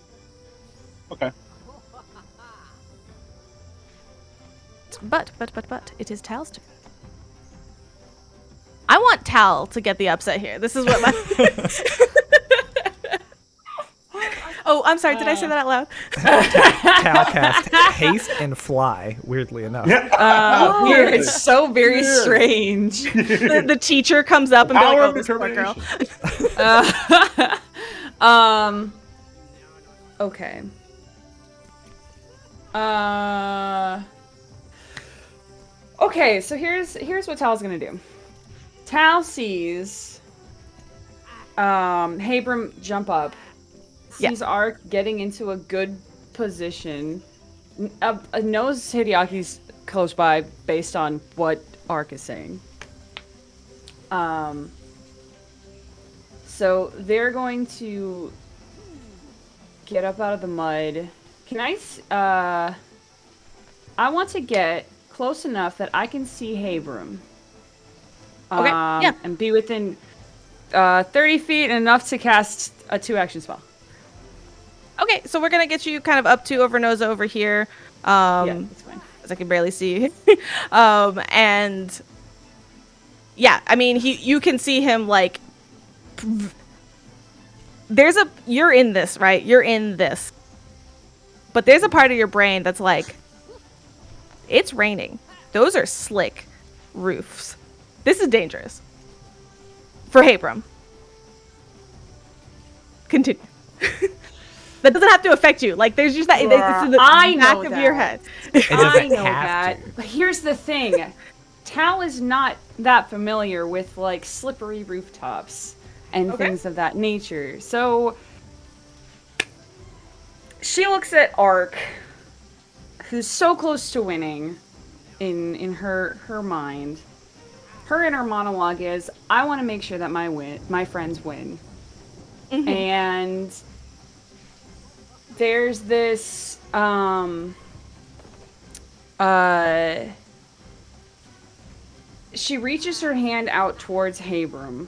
Okay. But it is Tal's turn. I want Tal to get the upset here. This is what my Oh, I'm sorry. Did I say that out loud? Tal cast haste and fly. Weirdly enough. Weird. It's so very strange. The teacher comes up and be like, Power "Oh, of this poor girl." determination. Okay. Okay, so here's what Tal's gonna do. Tal sees Habram jump up, sees Ark getting into a good position, knows Hideaki's close by based on what Ark is saying. So they're going to get up out of the mud. I want to get close enough that I can see Habram. Okay, yeah. And be within 30 feet and enough to cast a 2-action spell. Okay, so we're gonna get you kind of up to Overnosa over here. Yeah, that's fine. As I can barely see you. And yeah, I mean, you can see him like. You're in this, right? You're in this. But there's a part of your brain that's like, it's raining. Those are slick roofs. This is dangerous. For Habram. Continue. That doesn't have to affect you. Like, there's just that. It's in the I back know of that. your head. I know have that. But here's the thing. Tal is not that familiar with, like, slippery rooftops and things of that nature. So she looks at Ark, who's so close to winning in her mind. Her inner monologue is, I want to make sure that my friends win. Mm-hmm. And there's this she reaches her hand out towards Habram.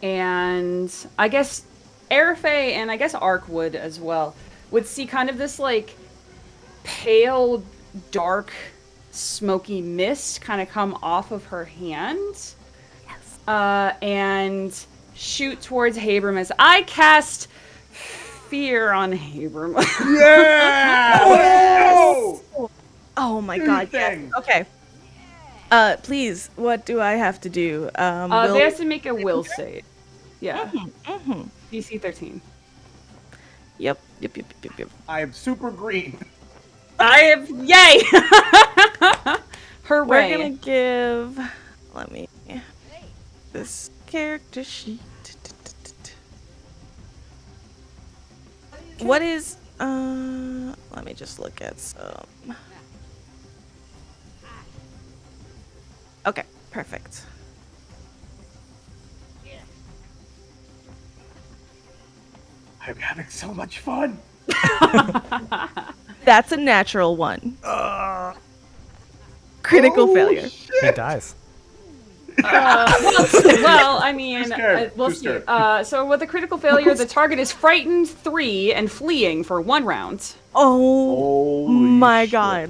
And I guess Arafe and I guess Ark would as well, would see kind of this like pale, dark, smoky mist kind of come off of her hand. Yes. And shoot towards Habram as I cast fear on Habram. Yeah! Oh! Oh my god, yes. Okay. Please, what do I have to do? They have to make a will save. Yeah. DC 13. Yep. I am super green. I have yay! Hooray. We're gonna give. Let me. This character sheet. What is? Let me just look at some. Okay, perfect. I'm having so much fun. That's a natural one. Critical failure. He dies. Well, I mean, we'll Who's see. scared? So with a critical failure, the target is frightened 3 and fleeing for 1 round. Oh Holy my shit. god.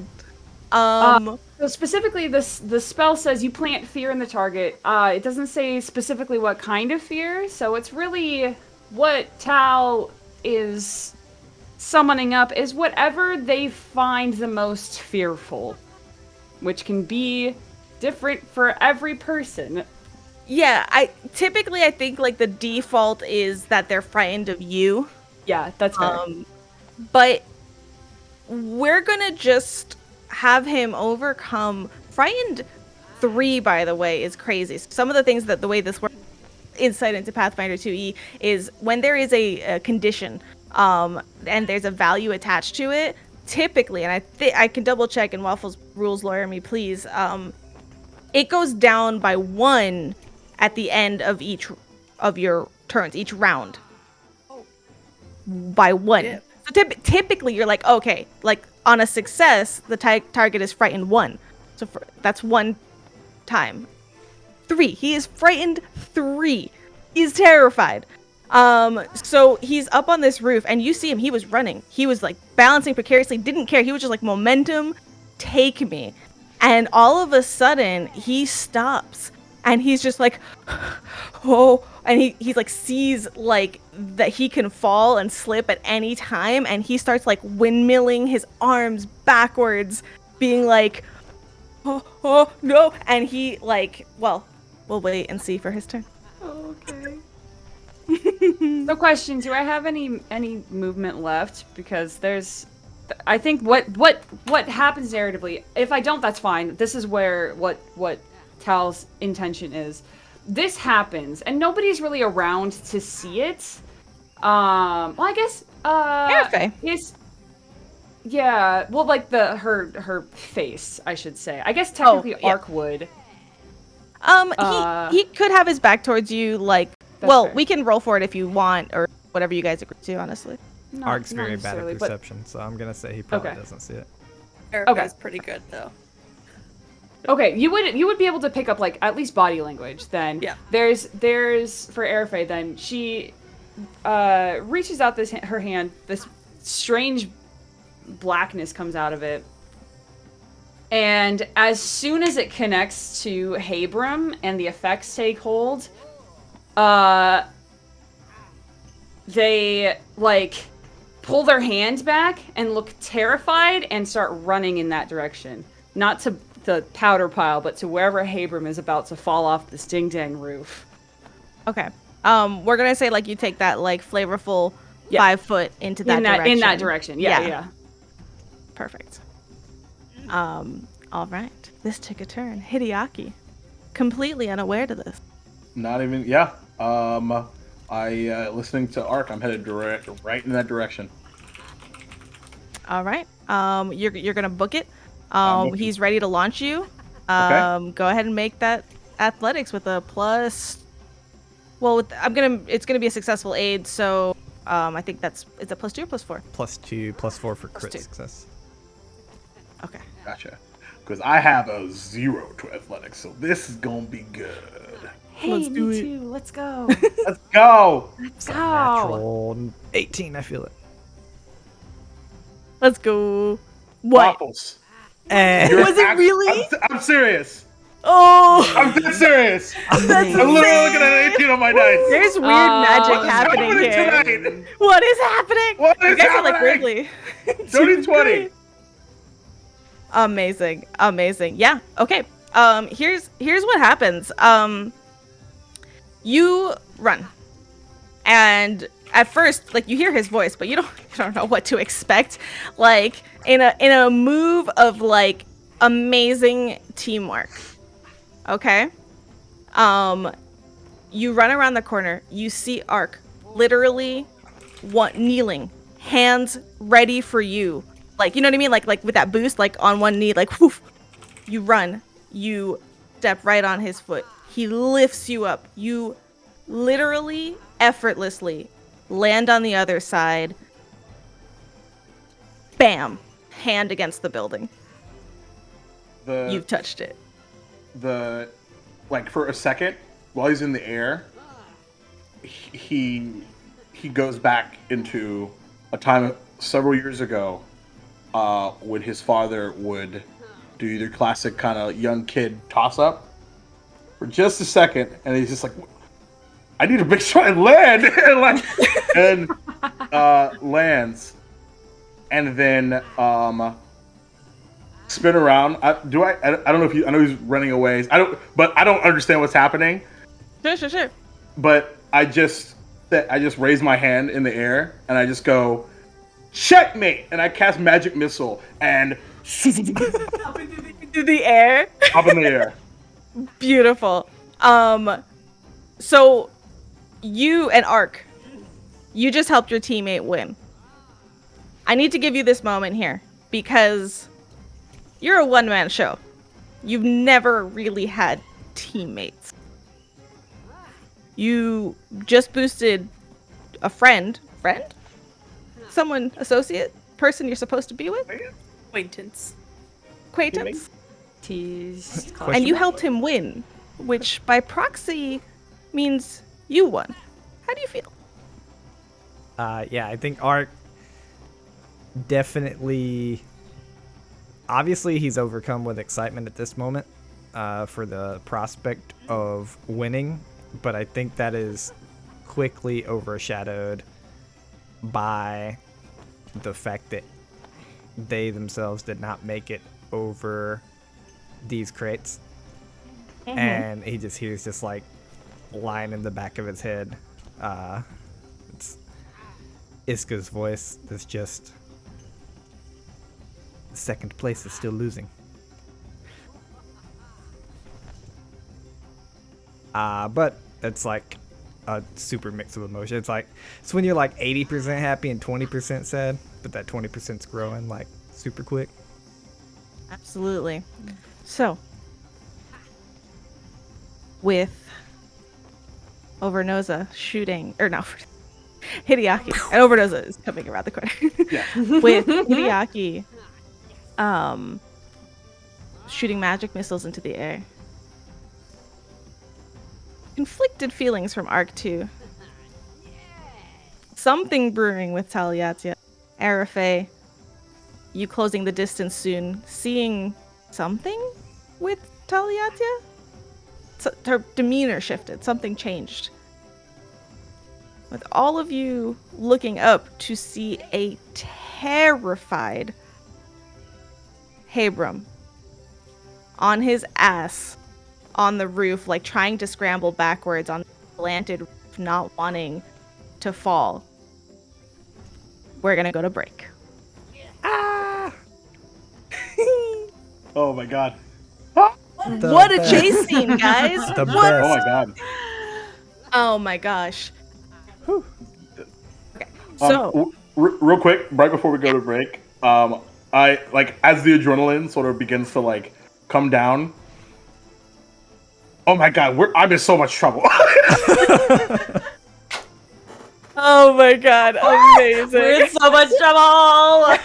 So specifically, the spell says you plant fear in the target. It doesn't say specifically what kind of fear, so it's really what Tal is summoning up is whatever they find the most fearful, which can be different for every person. Yeah, I think like the default is that they're frightened of you. Yeah, that's fair. But we're gonna just have him overcome frightened 3, by the way, is crazy. Some of the things that the way this works, insight into Pathfinder2e, is when there is a condition and there's a value attached to it, typically, and I can double check, and Waffles rules lawyer me please, it goes down by 1 at the end of each of your turns, each round. By 1. Yeah. So typically you're like, okay, like on a success, the target is frightened 1. So that's 1 time. 3. He is frightened 3. He's terrified. So he's up on this roof, and you see him. He was running. He was like balancing precariously, didn't care. He was just like, momentum, take me. And all of a sudden, he stops, and he's just like, oh, and he's like sees like that he can fall and slip at any time, and he starts like windmilling his arms backwards, being like, oh no, and he like, well, we'll wait and see for his turn. Okay. So question, do I have any movement left? Because there's, I think what happens narratively, if I don't, that's fine. This is where what Tal's intention is. This happens and nobody's really around to see it. Well, I guess yes. Yeah, well, like her face, I should say. I guess technically Ark would. He could have his back towards you, like, That's well, fair. we can roll for it if you want, or whatever you guys agree to, honestly. Ark's very bad at necessarily, but- perception, so I'm gonna say he probably Okay. doesn't see it. Erica's pretty good though. Okay, you would be able to pick up like at least body language. Then Yeah. There's for Arafe. Then she reaches out her hand. This strange blackness comes out of it, and as soon as it connects to Habram and the effects take hold, they like pull their hand back and look terrified and start running in that direction. Not to the powder pile, but to wherever Habram is about to fall off this ding-dang roof. Okay. We're gonna say like you take that like flavorful 5 foot into that direction. In that direction. Yeah. Perfect. All right. This took a turn. Hideaki, completely unaware to this. Not even, yeah. Listening to Ark, I'm headed right in that direction. All right. You're gonna book it. Booking. He's ready to launch you. Okay. Go ahead and make that athletics with a plus. Well, it's gonna be a successful aid, so I think it's a +2 or +4. +2, +4 for crit +2. success. Okay. Gotcha. because I have a 0 to athletics, so this is gonna be good. Hey, Let's do me it. too. Let's go. Let's go. Let's It's a go. natural 18. I feel it. Let's go. What? Waffles. And You're Was it really? I'm serious. Oh, I'm dead serious. that's I'm literally looking at insane. an 18 on my dice. There's weird magic What's happening happening here. tonight? What is happening? What You is guys are like happening? weirdly. Dirty 20. Amazing, amazing. Yeah. Okay. Here's what happens. You run, and at first, like, you hear his voice, but you don't know what to expect. Like, in a move of like amazing teamwork. Okay. You run around the corner. You see Ark literally kneeling, hands ready for you. Like, you know what I mean? Like with that boost, like on one knee, like whoof. You run. You step right on his foot. He lifts you up. You literally effortlessly land on the other side. Bam. Hand against the building. You've touched it. Like for a second while he's in the air, he goes back into a time several years ago when his father would do either classic kind of young kid toss up for just a second, and he's just like, I need to make sure I land and lands, and then spin around. I don't know if I know he's running away. I don't understand what's happening. Sure. But I just raise my hand in the air and I just go, checkmate, and I cast magic missile and Up into the air. up in the air. Beautiful. So you and Ark, you just helped your teammate win. I need to give you this moment here because you're a one-man show. You've never really had teammates. You just boosted a friend? Someone, associate, person you're supposed to be with? Acquaintance. Acquaintance? Teased. And you helped him win, which by proxy means you won. How do you feel? Yeah, I think Art definitely. Obviously, he's overcome with excitement at this moment for the prospect of winning, but I think that is quickly overshadowed by the fact that they themselves did not make it over these crates. Mm-hmm. And he just hears this like line in the back of his head. It's Iska's voice that's just, second place is still losing. But it's like a super mix of emotion. It's when you're like 80% happy and 20% sad, but that 20%'s growing like super quick. Absolutely. So, with Overnoza shooting, or no, Hideaki, and Overnoza is coming around the corner. Yeah. With Hideaki, shooting magic missiles into the air. Conflicted feelings from Arc 2. Something brewing with Taliatia. Arafe, you closing the distance soon. Seeing something with Taliatia? Her demeanor shifted. Something changed. With all of you looking up to see a terrified Habram on his ass on the roof, like trying to scramble backwards on the slanted roof, not wanting to fall. We're gonna go to break. Oh my god. What a chase scene, guys! The What? Oh my best. god. Oh my gosh. Okay, so Real quick, right before we go to break, I like as the adrenaline sort of begins to like come down. Oh my god, I'm in so much trouble. oh my god, amazing. We're in so much trouble.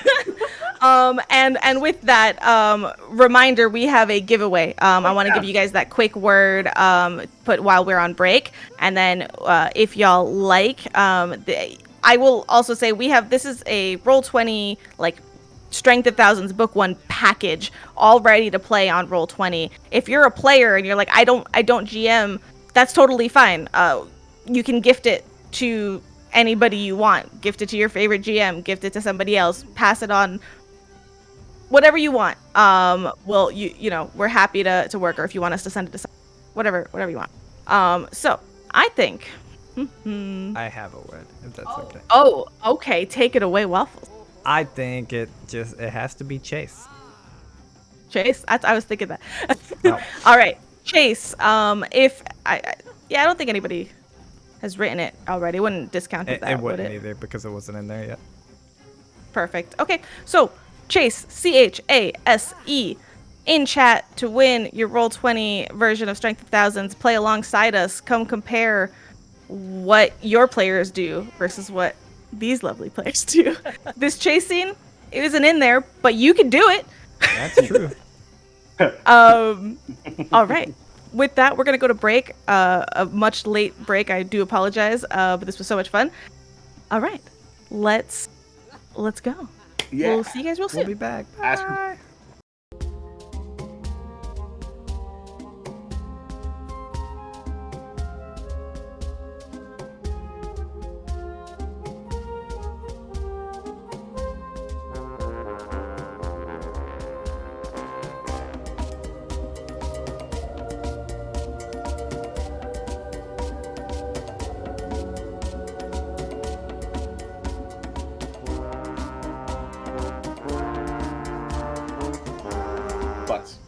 And with that, reminder, we have a giveaway. I want to give you guys that quick word, put while we're on break, and then if y'all like, I will also say this is a Roll20 like Strength of Thousands Book 1 package, all ready to play on Roll20. If you're a player and you're like, I don't GM, that's totally fine. You can gift it to anybody you want. Gift it to your favorite GM. Gift it to somebody else. Pass it on. Whatever you want. Well, you know, we're happy to work, or if you want us to send it to someone, whatever you want. So I think. I have a word, if that's okay. Oh, okay. Take it away, Waffles. I think it has to be Chase. Chase? I was thinking that. No. All right. Chase, I don't think anybody has written it already. Wouldn't discount that, It would wouldn't it? either because it wasn't in there yet. Perfect. Okay, so Chase, Chase, in chat to win your Roll20 version of Strength of Thousands. Play alongside us. Come compare what your players do versus what these lovely players do. This chase scene, it isn't in there, but you can do it. That's true. All right. With that, we're gonna go to break. A much late break. I do apologize, but this was so much fun. All right, let's go. Yeah. We'll see you guys real soon. We'll be back. Ask- Bye. Butts.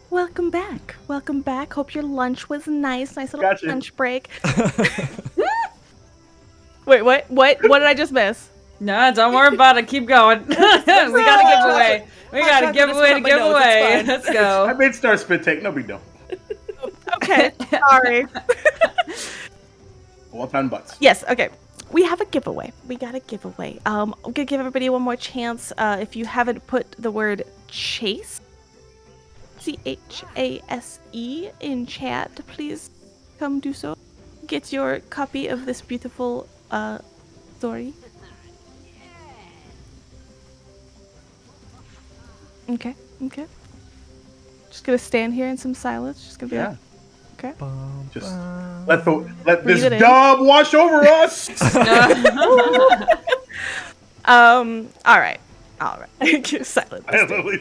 Welcome back. Welcome back. Hope your lunch was nice. Nice little Gotcha. lunch break. Wait, what? What did I just miss? No, don't worry about it. Keep going. We got a giveaway. We got a giveaway to give away. Let's I go. made Star Spit take. No big deal. Okay, sorry. Well done, butts. Yes, okay. We have a giveaway. We got a giveaway. I'm gonna give everybody one more chance. If you haven't put the word Chase, Chase, in chat, please come do so. Get your copy of this beautiful story. Okay. Just gonna stand here in some silence. Just gonna be like, okay. Just let this Breathe it in. dub wash over us. All right. Silent.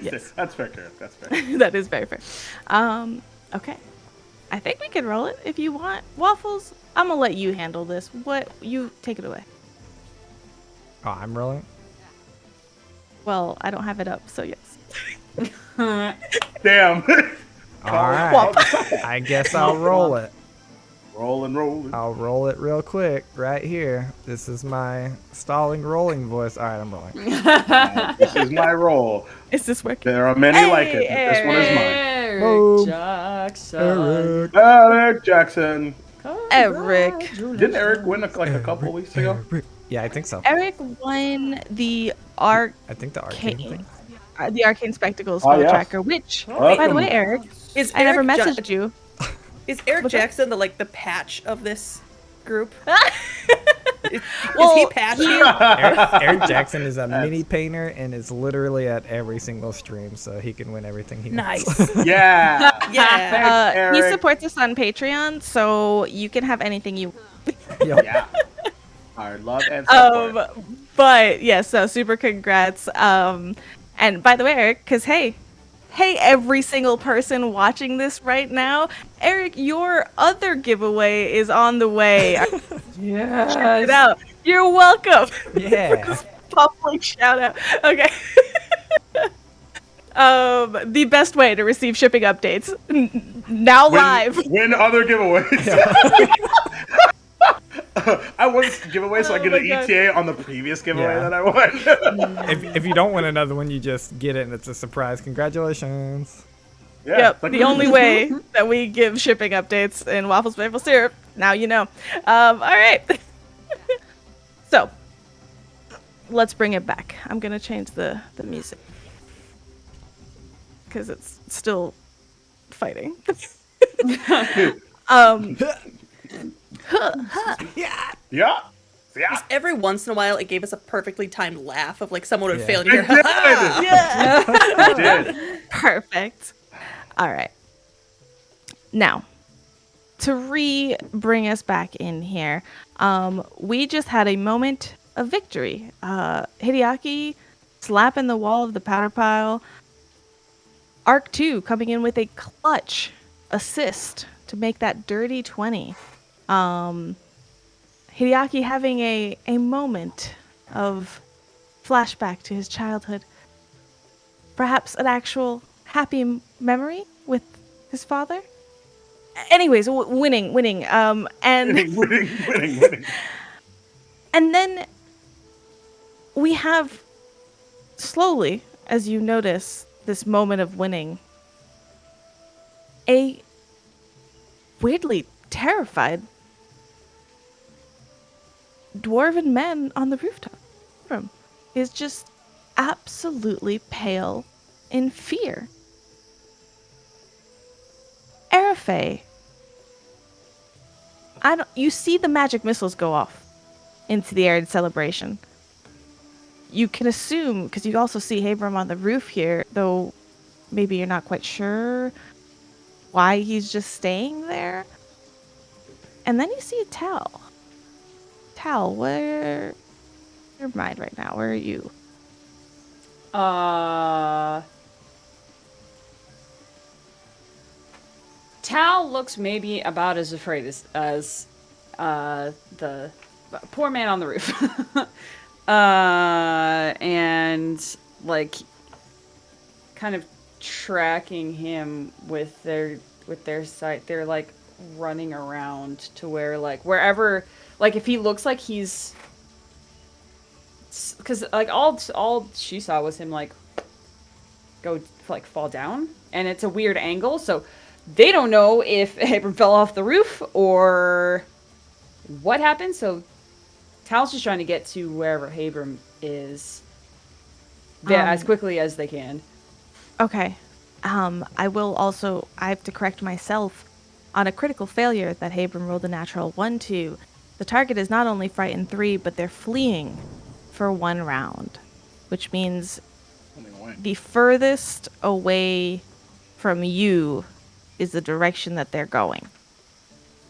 Yes. That's fair, Karen. That's fair. That is very fair. Okay. I think we can roll it if you want. Waffles, I'm gonna let you handle this. You take it away. Oh, I'm rolling. Well, I don't have it up, so yes. Damn. All right. I guess I'll roll it. Rolling. I'll roll it real quick right here. This is my stalling rolling voice. All right, I'm rolling. This is my roll. Is this working? There are many like it. But this one is mine. Eric Boom. Jackson. Eric Jackson. Eric. Didn't Eric win a couple weeks ago? Yeah, I think so. Eric won the I think the arcane thing. Arcane Spectacles Oh, spell yes. tracker, which, by the Welcome. way, Eric, Is I never Eric Ja- messaged you. Is Eric What's that? Jackson the patch of this group? Is Well, he patchy? Eric Jackson is a mini painter and is literally at every single stream, so he can win everything he Nice. wants. Yeah. Yeah. He Eric. supports us on Patreon, so you can have anything you Yep. Yeah. Our love and support. But yes, so super congrats. And by the way, Eric, because hey, every single person watching this right now, Eric, your other giveaway is on the way. Check it Yes. out. You're welcome. Yeah. Public shout out. Okay. The best way to receive shipping updates now live. Win other giveaways. I won this giveaway, so I get Oh an my God. ETA on the previous giveaway Yeah. that I won. If you don't win another one, you just get it and it's a surprise. Congratulations. Yeah, Yep, it's like- the only way that we give shipping updates in Waffles Maple Syrup. Now you know. All right. So, let's bring it back. I'm gonna change the music because it's still fighting. um, Yeah. Yeah. Just every once in a while, it gave us a perfectly timed laugh of like someone would Yeah. fail and you hear, It ha yeah, did. It did. perfect. All right. Now, to bring us back in here, we just had a moment of victory. Hideaki slapping the wall of the powder pile. Arc 2 coming in with a clutch assist to make that dirty 20. Hideaki having a moment of flashback to his childhood. Perhaps an actual happy memory with his father. Anyways, winning. And Winning. and then we have slowly, as you notice this moment of winning, a weirdly terrified dwarven man on the rooftop room is just absolutely pale in fear. Arafe, you see the magic missiles go off into the air in celebration. You can assume, because you also see Habram on the roof here, though maybe you're not quite sure why he's just staying there. And then you see a Tal. Tal, where your mind right now? Where are you? Tal looks maybe about as afraid as the poor man on the roof. And like kind of tracking him with their sight. They're like running around to where like wherever, like if he looks like he's, because like all she saw was him like go like fall down, and it's a weird angle, so they don't know if Abram fell off the roof or what happened. So Tal's just trying to get to wherever Abram is as quickly as they can. Okay. I have to correct myself. On a critical failure that Habram rolled a natural 1-2, the target is not only frightened 3, but they're fleeing for 1 round, which means the furthest away from you is the direction that they're going.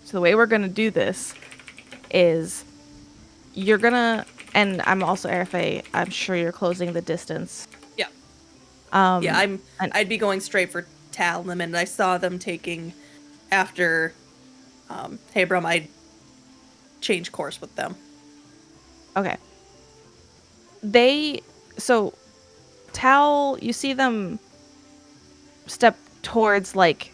So the way we're going to do this is you're going to, and I'm also Arafe, I'm sure you're closing the distance. Yeah. Yeah, I'd be going straight for Tal the minute I saw them taking after Habram. I'd change course with them. Okay. So Tal, you see them step towards, like,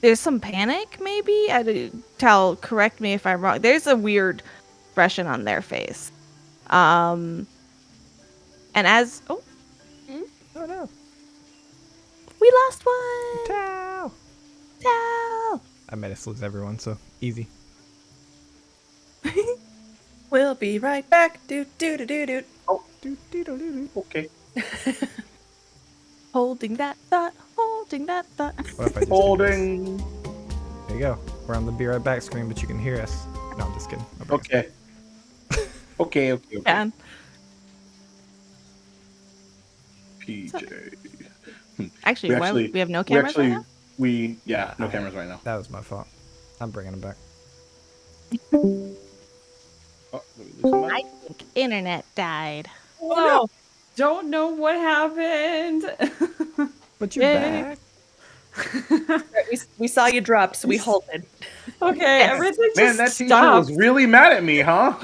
there's some panic, maybe? Tal, correct me if I'm wrong. There's a weird expression on their face. And as... Oh, Oh no. we lost one! Tao. Tal! I made us lose everyone, so easy. We'll be right back. Do. Oh, okay. Holding that thought. What if I just Holding. There you go. We're on the be right back screen, but you can hear us. No, I'm just kidding. Okay. Okay. Can. PJ. Actually, we have no cameras right now? No cameras right now. That was my fault. I'm bringing it back. Oh, did we lose somebody? I think internet died. Oh, don't know what happened. But you're back. We saw you drop, so we halted. Okay, everything just Man, that teacher stopped. was really mad at me, huh?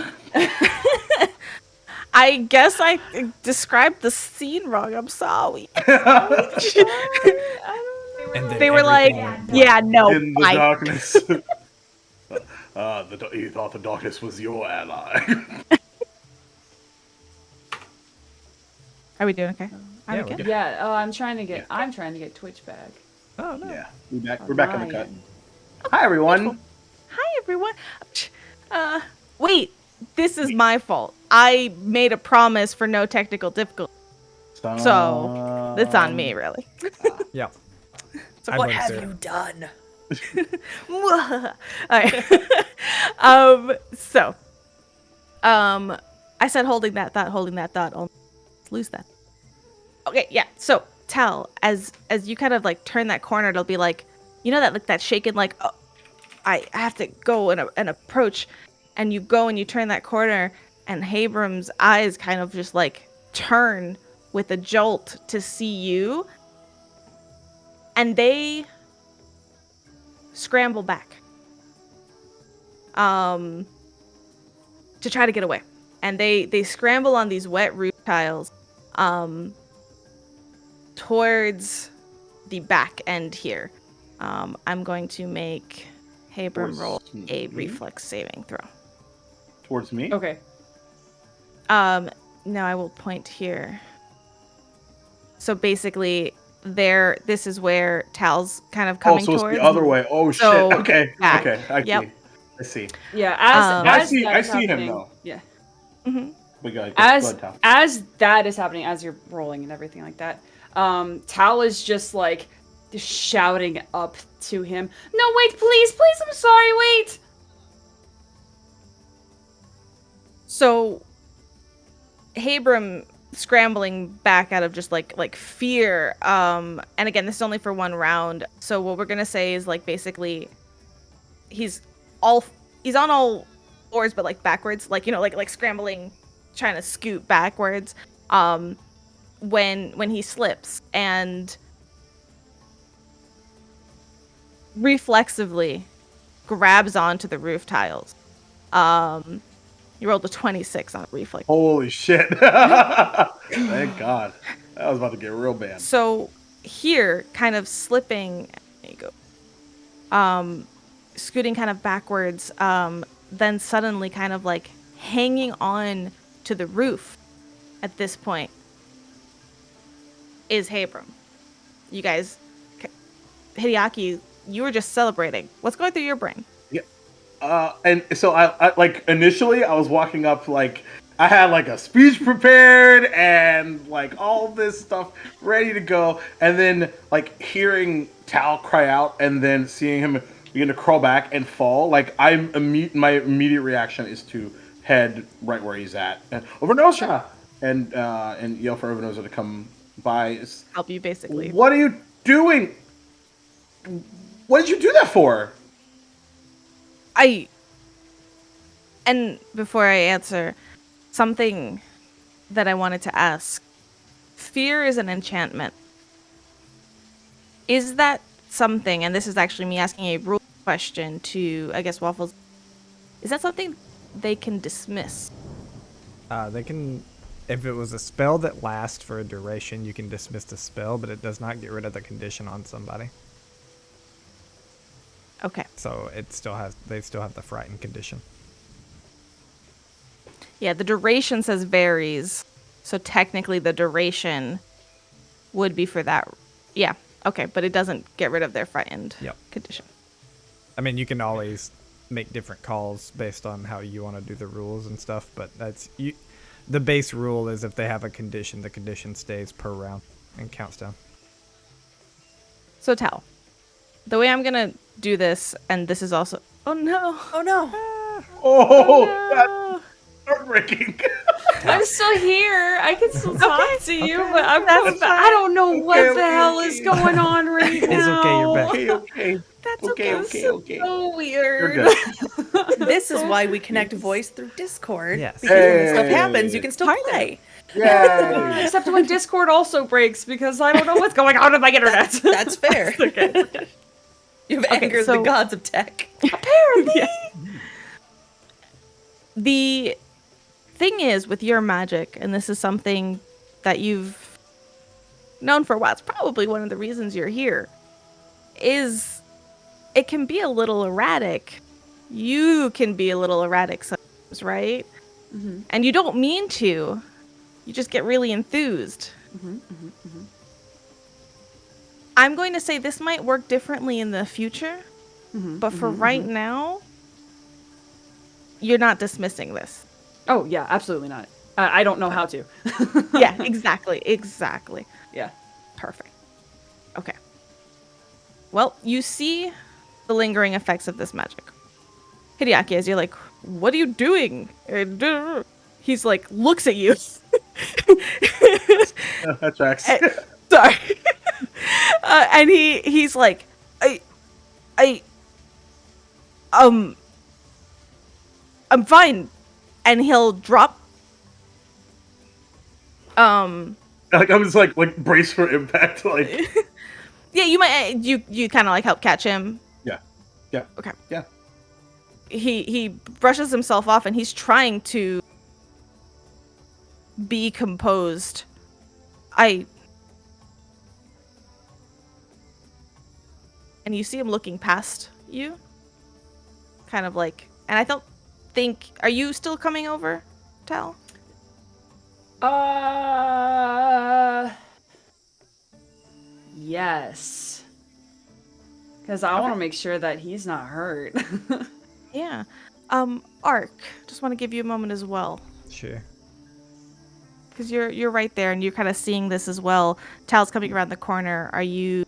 I guess I described the scene wrong. I'm sorry. And then They were like, everything went black. yeah, no, In the bye. darkness. You thought the darkness was your ally. Are we doing okay? Are Yeah, we we're good? good. Yeah. Oh, I'm trying to get Twitch back. Oh no. Yeah, we're back in the cut. Lion. Hi, everyone. Hi, everyone. Wait. this is my fault. I made a promise for no technical difficulty. So it's on me, really. Yeah. So I What blame have Sarah. you done? Alright. I said holding that thought, I'll lose that. Okay, yeah. So Tal, as you kind of like turn that corner, it'll be like, you know, that like that shaken like, oh, I have to go and approach, and you go and you turn that corner, and Habram's eyes kind of just like turn with a jolt to see you, and they scramble back to try to get away, and they scramble on these wet roof tiles towards the back end here. I'm going to make Habram roll a reflex saving throw. Towards me? Okay. Now I will point here. So basically, this is where Tal's kind of coming so it's towards. the other way. Oh So, shit. Okay. back. Okay. Yep. I see. Yeah, I as see that is him happening- though. Yeah. Mm-hmm. We got As that is happening, as you're rolling and everything like that, Tal is just like shouting up to him. No, wait, please, I'm sorry, wait. So, Habram scrambling back out of just like fear. And again, this is only for one round. So what we're gonna say is like basically, he's on all fours, but like backwards, like, you know, like scrambling, trying to scoot backwards. When he slips and reflexively grabs onto the roof tiles. You rolled a 26 on a reflex. Holy shit. Thank God. That was about to get real bad. So here, kind of slipping, there you go. Scooting kind of backwards, then suddenly kind of like hanging on to the roof at this point is Habram. You guys, Hideaki, you were just celebrating. What's going through your brain? And so I like initially I was walking up like I had like a speech prepared and like all this stuff ready to go, and then like hearing Tal cry out and then seeing him begin to crawl back and fall, like my immediate reaction is to head right where he's at, Overnosa, and yell for Overnosa to come by. Help you basically. What are you doing? What did you do that for? And before I answer, something that I wanted to ask. Fear is an enchantment. Is that something, and this is actually me asking a rule question to, I guess, Waffles, is that something they can dismiss? They can, if it was a spell that lasts for a duration, you can dismiss the spell, but it does not get rid of the condition on somebody. Okay. So they still have the frightened condition. Yeah, the duration says varies. So technically the duration would be for that. Yeah, okay, but it doesn't get rid of their frightened condition. I mean, you can always make different calls based on how you want to do the rules and stuff, but the base rule is if they have a condition, the condition stays per round and counts down. So Tal, the way I'm going to do this, and this is also... Oh no. Oh no. That's heartbreaking. I'm still here. I can still talk to you, but I don't know what the hell is going on right now. It's okay, you're back. Okay. That's Okay. So weird. This is why we connect voice through Discord. Yes. Because when this stuff Hey. happens, you can still play. Yay. Except when Discord also breaks because I don't know what's going on with my internet. That's fair. okay. You've angered the gods of tech. Apparently. Yeah. The thing is with your magic, and this is something that you've known for a while, it's probably one of the reasons you're here, is it can be a little erratic. You can be a little erratic sometimes, right? Mm-hmm. And you don't mean to. You just get really enthused. I'm going to say this might work differently in the future, but for right now, you're not dismissing this. Oh yeah, absolutely not. I don't know how to. Yeah, exactly. Yeah. Perfect. Okay. Well, you see the lingering effects of this magic. Hideaki, as you're like, what are you doing? He's like, looks at you. That tracks. Eh, Sorry. And he's like, I, um, I'm fine. And he'll drop, Like I'm just like brace for impact. Like yeah, you might, you kind of like help catch him. yeah, yeah, Okay. yeah. He brushes himself off and he's trying to be composed. And you see him looking past you, kind of like, and I don't think, are you still coming over, Tal? Yes. Because I want to make sure that he's not hurt. Yeah. Ark, just want to give you a moment as well, Sure. because you're right there and you're kind of seeing this as well. Tal's coming around the corner. Are you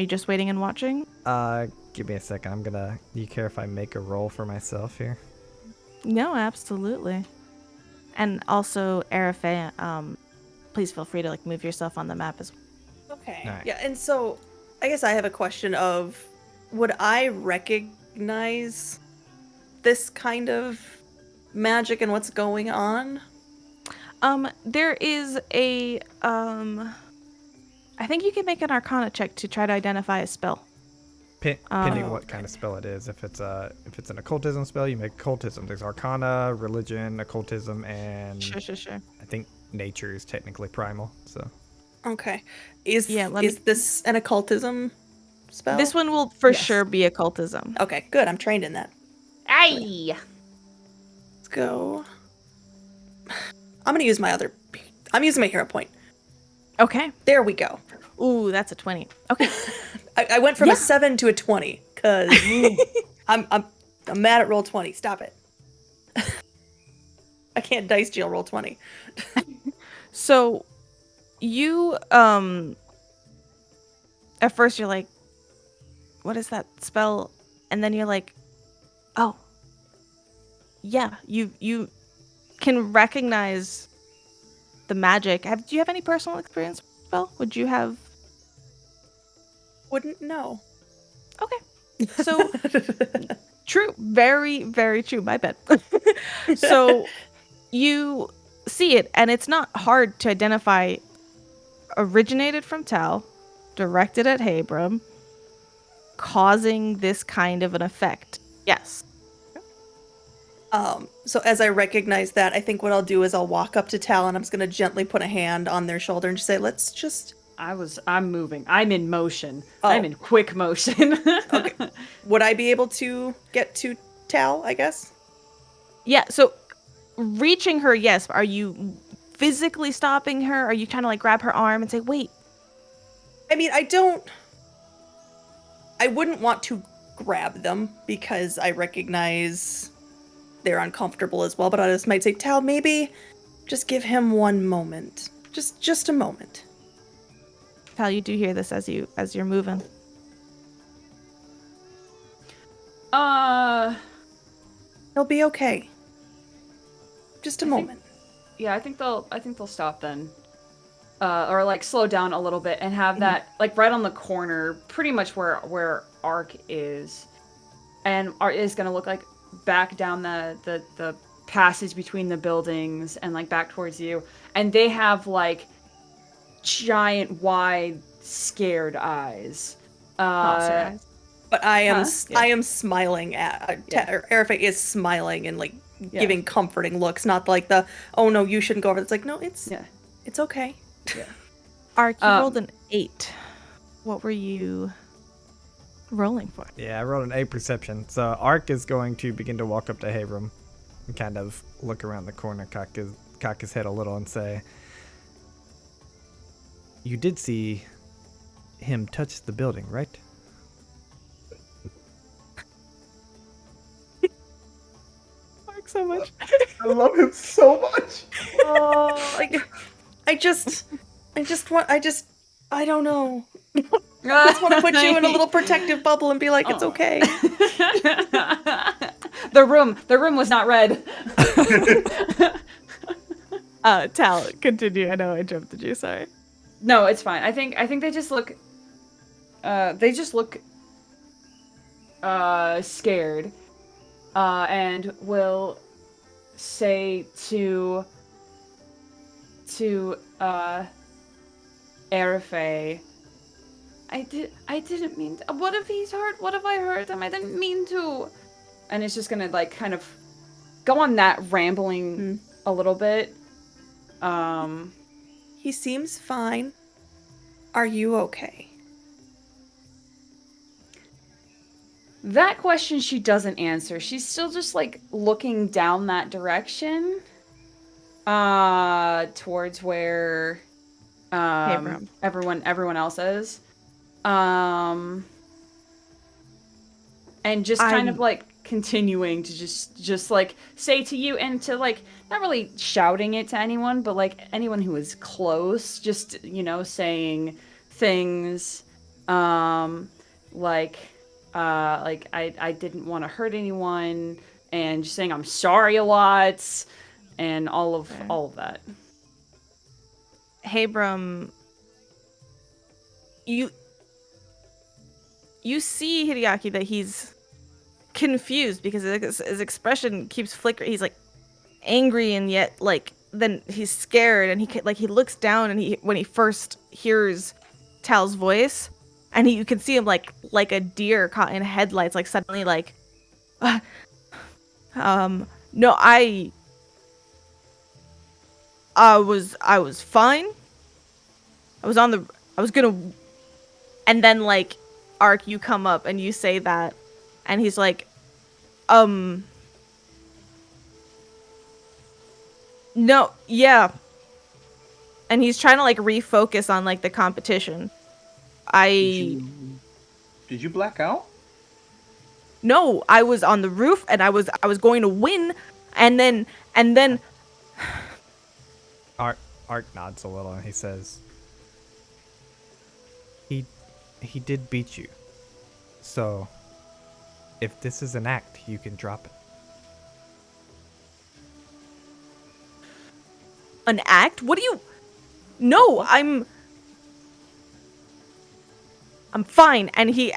just waiting and watching? Give me a second. You care if I make a roll for myself here? No, absolutely. And also, Arafe, please feel free to like move yourself on the map as well. Okay. Alright. Yeah, and so I guess I have a question of, would I recognize this kind of magic and what's going on? There is a I think you can make an Arcana check to try to identify a spell. Depending what kind of spell it is. If it's an occultism spell, you make occultism. There's Arcana, religion, occultism, and Sure. I think nature is technically primal. So Okay. Is let is this an occultism spell? This one will for sure be occultism. Okay, good. I'm trained in that. Aye. Let's go. I'm using my hero point. Okay. There we go. Ooh, that's a 20. Okay. I went from a 7 to a 20 because I'm mad at roll 20. Stop it. I can't dice jail roll 20. So you at first you're like, what is that spell? And then you're like, oh. Yeah, you can recognize the magic. Do you have any personal experience with the spell? Would you have? Wouldn't know. Okay. So true. Very, very true. My bad. So you see it, and it's not hard to identify. Originated from Tal, directed at Habram, causing this kind of an effect. Yes. So as I recognize that, I think what I'll do is I'll walk up to Tal and I'm just gonna gently put a hand on their shoulder and just say, let's just. I'm moving. I'm in motion. Oh. I'm in quick motion. Okay. Would I be able to get to Tal, I guess? Yeah, so reaching her, yes. Are you physically stopping her? Are you trying to like grab her arm and say, wait? I mean, I wouldn't want to grab them because I recognize they're uncomfortable as well, but I just might say, Tal, maybe just give him one moment. Just a moment. Tal, you do hear this as you're moving. He'll be okay. Just a moment. Yeah, I think they'll stop then. Or like slow down a little bit and have that like right on the corner, pretty much where Ark is. And Ark is gonna look like back down the passage between the buildings and like back towards you. And they have like giant, wide, scared eyes. But I am Yeah. I am smiling at Arafe is smiling and like giving comforting looks, not like the oh no you shouldn't go over. It's like no, it's okay. Ark, you rolled an 8. What were you rolling for? yeah, I rolled an 8 perception. So Ark is going to begin to walk up to Habram and kind of look around the corner, cock his head a little, and say, "You did see him touch the building, right?" Ark's so much. I love him so much. Oh, I don't know. I just want to put you in a little protective bubble and be like, it's okay. The room was not red. Tal, continue. I know I interrupted you. Sorry. No, it's fine. I think they just look scared. And will say to Erife, I didn't mean to. What if he's hurt? What if I hurt him? I didn't mean to. And it's just gonna like kind of go on that rambling a little bit. He seems fine. Are you okay? That question she doesn't answer. She's still just like looking down that direction. Towards where everyone else is. And just kind of like continuing to just like say to you and to like not really shouting it to anyone, but like anyone who is close, just saying things like I didn't want to hurt anyone, and just saying I'm sorry a lot, and all of that. Hebram, you see Hideaki that he's confused because his expression keeps flickering. He's like angry, and yet like then he's scared, and he looks down, and when he first hears Tal's voice, and you can see him like a deer caught in headlights, like suddenly like no, I was fine. I was gonna, and then like Ark, you come up and you say that, and he's like, no, yeah. And he's trying to like refocus on like the competition. Did you black out? No, I was on the roof and I was going to win, and then Ark nods a little and he says, He did beat you. So if this is an act, you can drop it. an act? What do you? No, I'm fine. And he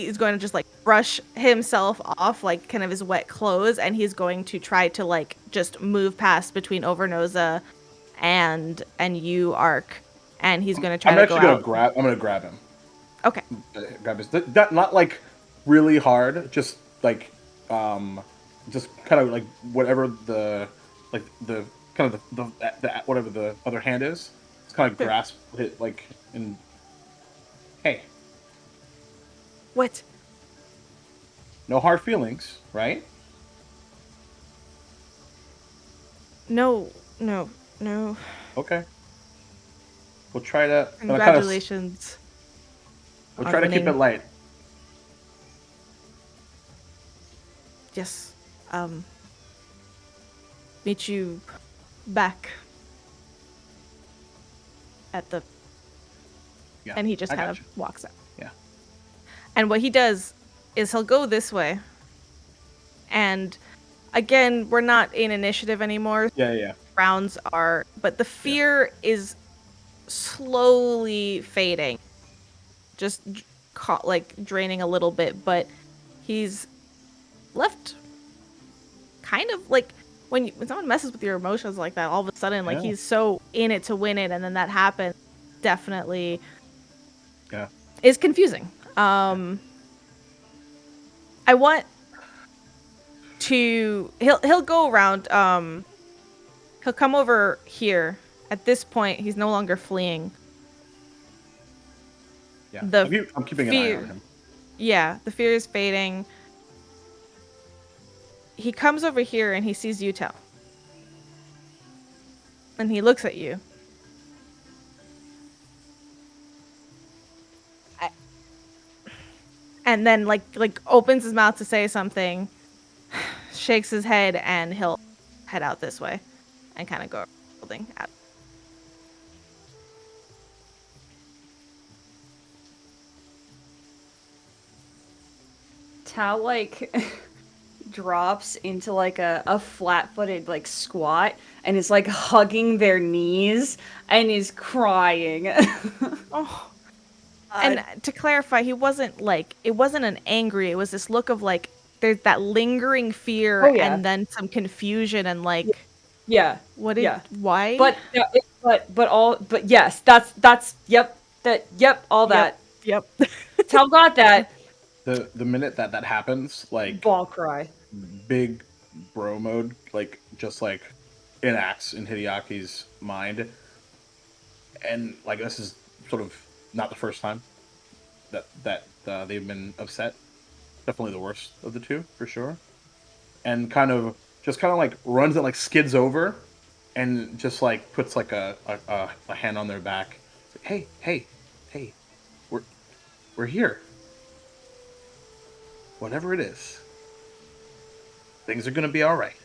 is going to just like brush himself off like kind of his wet clothes, and he's going to try to like just move past between Overnoza and you, Ark, and he's going to try to go out. I'm gonna grab him. Okay. Grab his not like really hard, just like just kind of like whatever the like the kind of the whatever the other hand is. It's kind of grasp it like in. Hey. What? No hard feelings, right? No. Okay. We'll try to. Congratulations. We'll try to keep it light. Yes. Meet you back at the. Yeah. And he just I kind got of walks out. Yeah. And what he does is he'll go this way. And again, we're not in initiative anymore. Yeah. Rounds are, but the fear is slowly fading. Just like draining a little bit, but he's left kind of like when someone messes with your emotions like that, all of a sudden like he's so in it to win it, and then that happens, definitely is confusing. I want to he'll go around, he'll come over here. At this point he's no longer fleeing. Yeah, I'm keeping an eye on him. Yeah, the fear is fading. He comes over here and he sees you, Tal. And he looks at you. And then like opens his mouth to say something. shakes his head, and he'll head out this way and kind of go building out. Tal like drops into like a flat-footed like squat and is like hugging their knees and is crying. Oh. And to clarify, he wasn't like, it wasn't an angry, it was this look of like, there's that lingering fear and then some confusion and like, yeah. what did, why? But yes, that's yep, all that. Yep. Tal got that. The minute that happens, like Ball cry. big bro mode, like just like enacts in Hideaki's mind, and like this is sort of not the first time that they've been upset. Definitely the worst of the two for sure, and kind of like runs and like skids over, and just like puts like a hand on their back. It's like, hey, we're here. Whatever it is, things are gonna be all right.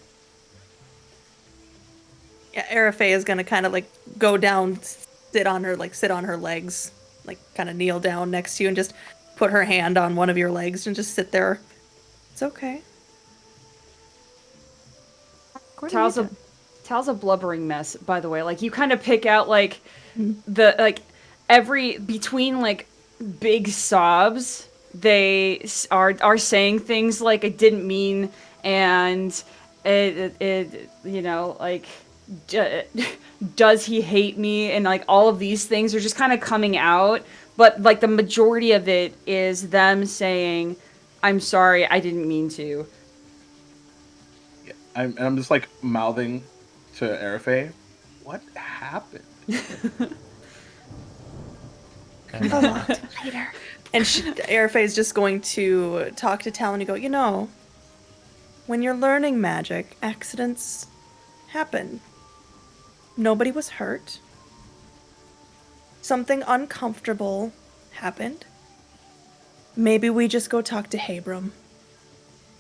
Yeah, Arafe is gonna kind of like go down, sit on her legs, like kind of kneel down next to you and just put her hand on one of your legs and just sit there. It's okay. Tal's a blubbering mess, by the way. Like you kind of pick out like the like every between like big sobs, they are saying things like I didn't mean, and it you know, like does he hate me, and like all of these things are just kind of coming out, but like the majority of it is them saying I'm sorry, I didn't mean to. Yeah, I'm just like mouthing to Arafe, what happened? A lot later. And Arafe is just going to talk to Tal and you go, you know, when you're learning magic, accidents happen. Nobody was hurt. Something uncomfortable happened. Maybe we just go talk to Habram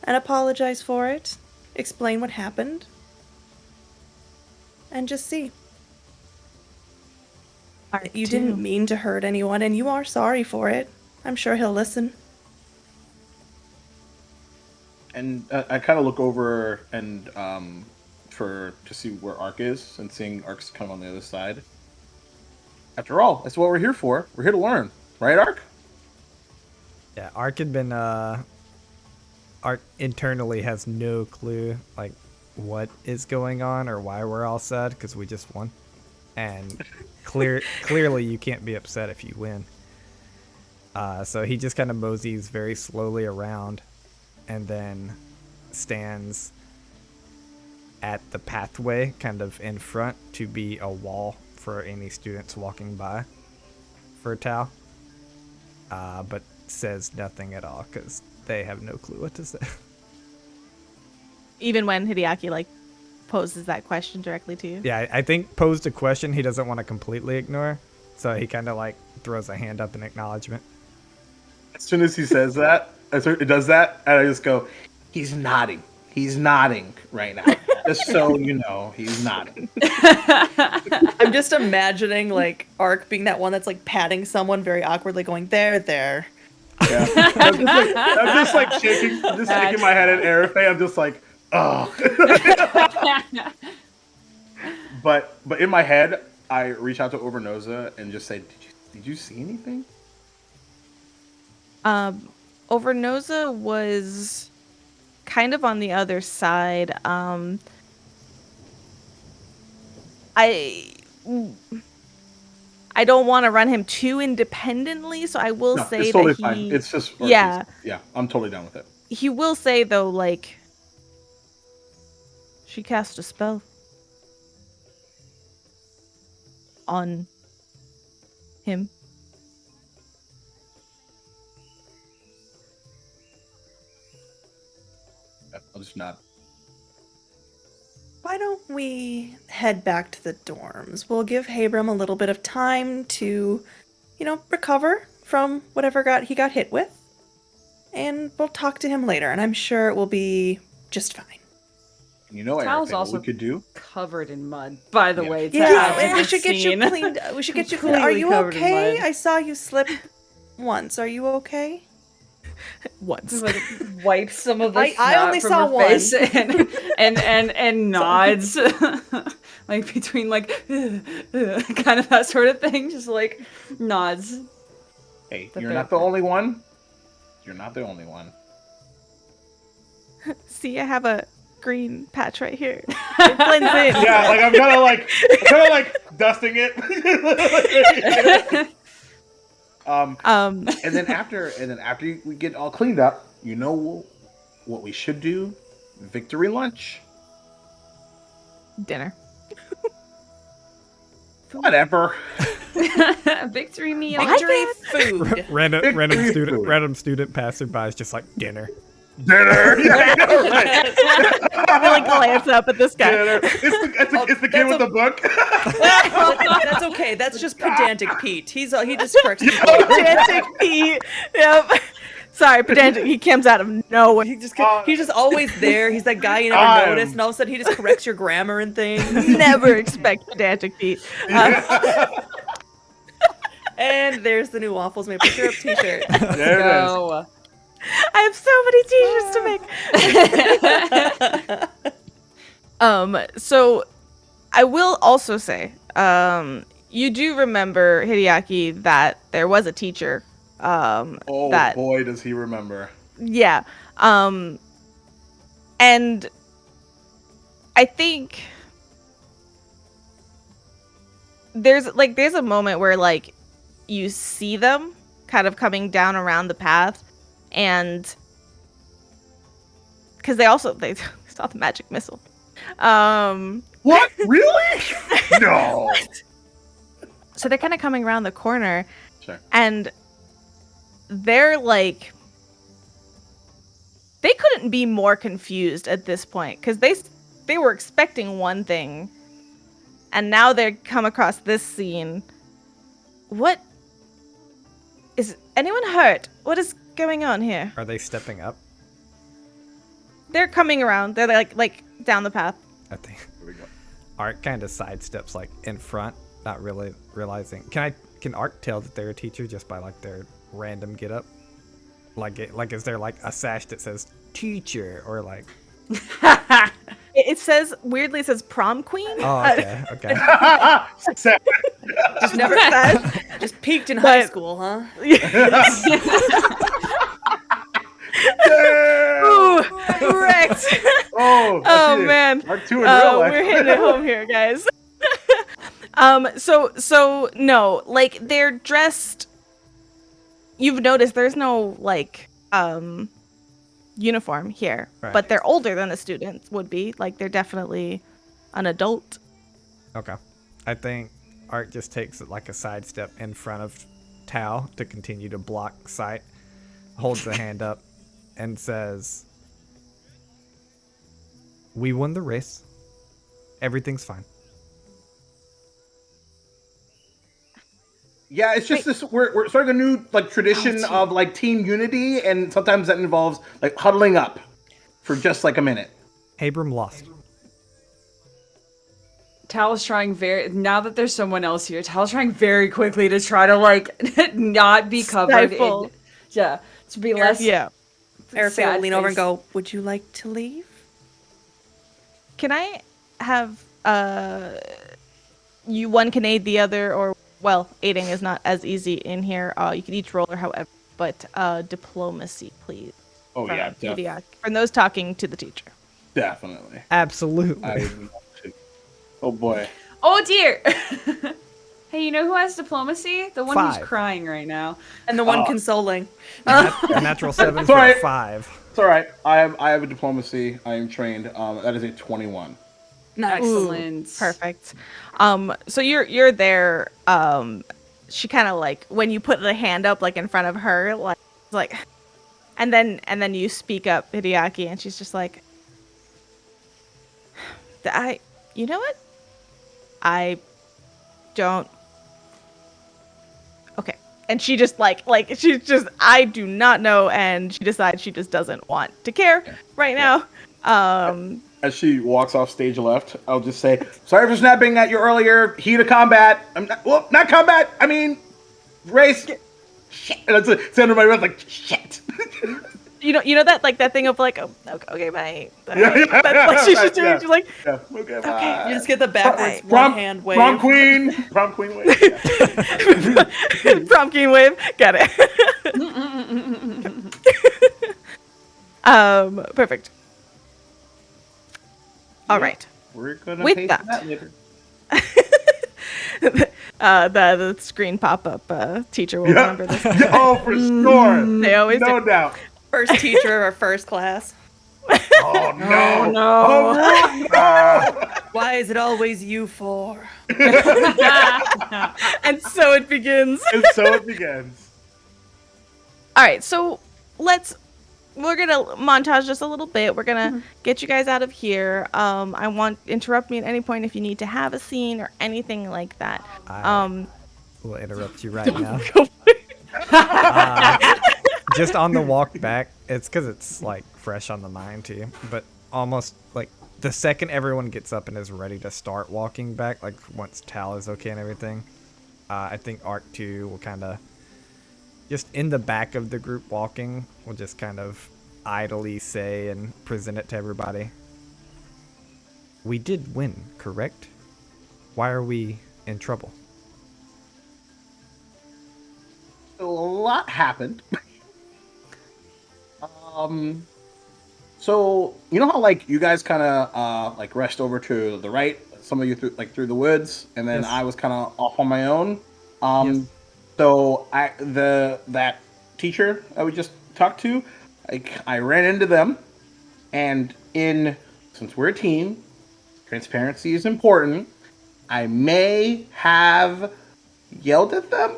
and apologize for it, explain what happened, and just see. You didn't mean to hurt anyone, and you are sorry for it. I'm sure he'll listen. And I kind of look over and to see where Ark is, and seeing Ark's kind of on the other side. After all, that's what we're here for. We're here to learn, right, Ark? Yeah, Ark had been Ark internally has no clue like what is going on or why we're all sad because we just won, and clearly you can't be upset if you win. So he just kind of moseys very slowly around, and then stands at the pathway kind of in front to be a wall for any students walking by for Tao, but says nothing at all because they have no clue what to say. Even when Hideaki like poses that question directly to you. Yeah, I think posed a question he doesn't want to completely ignore, so he kind of like throws a hand up in acknowledgement. As soon as he says that, it does that, and I just go, he's nodding. He's nodding right now. Just so you know, he's nodding. I'm just imagining like Ark being that one that's like patting someone very awkwardly, going, there. Yeah. I'm just like shaking my head at Arafe. I'm just like, oh. But in my head, I reach out to Overnoza and just say, did you see anything? Overnoza was kind of on the other side. I don't want to run him too independently, so I will say it's totally that fine. It's just yeah, I'm totally down with it. He will say though, like, she cast a spell on him. I'll just nod. Why don't we head back to the dorms? We'll give Habram a little bit of time to, recover from whatever he got hit with. And we'll talk to him later, and I'm sure it will be just fine. You know, Tal's Erica, what also we could do? covered in mud, by the Yeah. way. to Yeah, add to we the should get you scene. cleaned. We should get you cleaned. Are Completely you covered in okay? mud. I saw you slip once. Are you okay? Once. Just, like wipes some of the I snot only from saw her face and nods, like between like kind of that sort of thing, just like nods. Hey, The you're not the therapist. only one. You're not the only one. See, I have a green patch right here. It blends in. Yeah, like I'm kind of like dusting it. And then after we get all cleaned up, you know what we should do? Victory lunch. Dinner. Whatever. Victory meal. Victory food. Random student passerby is just like dinner. Dinner. Yeah, right. I like glance up at this guy. Dinner. It's the kid with the book. That's okay. That's just pedantic Pete. He just corrects people. Pedantic Pete. Yep. Sorry, pedantic. He comes out of nowhere. He's just always there. He's that guy you never notice, and all of a sudden he just corrects your grammar and things. Never expect pedantic Pete. And there's the new Waffles Maple Syrup T-shirt. There it is. I have so many T-shirts to make. So I will also say, you do remember, Hideaki, that there was a teacher. Oh that, boy, does he remember. Yeah. And I think there's a moment where like you see them kind of coming down around the path, and because they saw the magic missile. What? Really? No. So they're kind of coming around the corner, Sure. and they're like, they couldn't be more confused at this point, because they were expecting one thing, and now they come across this scene. What? Is anyone hurt? What is going on here? Are they stepping up? They're coming around. They're like down the path. I think Here we go. Art kind of sidesteps like in front, not really realizing. Can Art tell that they're a teacher just by like their random get up? Like is there like a sash that says teacher or like? It says weirdly. It says prom queen. Oh, okay. Just never just peaked in high school, huh? Ooh, wrecked. Oh man. Part 2 in real life. We're hitting it home here, guys. So no, like they're dressed. You've noticed there's no like uniform here, Right. but they're older than the students would be. Like they're definitely an adult. Okay. I think Art just takes like a sidestep in front of Tao to continue to block sight, holds the hand up, and says, "We won the race. Everything's fine." Yeah, it's just this. We're starting a new like tradition of like team unity, and sometimes that involves like huddling up for just like a minute. Abram lost. Tal's trying now that there's someone else here, Tal's trying very quickly to try to like not be covered in, to be less. Yeah. Erica will lean over and go, "Would you like to leave?" Can I have one can aid the other, or well, aiding is not as easy in here. You can each roll or however, but diplomacy, please. Oh from yeah, Hideaki. From those talking to the teacher. definitely. Absolutely. I would love to. Oh boy. Oh dear. Hey, you know who has diplomacy? The one 5. who's crying right now. And the one consoling. A natural 7 for Sorry. a 5. It's all right. I have a diplomacy. I am trained. That is a 21. Nice. Excellent. Perfect. So you're there. She kind of like when you put the hand up like in front of her, like, and then you speak up, Hideaki, and she's just like, you know what? I don't. Okay. And she just she's just, I do not know, and she decides she just doesn't want to care right now. as she walks off stage left, I'll just say, "Sorry for snapping at you earlier. Heat of combat. I'm not combat. I mean, race. Shit." And it's under my breath like shit. You know that like that thing of like, oh, okay, bye. Yeah, That's what she's doing. yeah. She's like, Yeah. Okay. Bye. You just get the backwards Prom one-hand wave. Prom queen wave. Yeah. prom king wave. Got it. Perfect. All right. We're gonna With pay that. for that later. The screen pop-up teacher will remember this. Oh, for sure. They always No do. doubt. First teacher or first class. Oh no. no. Oh, no. Why is it always you four? And so it begins. And so it begins. All right, so we're gonna montage just a little bit. We're gonna get you guys out of here. Interrupt me at any point if you need to have a scene or anything like that. We'll interrupt you right now. Go for it. Just on the walk back, it's because it's like fresh on the mind too. But almost like the second everyone gets up and is ready to start walking back, like once Tal is okay and everything, I think Arc 2 will kind of just in the back of the group walking, will just kind of idly say and present it to everybody. We did win, correct? Why are we in trouble? A lot happened. So you know how like you guys kind of like rushed over to the right, some of you through the woods, and then Yes. I was kind of off on my own. Yes. So that teacher I would just talk to, I ran into them, and since we're a team, transparency is important. I may have yelled at them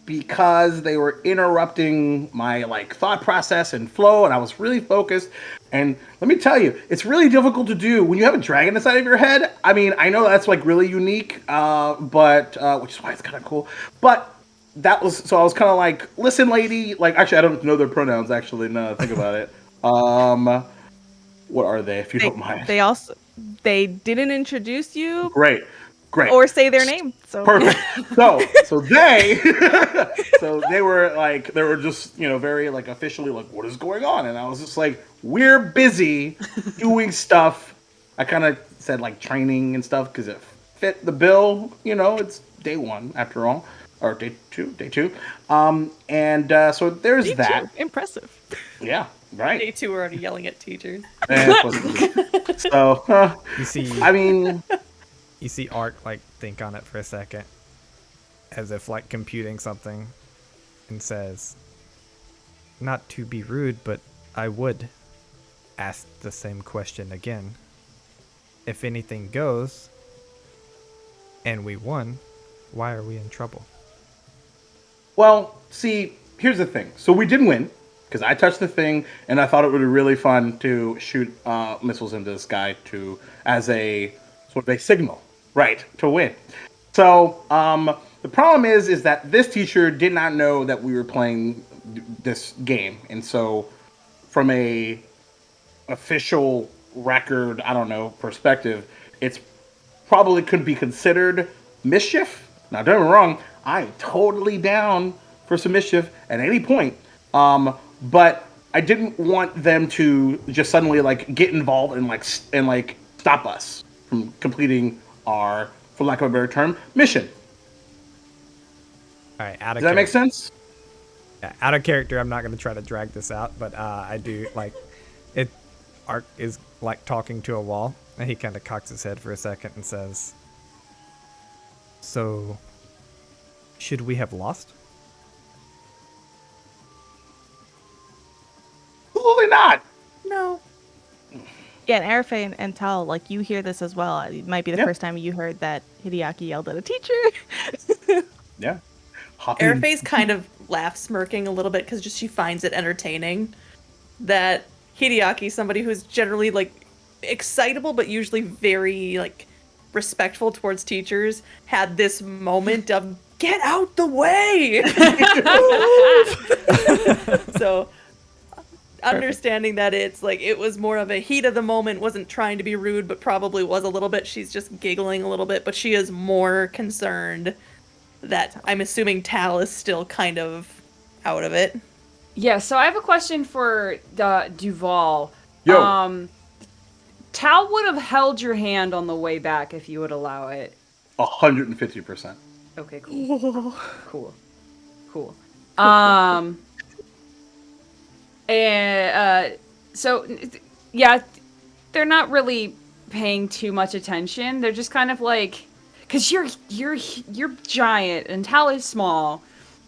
because they were interrupting my like thought process and flow, and I was really focused. And let me tell you, it's really difficult to do when you have a dragon inside of your head. I mean, I know that's like really unique, but which is why it's kind of cool. But that was so I was kind of like, listen, lady. Like, actually, I don't know their pronouns. Actually, now that I think about it. What are they, if you don't mind? They didn't introduce you Great. or say their name. So Perfect. So they were just, very like officially like, what is going on? And I was just like, we're busy doing stuff. I kind of said like training and stuff because it fit the bill. It's day one after all, or day two. So there's Day that. two. Impressive. Yeah. Right. Day two, we're already yelling at teachers. So You see, I mean, you see Arc like think on it for a second, as if like computing something, and says, "Not to be rude, but I would ask the same question again. If anything goes, and we won, why are we in trouble?" well, see, here's the thing. So we did win. Because I touched the thing, and I thought it would be really fun to shoot missiles into the sky as a sort of a signal, right, to win. So the problem is that this teacher did not know that we were playing this game, and so from a official record, I don't know, perspective, it's probably could be considered mischief. Now, don't get me wrong, I'm totally down for some mischief at any point. But I didn't want them to just suddenly like get involved and stop us from completing our, for lack of a better term, mission. All right, out of Does that make sense? Yeah, out of character, I'm not going to try to drag this out, but I do like it. Arc is like talking to a wall, and he kind of cocks his head for a second and says, "So, should we have lost?" Absolutely not. No. Yeah, and Arafe and Tal, like you hear this as well. It might be the Yeah. first time you heard that Hideaki yelled at a teacher. Yeah. Arafe's kind of laughs, smirking a little bit because she finds it entertaining that Hideaki, somebody who's generally like excitable but usually very like respectful towards teachers, had this moment of get out the way. So understanding that it's like it was more of a heat of the moment, wasn't trying to be rude, but probably was a little bit. She's just giggling a little bit, but she is more concerned that I'm assuming Tal is still kind of out of it. Yeah, so I have a question for Duval. Yo. Tal would have held your hand on the way back if you would allow it. 150%. Okay, cool. Cool. So yeah, they're not really paying too much attention. They're just kind of like, cause you're giant and Tal is small.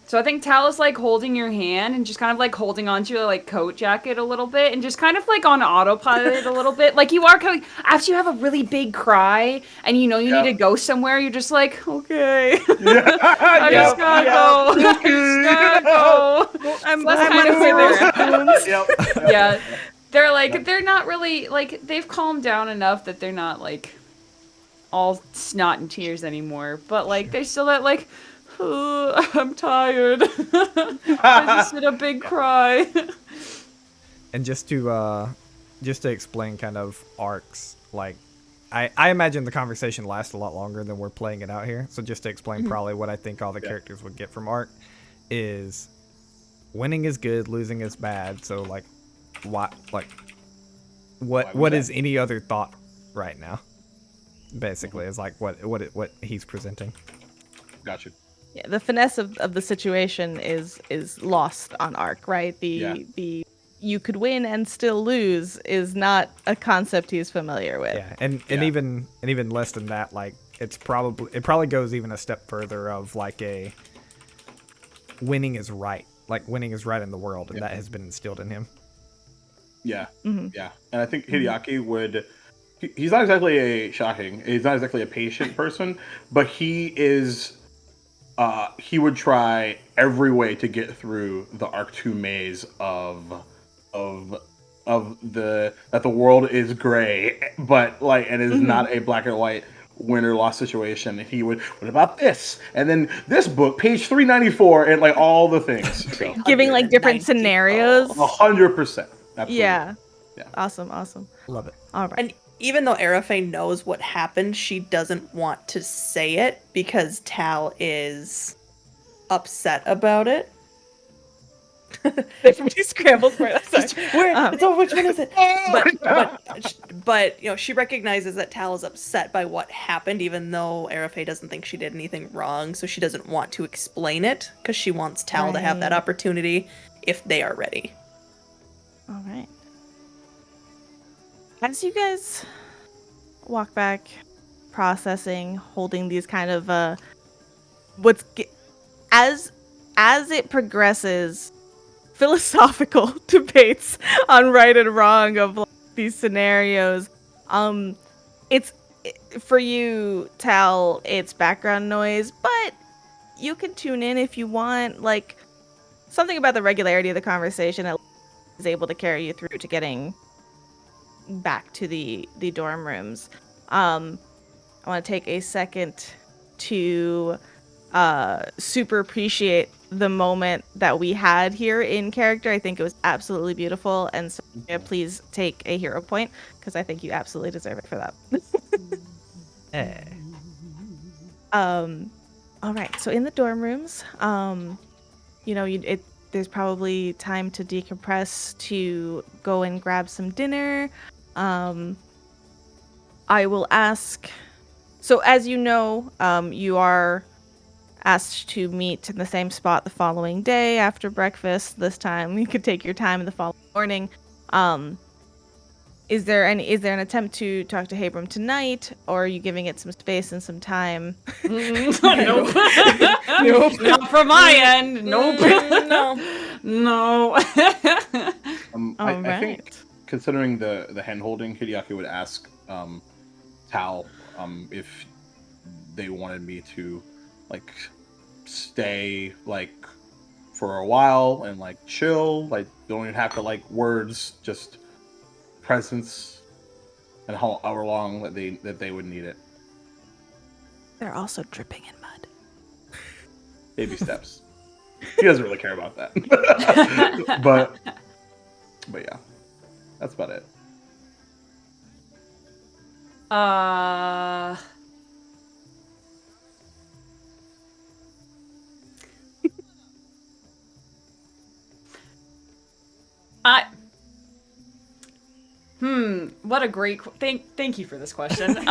So I think Tal is like holding your hand and just kind of like holding onto your like coat jacket a little bit and just kind of like on autopilot a little bit. Like you are kind of, after you have a really big cry and you know you need to go somewhere, you're just like, okay. I just gotta go. I just gotta go. I'm kind of where they're at. Yep. Yeah. They're like, they're not really, like, they've calmed down enough that they're not like all snot and tears anymore. But like, they're still that like, oh, I'm tired. I just did a big cry. And just to explain kind of arcs, like I imagine the conversation lasts a lot longer than we're playing it out here. So just to explain probably what I think all the characters would get from arc is winning is good, losing is bad. So like what is any other thought right now? Basically, is like what he's presenting. Gotcha. Yeah, the finesse of the situation is lost on Ark, right? The you could win and still lose is not a concept he's familiar with. Yeah, and even less than that, like it probably goes even a step further of like a winning is right. Like winning is right in the world, and that has been instilled in him. Yeah, yeah, and I think Hideaki would. He's not exactly he's not exactly a patient person, but he is. He would try every way to get through the Arc 2 maze of the that the world is gray, but like and is not a black and white win or loss situation. And he would, what about this? And then this book, page 394, and like all the things. So, giving like different scenarios. 100%. Absolutely. Yeah. Yeah. Awesome. Love it. All right. And even though Arafe knows what happened, she doesn't want to say it because Tal is upset about it. Everybody scrambles for it. Which one is it? But you know, she recognizes that Tal is upset by what happened, even though Arafe doesn't think she did anything wrong. So she doesn't want to explain it because she wants Tal to have that opportunity if they are ready. All right. As you guys walk back, processing, holding these kind of as it progresses, philosophical debates on right and wrong of like, these scenarios. It's for you, Tal. It's background noise, but you can tune in if you want. Like something about the regularity of the conversation is able to carry you through to getting back to the dorm rooms. I want to take a second to super appreciate the moment that we had here in character. I think it was absolutely beautiful, and so please take a hero point because I think you absolutely deserve it for that. All right, so in the dorm rooms, there's probably time to decompress, to go and grab some dinner. I will ask. So as you know, you are asked to meet in the same spot the following day after breakfast. This time you could take your time in the following morning. Is there an attempt to talk to Habram tonight, or are you giving it some space and some time? Nope. Nope. Not from my end. Nope. No. I think considering the hand holding, Hideaki would ask Tal if they wanted me to like stay like for a while and like chill, like don't even have to like words, just presence, and however long that they would need it. They're also dripping in mud. Baby steps. He doesn't really care about that. But But yeah, that's about it. I what a great thank you for this question. You're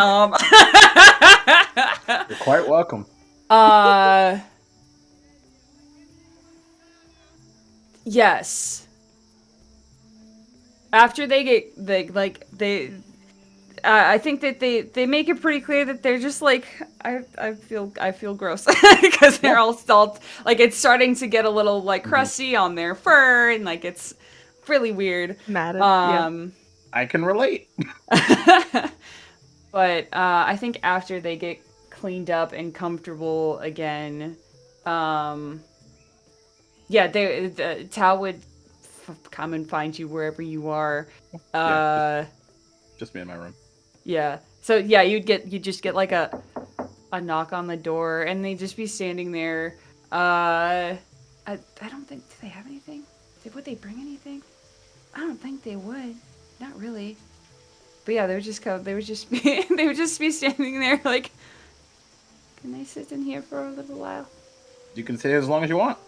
quite welcome. Yes. After they get I think that they make it pretty clear that they're just like I feel gross because they're all salt, like it's starting to get a little like crusty on their fur, and like it's really weird. Matted. Yeah. I can relate. But I think after they get cleaned up and comfortable again, yeah, Tao would come and find you wherever you are. Yeah, just me in my room. Yeah. So yeah, you just get like a knock on the door, and they'd just be standing there. I don't think, do they have anything? Would they bring anything? I don't think they would. Not really. But yeah, they would just come. They would just be they would just be standing there like, can I sit in here for a little while? You can stay as long as you want.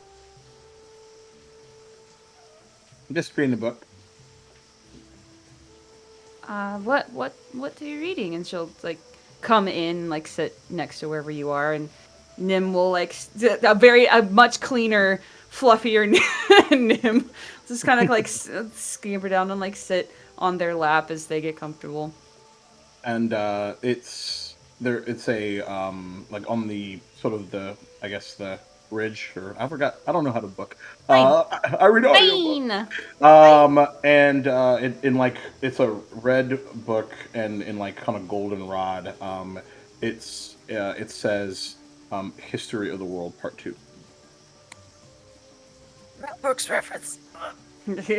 I'm just reading the book. What are you reading? And she'll like come in, like sit next to wherever you are, and Nim will like a much cleaner, fluffier Nim just kind of like scamper down and like sit on their lap as they get comfortable. And it's a like on the sort of the, I guess, the ridge, or I forgot, I don't know how to book. I read audio. And in like, it's a red book, and in like kind of goldenrod, it says History of the World Part 2. Brooks reference. See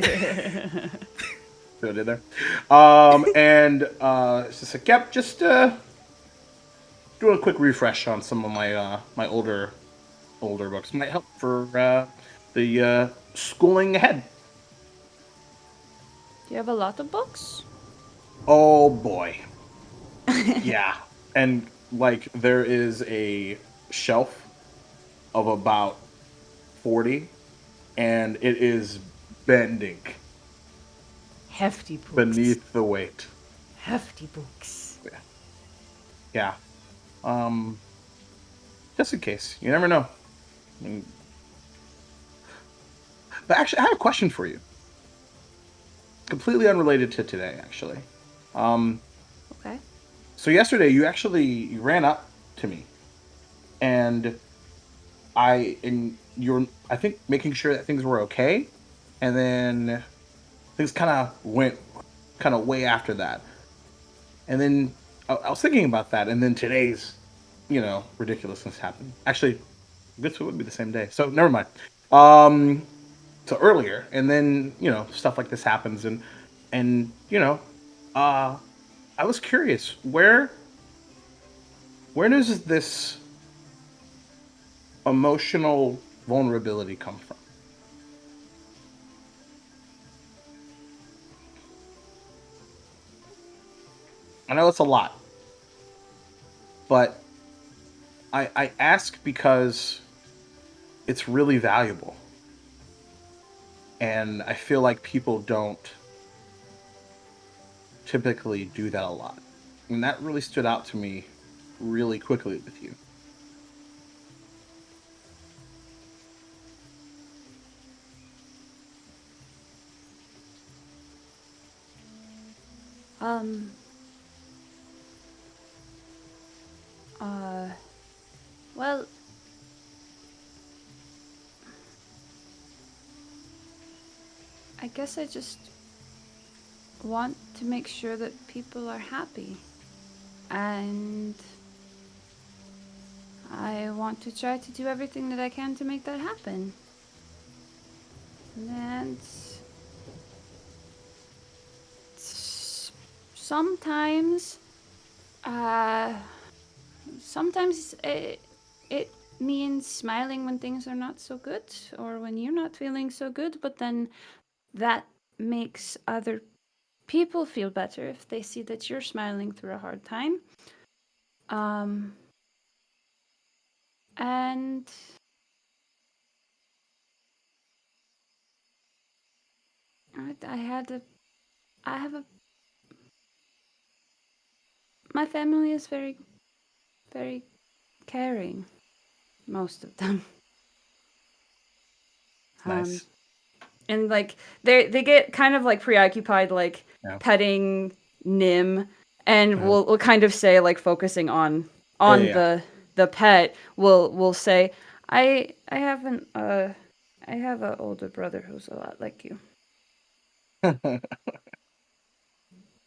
what I did there? And it's just like, yep, just doing a quick refresh on some of my my older books. Might help for the schooling ahead. Do you have a lot of books? Oh boy. Yeah. And like, there is a shelf of about 40, and it is bending Hefty books. beneath the weight. Hefty books. Yeah. Just in case. You never know. But actually, I have a question for you. Completely unrelated to today, actually. Okay. So yesterday, you ran up to me, and you were, I think, making sure that things were okay, and then things kind of went kind of way after that. And then I was thinking about that, and then today's, ridiculousness happened. Actually, I guess it would be the same day. So never mind. So earlier, and then stuff like this happens, and uh, I was curious, where does this emotional vulnerability come from? I know it's a lot, but I ask because it's really valuable, and I feel like people don't typically do that a lot, and that really stood out to me really quickly with you. Um. Well, I guess I just want to make sure that people are happy. And I want to try to do everything that I can to make that happen. And sometimes, sometimes it means smiling when things are not so good, or when you're not feeling so good, but then that makes other people feel better if they see that you're smiling through a hard time. And I have a, my family is very, very caring, most of them. Nice. And like they get kind of like preoccupied, like Yeah. petting Nim, and Mhm. we'll kind of say, like, focusing on Yeah. the pet. We'll say, I have an older brother who's a lot like you.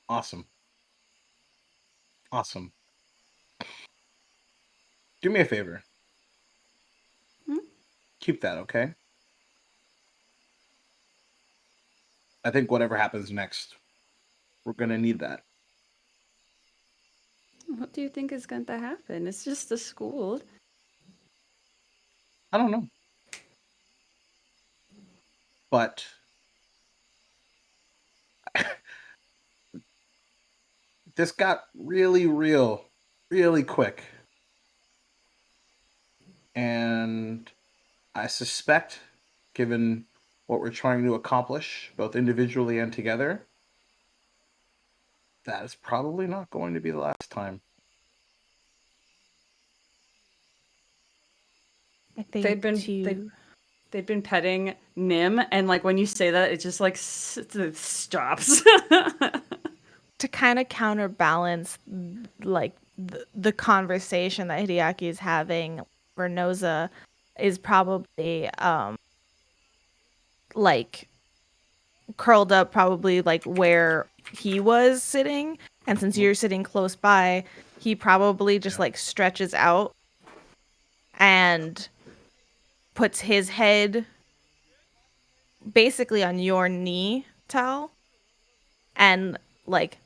Awesome. Awesome. Do me a favor. Hmm? Keep that, okay? I think whatever happens next, we're gonna need that. What do you think is going to happen? It's just a school. I don't know. But this got really real, really quick. And I suspect, given what we're trying to accomplish, both individually and together, that is probably not going to be the last time. I think They'd been petting Nim, and like when you say that, it just like it stops. to kind of counterbalance like the conversation that Hideaki is having, Renoza is probably like curled up probably like where he was sitting, and since you're sitting close by, he probably just like stretches out and puts his head basically on your knee, Tal, and like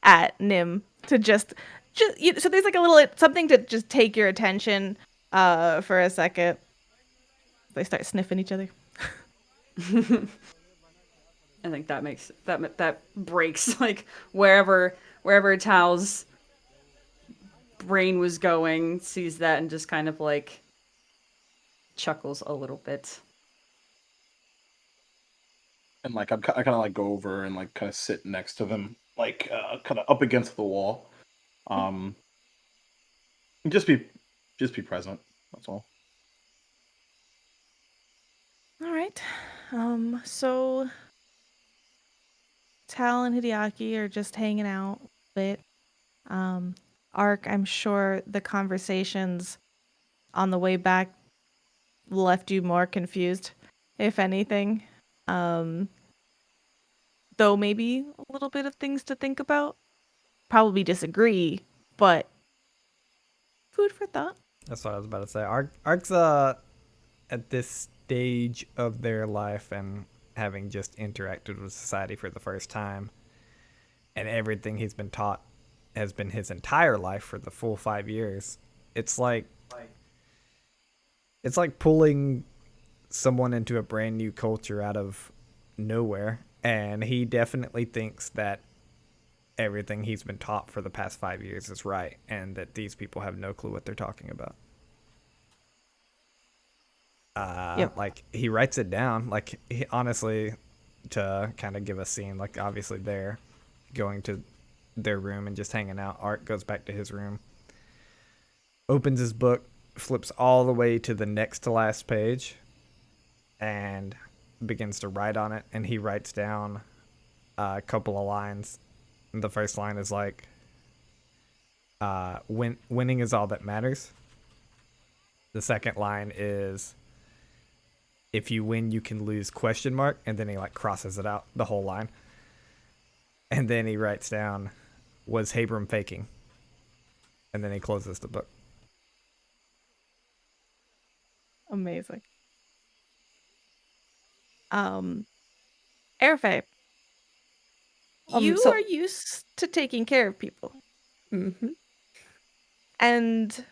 at Nim to just so there's like a little something to just take your attention for a second. They start sniffing each other. I think that makes that breaks like wherever Tal's brain was going, sees that and just kind of like chuckles a little bit. And like I kind of like go over and like kind of sit next to them, like kind of up against the wall. Um, just be present. That's all. All right. So Tal and Hideaki are just hanging out a bit. Ark, I'm sure the conversations on the way back left you more confused, if anything. Though maybe a little bit of things to think about. Probably disagree, but food for thought. That's what I was about to say. Ark's at this stage of their life and having just interacted with society for the first time, and everything he's been taught has been his entire life for the full 5 years. It's like pulling someone into a brand new culture out of nowhere, and he definitely thinks that everything he's been taught for the past 5 years is right, and that these people have no clue what they're talking about. Yep. Like he writes it down, like he, honestly, to kind of give a scene, like obviously they're going to their room and just hanging out. Art goes back to his room, opens his book, flips all the way to the next to last page, and begins to write on it. And he writes down a couple of lines. And the first line is like, winning is all that matters. The second line is, if you win, you can lose, ? And then he like crosses it out, the whole line. And then he writes down, was Habram faking? And then he closes the book. Amazing. Airfay, you So- are used to taking care of people. Mm-hmm. And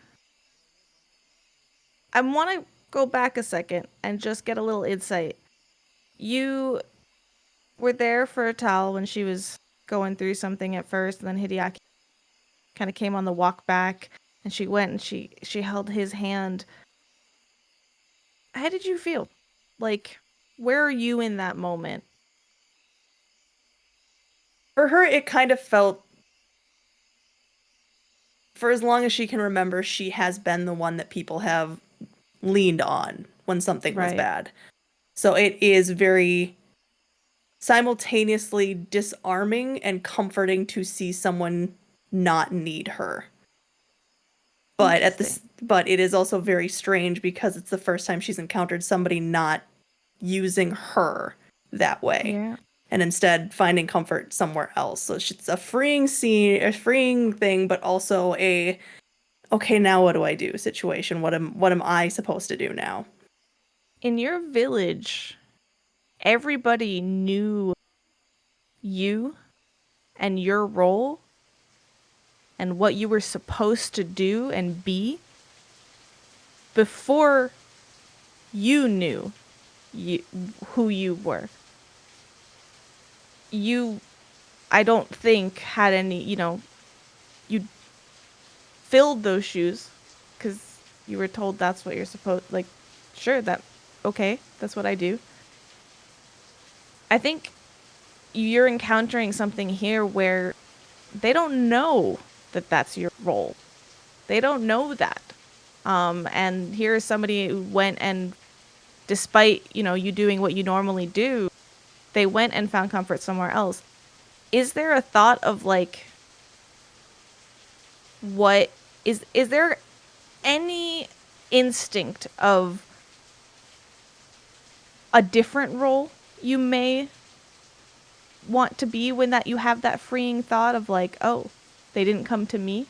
I want to go back a second and just get a little insight. you were there for Tal when she was going through something at first, and then Hideaki kind of came on the walk back, and she went and she held his hand. How did you feel? Like, where are you in that moment? For her, it kind of felt, for as long as she can remember, she has been the one that people have leaned on when something was Right. bad. So it is very simultaneously disarming and comforting to see someone not need her. But but it is also very strange because it's the first time she's encountered somebody not using her that way. Yeah. And instead finding comfort somewhere else. So it's a freeing scene, a freeing thing, but also a okay, now what do I do situation. What am I supposed to do now? In your village, everybody knew you and your role and what you were supposed to do and be before you knew who you were. You, I don't think, had any, you filled those shoes because you were told that's what you're supposed, like, sure, okay, that's what I do. I think you're encountering something here where they don't know that that's your role. They don't know that. And here's somebody who went and, despite, you doing what you normally do, they went and found comfort somewhere else. Is there a thought of, like, what is there any instinct of a different role you may want to be when that you have that freeing thought of, like, oh, they didn't come to me?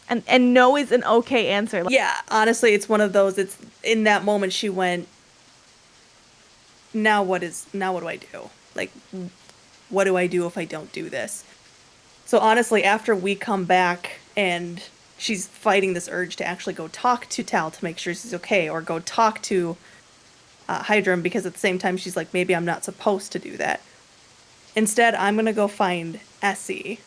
And no is an okay answer. Yeah, honestly, it's one of those, it's in that moment she went, now what do I do? Like, what do I do if I don't do this? So honestly, after we come back and she's fighting this urge to actually go talk to Tal to make sure she's okay, or go talk to Hydrum, because at the same time she's like, maybe I'm not supposed to do that. Instead, I'm going to go find Essie.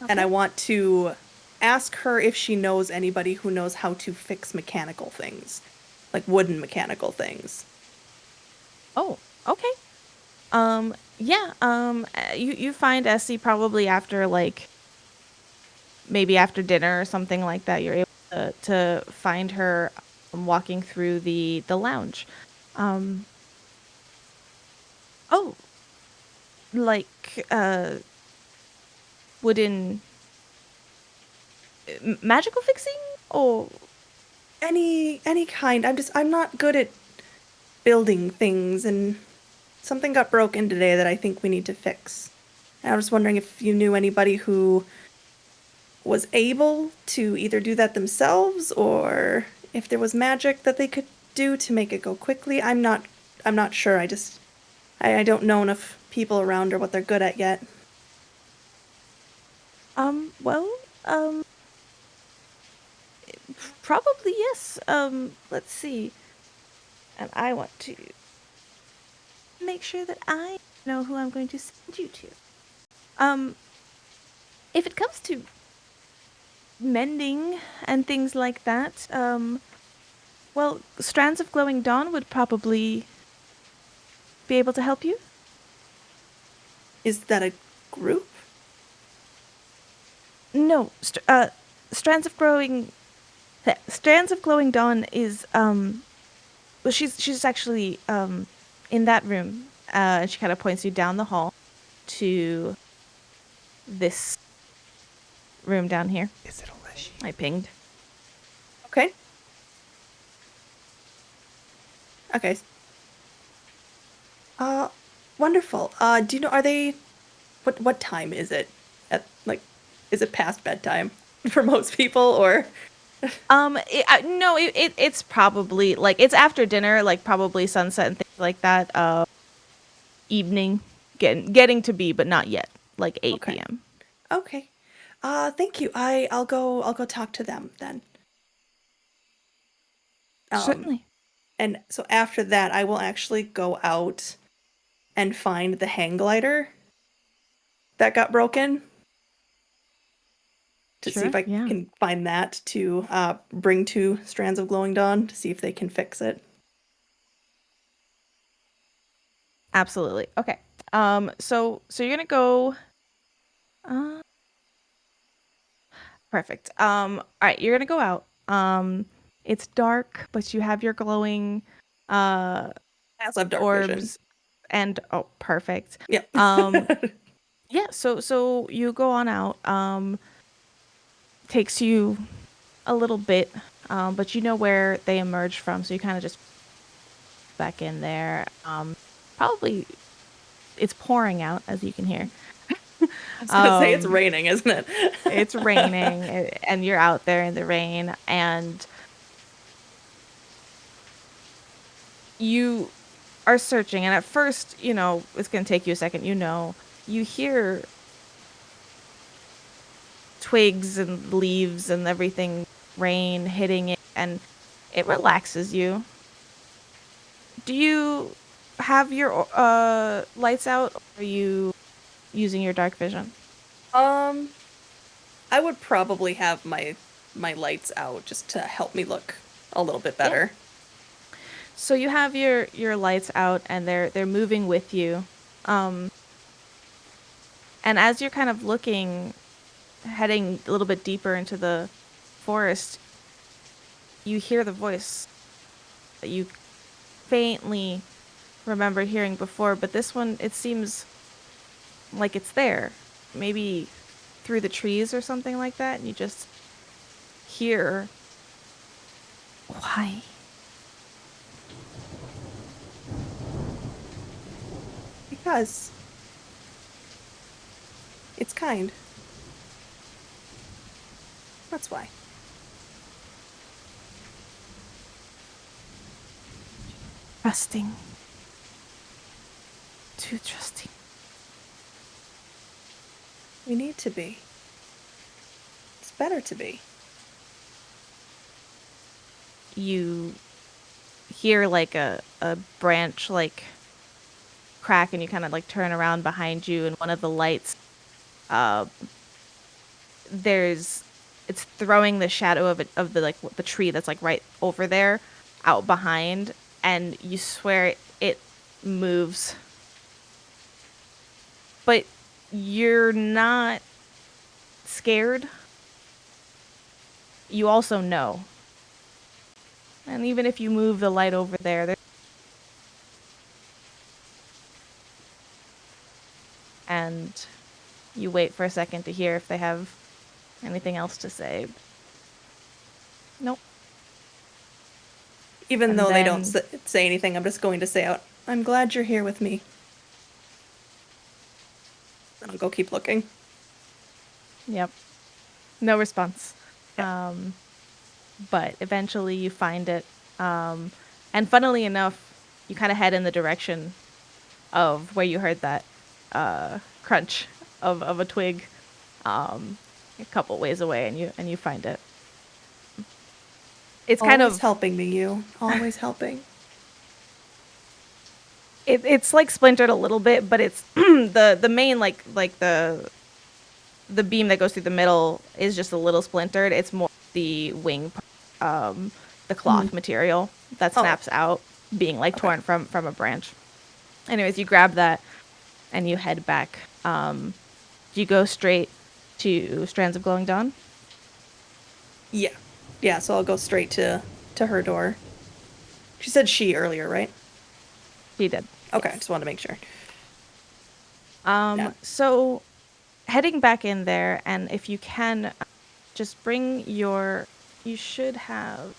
Okay. And I want to ask her if she knows anybody who knows how to fix mechanical things. Like wooden mechanical things. Oh, okay. You find Essie probably after, like, maybe after dinner or something like that. You're able to find her walking through the lounge. Oh, like, wooden magical fixing, or any kind. I'm not good at building things, and something got broken today that I think we need to fix. And I was wondering if you knew anybody who was able to either do that themselves, or if there was magic that they could do to make it go quickly. I'm not sure. I don't know enough people around or what they're good at yet. Probably yes. Let's see. And I want to make sure that I know who I'm going to send you to. If it comes to mending and things like that, well, Strands of Glowing Dawn would probably be able to help you. Is that a group? No, Strands of Glowing Dawn is well, she's actually in that room, and she kind of points you down the hall to this room down here. Is it Aleshi? I pinged. Okay. Okay. Wonderful. Do you know, are they, what time is it? Is it past bedtime for most people, or? No, it's probably, like, it's after dinner, like, probably sunset and things like that. Evening, getting to be, but not yet, like 8 p.m. Okay. Thank you. I'll go talk to them then. Certainly. And so after that, I will actually go out and find the hang glider that got broken. To see if I can find that to bring 2 strands of glowing dawn to see if they can fix it. Absolutely. Okay. So you're gonna go. Perfect. All right, you're gonna go out. It's dark, but you have your glowing As I've dark orbs, vision. and oh, perfect. Yeah. Yeah. So you go on out. Takes you a little bit, but you know where they emerged from, so you kind of just back in there. Probably it's pouring out, as you can hear. I was gonna say it's raining, isn't it? It's raining, and you're out there in the rain, and you are searching. And at first, it's going to take you a second. You hear twigs and leaves and everything, rain hitting it, and it relaxes you. Do you have your lights out, or are you using your dark vision? I would probably have my lights out just to help me look a little bit better. Yeah. So you have your lights out, and they're moving with you. And as you're kind of looking, heading a little bit deeper into the forest, you hear the voice that you faintly remember hearing before, but this one, it seems like it's there. Maybe through the trees or something like that, and you just hear, why? Because it's kind. That's why. Trusting. Too trusting. We need to be. It's better to be. You hear like a branch like crack, and you kind of like turn around behind you, and one of the lights it's throwing the shadow of the like the tree that's like right over there out behind, and you swear it moves, but you're not scared. You also know, and even if you move the light over there, and you wait for a second to hear if they have anything else to say. Nope. Even And though they then- don't say anything, I'm just going to say out, I'm glad you're here with me. And I'll go keep looking. Yep. No response. Yep. But eventually you find it. And funnily enough, you kind of head in the direction of where you heard that crunch of a twig, a couple ways away, and you find it. It's kind Always of helping me, you. Always helping. it's like splintered a little bit, but it's the main like the beam that goes through the middle is just a little splintered. It's more the wing, the cloth material that snaps out, being like torn from a branch. Anyways, you grab that and you head back. Do you go straight to Strands of Glowing Dawn? Yeah. Yeah, so I'll go straight to her door. She said she earlier, right? She did. Okay, Yes. just wanted to make sure. So heading back in there, and if you can, just bring you should have...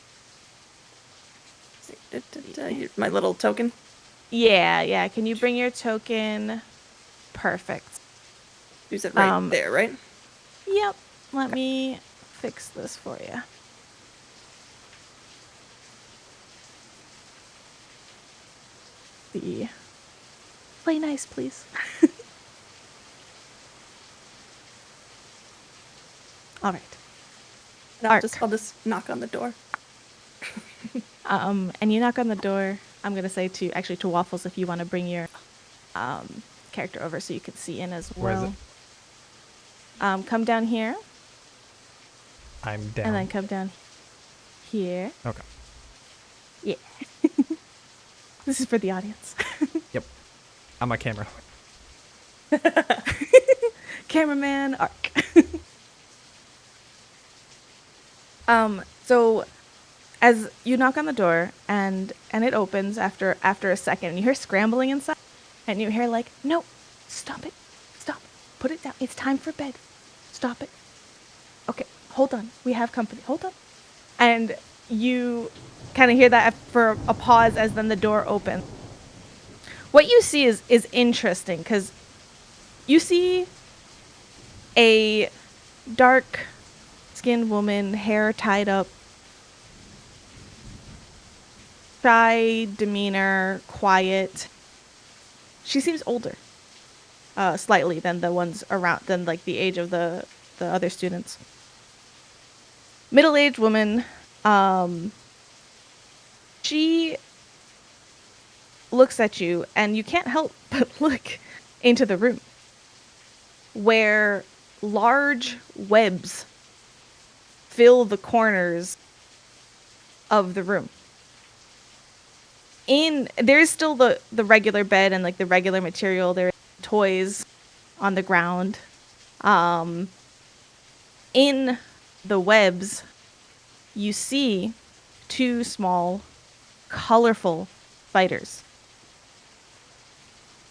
My little token? Yeah. Can you bring your token? Perfect. You said right there, right? Yep. Let me fix this for you. Play nice, please. All right. And I'll just knock on the door. And you knock on the door. I'm gonna say to Waffles if you want to bring your character over so you can see in as well. Where is it? Come down here. I'm down. And then come down here. Okay. Yeah. This is for the audience. Yep. I'm a camera. Cameraman Arc. So as you knock on the door and it opens after a second, and you hear scrambling inside, and you hear like, no, stop it. Stop. Put it down. It's time for bed. Stop it. Okay, hold on. We have company. Hold on. And you kind of hear that for a pause as then the door opens. What you see is interesting because you see a dark-skinned woman, hair tied up, shy demeanor, quiet. She seems older, slightly than the ones around, than like the age of the other students. Middle-aged woman. She looks at you, and you can't help but look into the room, where large webs fill the corners of the room. There's still the regular bed and like the regular material. There are toys on the ground. In the webs, you see 2 small, colorful spiders.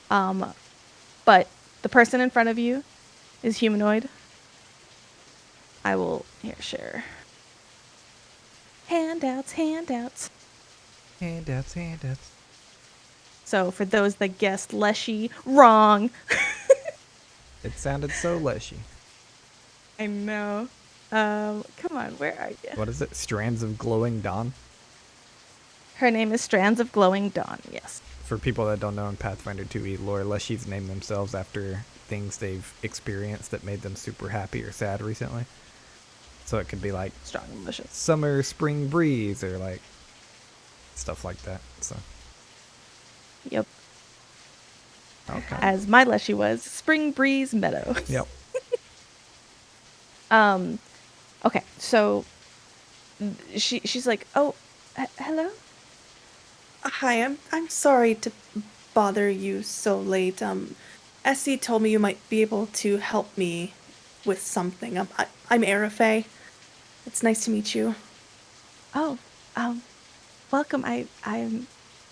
But the person in front of you is humanoid. I will share. Handouts. So for those that guessed Leshy, wrong. It sounded so leshy. I know. Come on, where are you? What is it? Strands of glowing dawn? Her name is Strands of Glowing Dawn, yes. For people that don't know, in Pathfinder2e lore, Leshies name themselves after things they've experienced that made them super happy or sad recently. So it could be like Strong and malicious. summer, spring breeze, or like stuff like that. So Yep. okay. As my Leshy was, Spring Breeze Meadow. Yep. Okay, so she's like, oh, hello? Hi, I'm sorry to bother you so late. Essie told me you might be able to help me with something. I'm Arafe. It's nice to meet you. Oh, welcome. I'm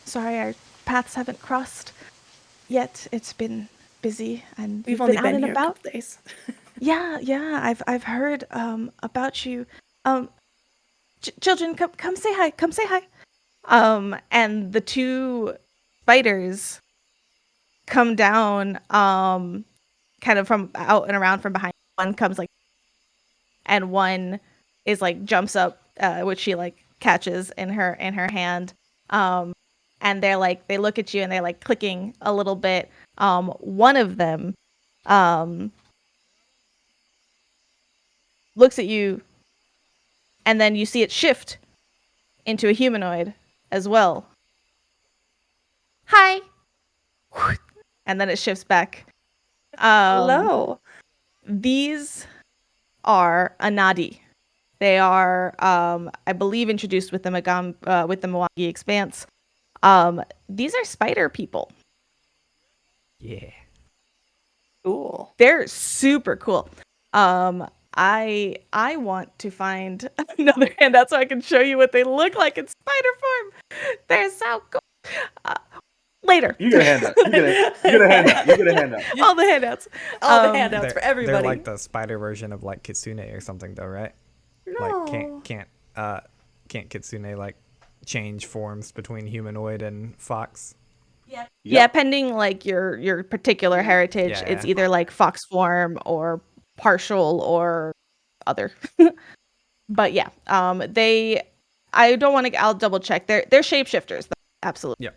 sorry our paths haven't crossed yet. It's been busy and We've you've only been out been and here a about. couple days. Yeah. I've heard about you. Children, come say hi. Come say hi. And the 2 spiders come down, kind of from out and around from behind. One comes like, and one is like jumps up, which she like catches in her hand. And they're like, they look at you and they're like clicking a little bit. One of them, looks at you, and then you see it shift into a humanoid as well. Hi. And then it shifts back. Hello. These are Anadi. They are, I believe, introduced with the Magaambya Expanse. These are spider people. Yeah. Cool. They're super cool. I want to find another handout so I can show you what they look like in spider form. They're so cool. Later. You get a handout. You get a handout. You get a handout. All the handouts. All the handouts for They're everybody. like the spider version of like Kitsune or something, though, right? No. Like can't Kitsune like change forms between humanoid and fox? Yeah, pending like your particular heritage, Yeah. it's either like fox form or partial or other. But yeah, I don't want to. I'll double check. They're shapeshifters, absolutely. Yep.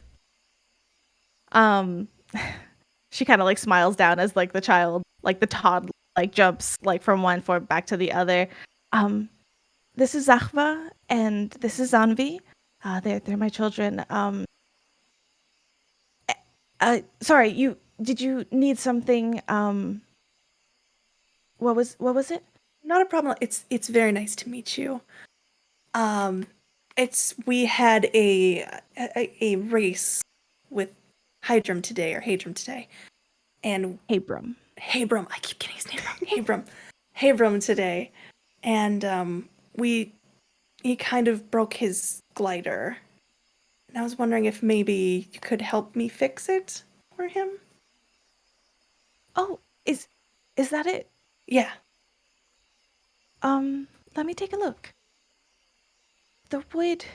She kind of like smiles down as like the child, like the toddler, like jumps like from one form back to the other. This is Zahva and this is Anvi. They're my children. Sorry, did you need something? What was it? Not a problem. It's very nice to meet you. We had a race with Hadrum today, and Abram. Habram. I keep getting his name wrong. Habram today, and he kind of broke his glider, and I was wondering if maybe you could help me fix it for him. Oh, is that it? Yeah. Let me take a look. The wood.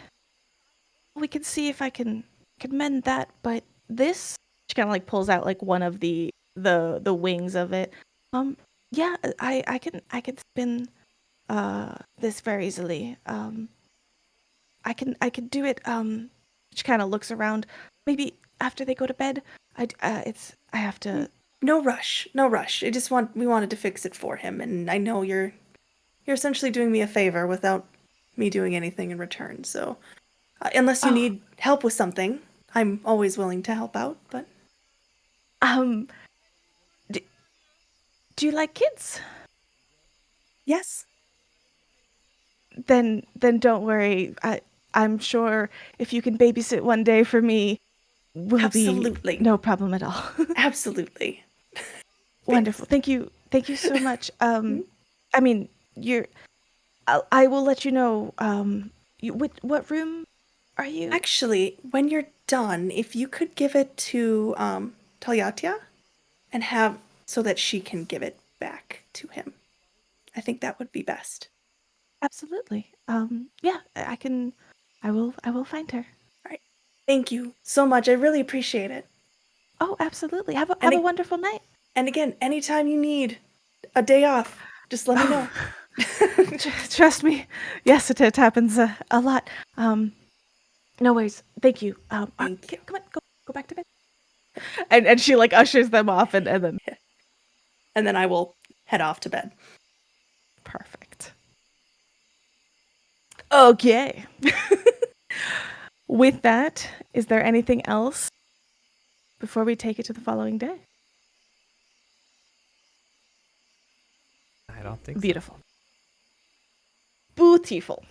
We can see if I can mend that, but this. She kind of like pulls out like one of the wings of it. Yeah, I can spin this very easily. I can do it. She kind of looks around. Maybe after they go to bed. I have to. No rush. We wanted to fix it for him, and I know you're essentially doing me a favor without me doing anything in return. So, unless you need help with something, I'm always willing to help out. But do you like kids? yes. Then don't worry. I'm sure if you can babysit one day for me, will Absolutely. be no problem at all. Absolutely. Wonderful. Thank you so much. I mean, I will let you know. What room are you? Actually, when you're done, if you could give it to Talyatia and have so that she can give it back to him, I think that would be best. Absolutely. Yeah, I can. I will find her. All right. Thank you so much. I really appreciate it. Oh, absolutely. Have a wonderful night. And again, anytime you need a day off, just let me know. Trust me. Yes, it happens a lot. No worries. Thank you. Thank you. Come on, go back to bed. And she like ushers them off and then. Yeah. And then I will head off to bed. Perfect. Okay. With that, is there anything else before we take it to the following day? I don't think so. Beautiful. Beautiful.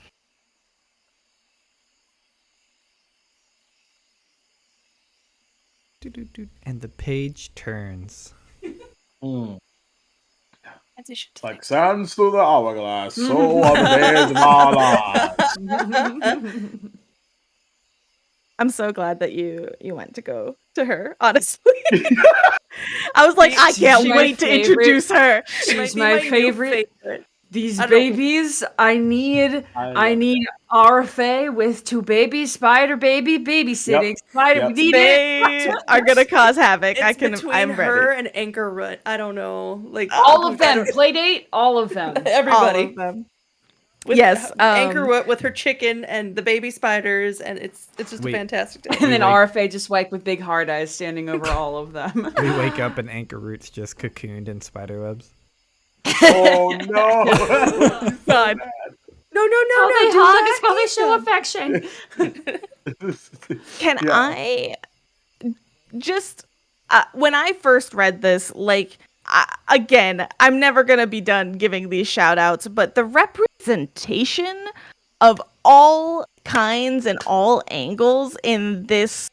And the page turns. Transition to Like sands through the hourglass, so are the days of our lives. I'm so glad that you went to go to her, honestly. I was like, I can't She's wait to introduce her. She's Might be my new favorite. favorite. These I don't- babies, I need RFA with 2 babies, spider baby babysitting. Yep. Spider, Yep. we need They it. are gonna cause havoc. It's between I'm her ready. and Anchor Root. I don't know. Like All of I them. don't- Playdate, all of them. Everybody. All of them. With Yes, Anchor Root with her chicken and the baby spiders, and it's just Wait. a fantastic day. And then Wait. RFA just like with big hard eyes standing over all of them. We wake up and Anchor Root's just cocooned in spiderwebs. Oh no! God. No, How they do hug not is how they eat show them. affection. Can Yeah. I just when I first read this, like again, I'm never gonna be done giving these shout outs, but the representation of all kinds and all angles in this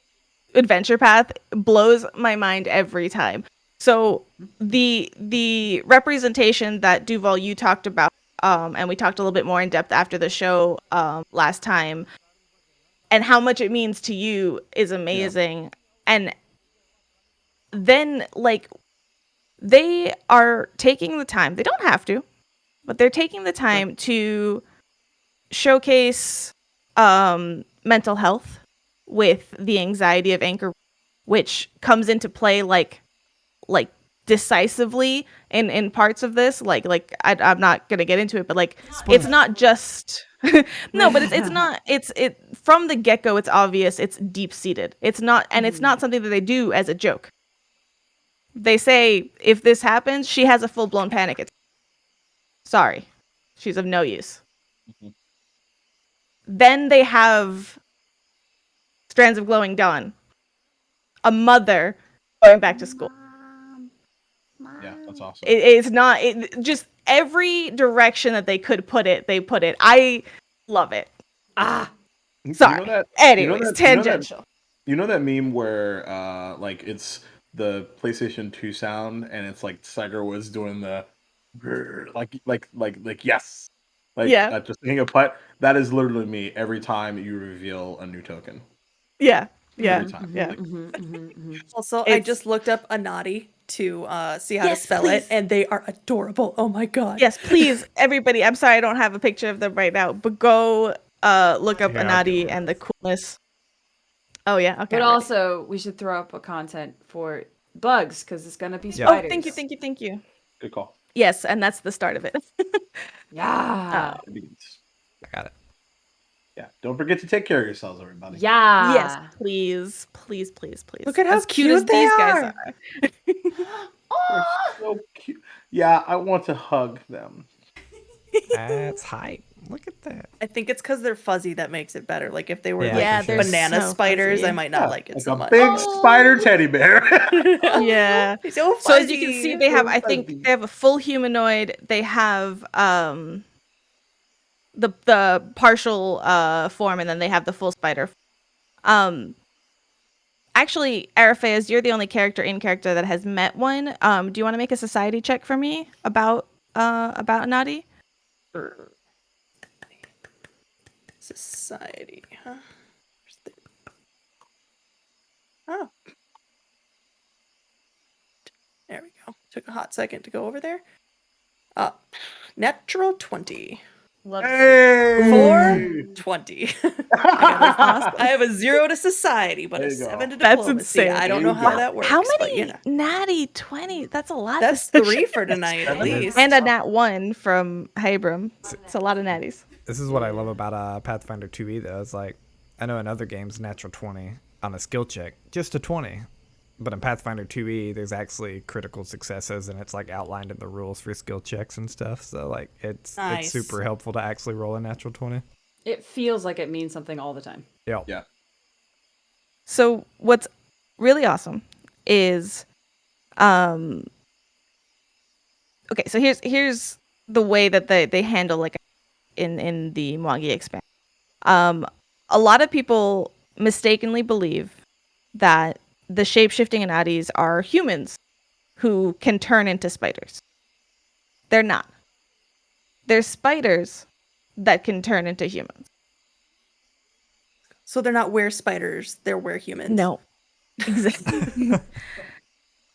adventure path blows my mind every time. So the representation that Duval you talked about, and we talked a little bit more in depth after the show last time, and how much it means to you is amazing. And then like they are taking the time, they don't have to, but they're taking the time to showcase mental health with the anxiety of Anchor, which comes into play like decisively in parts of this. Like I'm not gonna get into it, but like it's not just no, but it's not it from the get-go. It's obvious. It's deep-seated. It's not, and it's not something that they do as a joke. They say if this happens, she has a full-blown panic attack. Sorry, she's of no use. Then they have strands of glowing dawn. A mother going back to school. Yeah, that's awesome. It's not just every direction that they could put it, they put it. I love it. Sorry. Anyways, tangential. You know that meme where like it's the PlayStation 2 sound and it's like Cider was doing the like yes. Like Yeah. just hitting a putt. That is literally me every time you reveal a new token. Yeah. Yeah. Every time. Yeah. Like, Also, I just looked up Anati to see how to spell it, and they are adorable. Oh my god. Yes, please, everybody. I'm sorry I don't have a picture of them right now, but go look up Yeah, I'll Anati do it. and the coolness. Oh yeah, okay. But also, we should throw up a content for bugs because it's gonna be Yeah. spiders. Oh, thank you. good call. Yes, and that's the start of it. Yeah. I got it. Yeah. Don't forget to take care of yourselves, everybody. Yeah. Yes, please. Look at how as cute as cute they these guys are. are. They're so cute. Yeah, I want to hug them. That's hype. Look at that. I think it's because they're fuzzy that makes it better. Like if they were Yeah, like Yeah, for they're sure. banana so spiders, fuzzy. I might not like it Like so a much. big spider teddy bear. Yeah. So So as you can fuzzy. see, they have. So I think fuzzy. they have a full humanoid. They have the partial form, and then they have the full spider. Actually, Araphaeus, you're the only character in character that has met one. Do you want to make a society check for me about Nadi? Society, huh? Oh. There we go. Took a hot second to go over there. Natural 20. Love Hey! 420. Awesome. I have a 0 to society, but There a you go. 7 to That's diplomacy. insane. I don't There know you how go. that works. How but, many you know. natty 20? That's a lot. That's 3 for tonight, at Seven is- least. And a nat 1 from Habram. It's a lot of natties. This is what I love about Pathfinder2e though. It's like I know in other games natural 20 on a skill check, just a 20. But in Pathfinder2e, there's actually critical successes, and it's like outlined in the rules for skill checks and stuff. So like it's Nice. super helpful to actually roll a natural 20. It feels like it means something all the time. Yeah. Yeah. So what's really awesome is okay, so here's the way that they handle like in the Mwangi expansion. A lot of people mistakenly believe that the shape-shifting Anadis are humans who can turn into spiders. They're not. They're spiders that can turn into humans. So they're not were spiders, they're were humans. No. Exactly.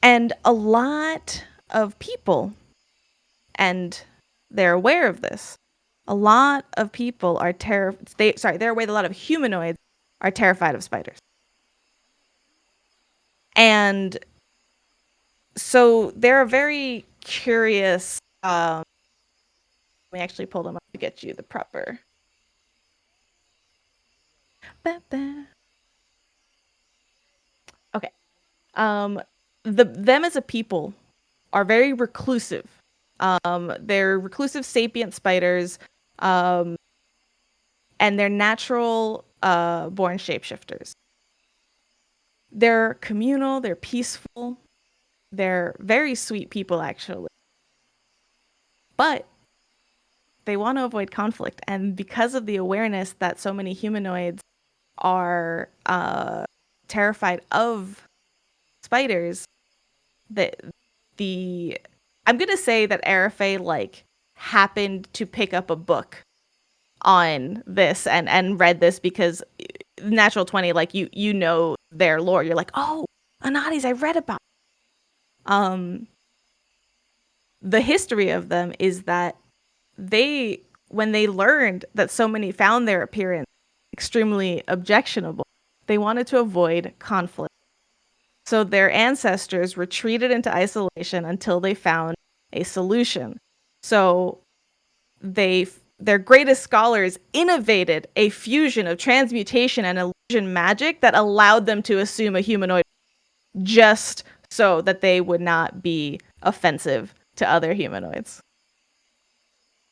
And a lot of people, and they're aware of this, a lot of people are they're aware that a lot of humanoids are terrified of spiders. And so they're a very curious, let me actually pull them up to get you the proper. Okay. Them as a people are very reclusive. They're reclusive sapient spiders, and they're natural born shapeshifters. They're communal, they're peaceful, they're very sweet people actually. But they want to avoid conflict, and because of the awareness that so many humanoids are terrified of spiders, I'm gonna say that Araphae like happened to pick up a book on this and read this because natural 20, like you know their lore. You're like, oh, Anadis, I read about. The history of them is that when they learned that so many found their appearance extremely objectionable, they wanted to avoid conflict. So their ancestors retreated into isolation until they found a solution. So their greatest scholars innovated a fusion of transmutation and illusion magic that allowed them to assume a humanoid just so that they would not be offensive to other humanoids.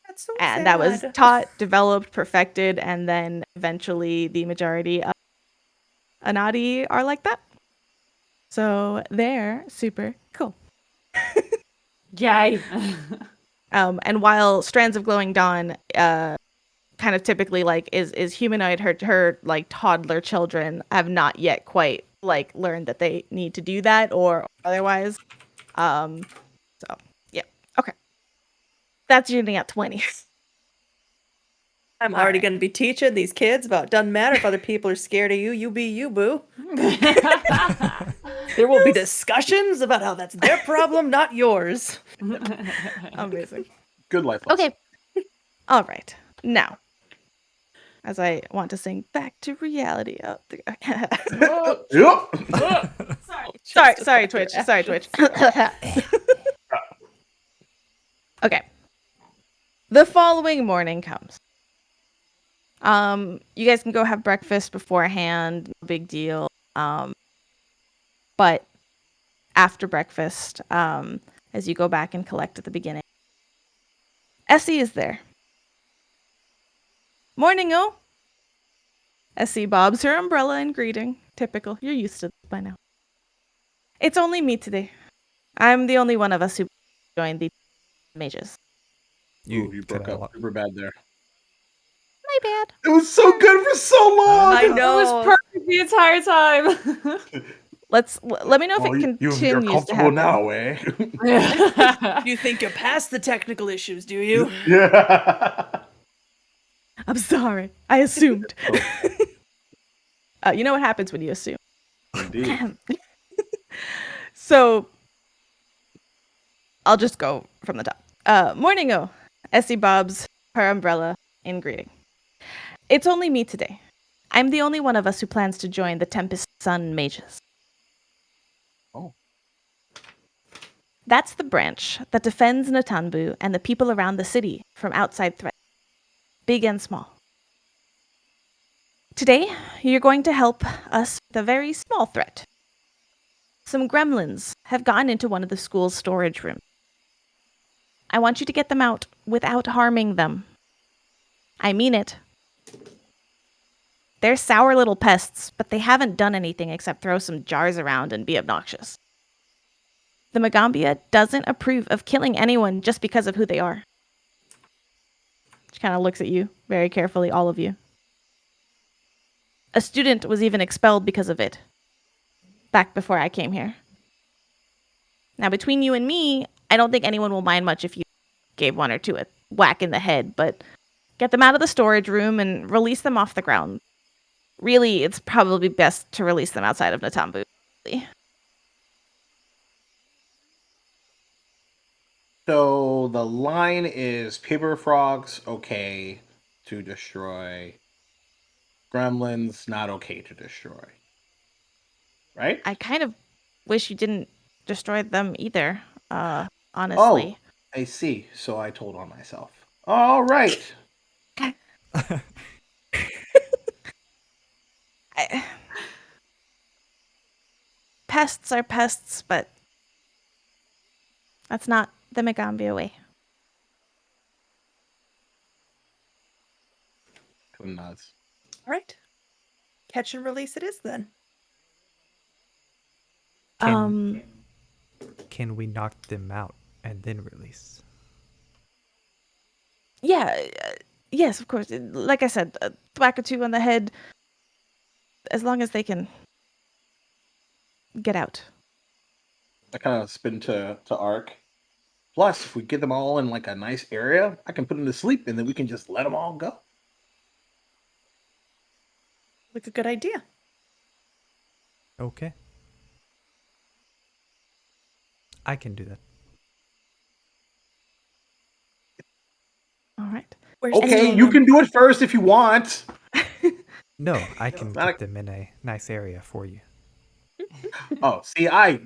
That's so And sad. that was taught, developed, perfected, and then eventually the majority of Anadi are like that. So they're super cool. Yay. And while Strands of Glowing Dawn kind of typically like is humanoid, her like toddler children have not yet quite like learned that they need to do that or otherwise. So yeah. Okay. That's shooting at 20. I'm All already right. going to be teaching these kids about doesn't matter if other people are scared of you, you be you, boo. There will be discussions about how that's their problem, not yours. Amazing. Good life lesson. Okay. All right. Now, as I want to sing back to reality. Yep. Sorry, Twitch. Sorry, Twitch. Okay. The following morning comes. You guys can go have breakfast beforehand. No big deal. But after breakfast, as you go back and collect at the beginning, Essie is there. Morning-o. Essie bobs her umbrella in greeting. Typical. You're used to this by now. It's only me today. I'm the only one of us who joined the mages. You broke cut out a up lot. super bad there. My bad. It was so good for so long. I know. It was perfect the entire time. Let me know if Well, it you're continues to comfortable happen. now, eh? You think you're past the technical issues, do you? Yeah. I'm sorry. I assumed. Oh, You know what happens when you assume. indeed. So, I'll just go from the top. Morning-o. Essie bobs her umbrella in greeting. It's only me today. I'm the only one of us who plans to join the Tempest Sun Mages. Oh. That's the branch that defends Natanbu and the people around the city from outside threats, big and small. Today, you're going to help us with a very small threat. Some gremlins have gotten into one of the school's storage rooms. I want you to get them out without harming them. I mean it. They're sour little pests, but they haven't done anything except throw some jars around and be obnoxious. The Magaambya doesn't approve of killing anyone just because of who they are. She kind of looks at you very carefully, all of you. A student was even expelled because of it, back before I came here. Now, between you and me, I don't think anyone will mind much if you gave one or two a whack in the head, but get them out of the storage room and release them off the ground. Really, it's probably best to release them outside of Natambu. So the line is paper frogs okay to destroy. Gremlins not okay to destroy. Right? I kind of wish you didn't destroy them either, honestly. Oh, I see. So I told on myself. All right. Pests are pests, but that's not the Magaambya way. Twin nods. All right. Catch and release it is then. Can we knock them out and then release? Yeah, yes, of course. Like I said, whack or two on the head, as long as they can get out. I kind of spin to Ark. Plus, if we get them all in like a nice area, I can put them to sleep and then we can just let them all go. Like a good idea. Okay. I can do that. All right. Where's Okay, the you can do it first if you want. No, I can not get them in a nice area for you. Oh, see, I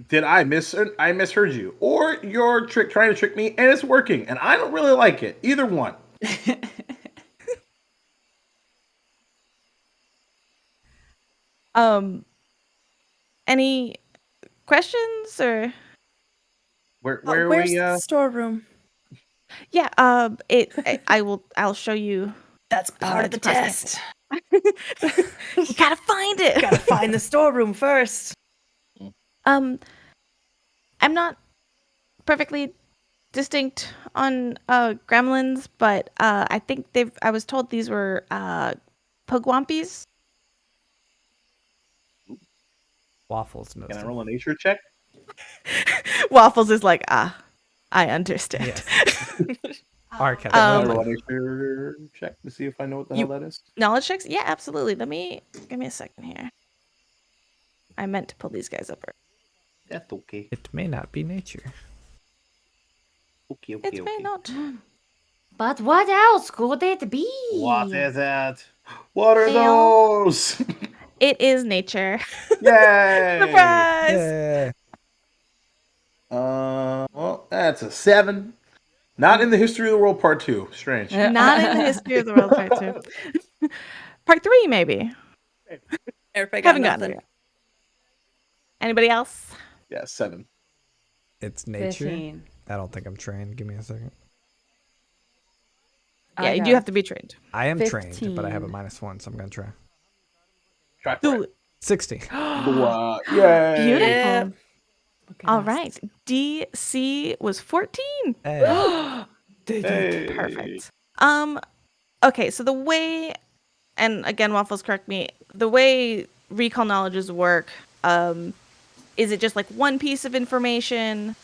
misheard you, or you're trying to trick me, and it's working, and I don't really like it. Either one. Any questions or? Where where's we? the storeroom? Yeah. I'll show you. That's part of the across test. You gotta find it. Gotta find the storeroom first. I'm not perfectly distinct on gremlins, but I think I was told these were pugwampies. Waffles knows Can I them. roll a nature check? Waffles is like, I understand. Yes. Arca, Can I Um, roll a nature check to see if I know what the hell that is? Knowledge checks? Yeah, absolutely. Give me a second here. I meant to pull these guys up. That's okay. It may not be nature. Okay. It may not. But what else could it be? What is it? What are Fail. those? It is nature. Yay! Surprise! Yeah. Well, that's a 7. Not in the history of the world, part 2. Strange. Not in the history of the world, part 2. Part 3, maybe. Eric, I got Haven't gotten there nothing. yet. Anybody else? Yeah, 7. It's nature. 15. I don't think I'm trained. Give me a second. Yeah, I you do got have to be trained. I am trained, but I have a 15. -1, so I'm gonna try. Try for Do it. it. 60. Yay! Beautiful. Yeah. All right. DC was 14. Hey. Hey. Perfect. Okay, so the way, and again, Waffles, correct me, the way recall knowledges work, is it just like one piece of information?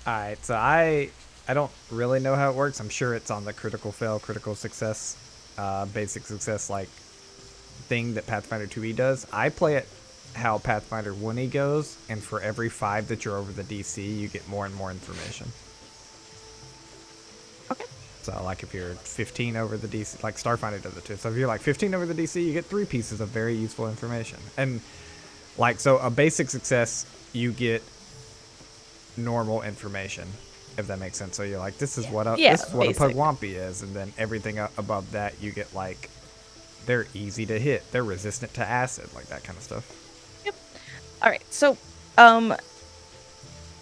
All right, so I don't really know how it works. I'm sure it's on the critical fail, critical success, basic success like thing that Pathfinder2e does. I play it how Pathfinder1e goes, and for every 5 that you're over the DC, you get more and more information. Okay. So like if you're 15 over the DC, like Starfinder does it too. So if you're like 15 over the DC, you get 3 pieces of very useful information. And like, so a basic success, you get normal information, if that makes sense. So you're like, this is what a basic. pugwampy is, and then everything above that you get like, they're easy to hit, they're resistant to acid, like that kind of stuff. Yep. All right. So,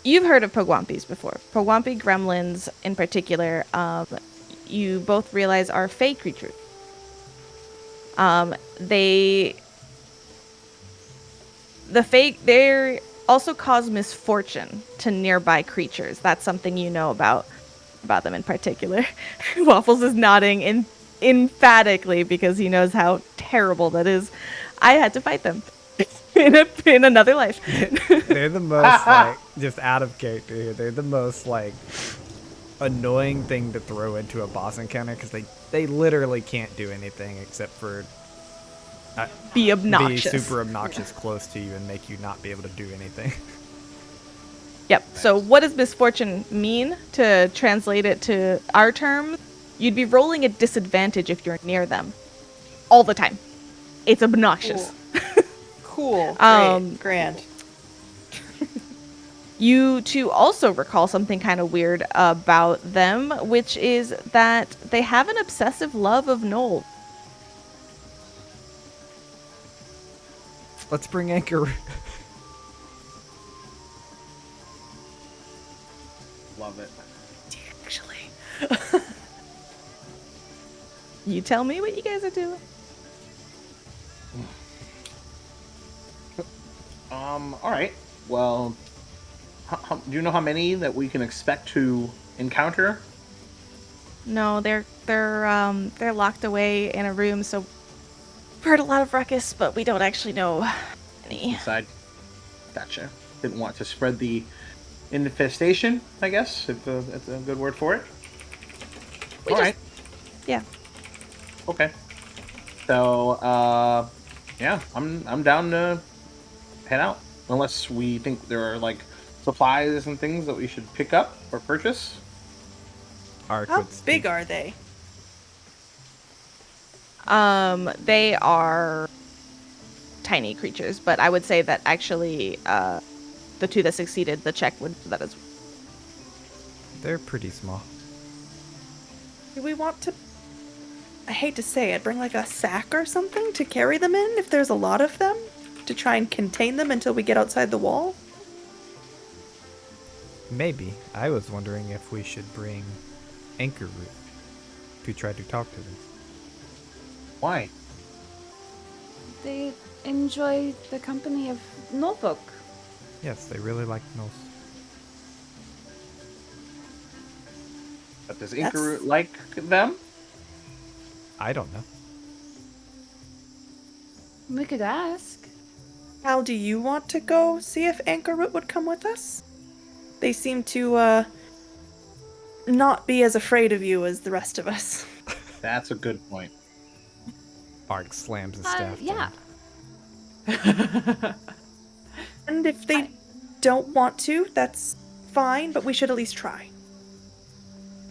you've heard of pugwampis before. Pugwampy gremlins, in particular, you both realize are fey creatures. They also cause misfortune to nearby creatures. That's something you know about them in particular. Waffles is nodding emphatically because he knows how terrible that is. I had to fight them in another life. They're the most like, just out of character here, they're the most like annoying thing to throw into a boss encounter because they literally can't do anything except for Be obnoxious. be super obnoxious close to you and make you not be able to do anything. Yep. So what does misfortune mean? To translate it to our terms, you'd be rolling a disadvantage if you're near them all the time. It's obnoxious. Cool. Great. Grand. You two also recall something kind of weird about them, which is that they have an obsessive love of Noel. Let's bring Anchor. Love it. Actually. You tell me what you guys are doing. All right. Well, do you know how many that we can expect to encounter? No, they're locked away in a room, so we've heard a lot of ruckus, but we don't actually know any. Inside. Gotcha. Didn't want to spread the infestation, I guess, if that's a good word for it. We All just- right. Yeah. Okay. So, yeah, I'm down to head out, unless we think there are like supplies and things that we should pick up or purchase. Arc How would speak. big are they? They are tiny creatures, but I would say that actually, the two that succeeded the check would that is. They're pretty small. Do we want to, I hate to say it, bring like a sack or something to carry them in if there's a lot of them? To try and contain them until we get outside the wall? Maybe. I was wondering if we should bring Anchor Root to try to talk to them. Why? They enjoy the company of Norfolk. Yes, they really like Nose. But does That's- Inker like them? I don't know. We could ask. Hal, do you want to go see if Anchorroot would come with us? They seem to, not be as afraid of you as the rest of us. That's a good point. Ark slams his staff. Yeah. And if they don't want to, that's fine, but we should at least try.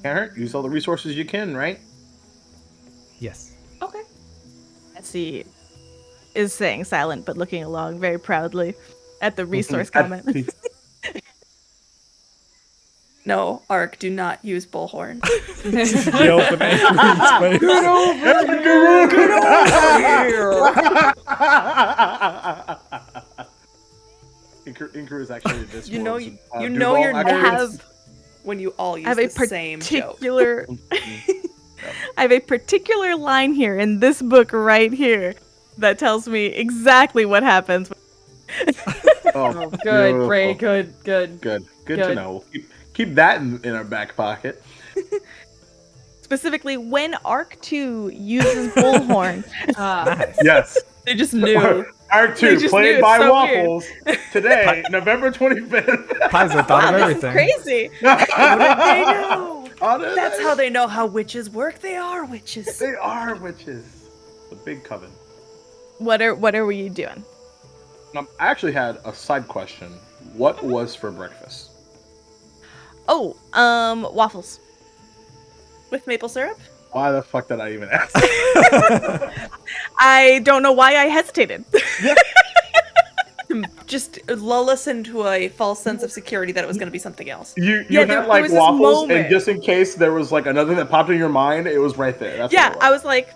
Can't hurt. Use all the resources you can, right? Yes. Okay. Essie is saying silent but looking along very proudly at the resource comment. No, Ark, do not use bullhorn. Yelp in angry Inker is actually this. You know, world's, you Duval know you're actually. nervous when you all use I have the a same joke. particular I have a particular line here in this book right here that tells me exactly what happens. Oh, Good, beautiful. Ray. Good. Good to Good. know. Keep that in our back pocket. Specifically, when Arc 2 uses bullhorn, Nice. Yes. They just knew. Art They 2, just played knew, by it's so weird. Waffles, today, November 25th. Paizo thought of this is everything. crazy. They know. Oh, no, That's how they know how witches work. They are witches. They are witches. The big coven. What are you doing? I actually had a side question. What was for breakfast? Oh, waffles. With maple syrup? Why the fuck did I even ask? I don't know why I hesitated. Just lull us into a false sense of security that it was going to be something else. You Yeah, had there like was this waffles, and moment. just in case there was like another that popped in your mind, it was right there. That's Yeah, what I it was like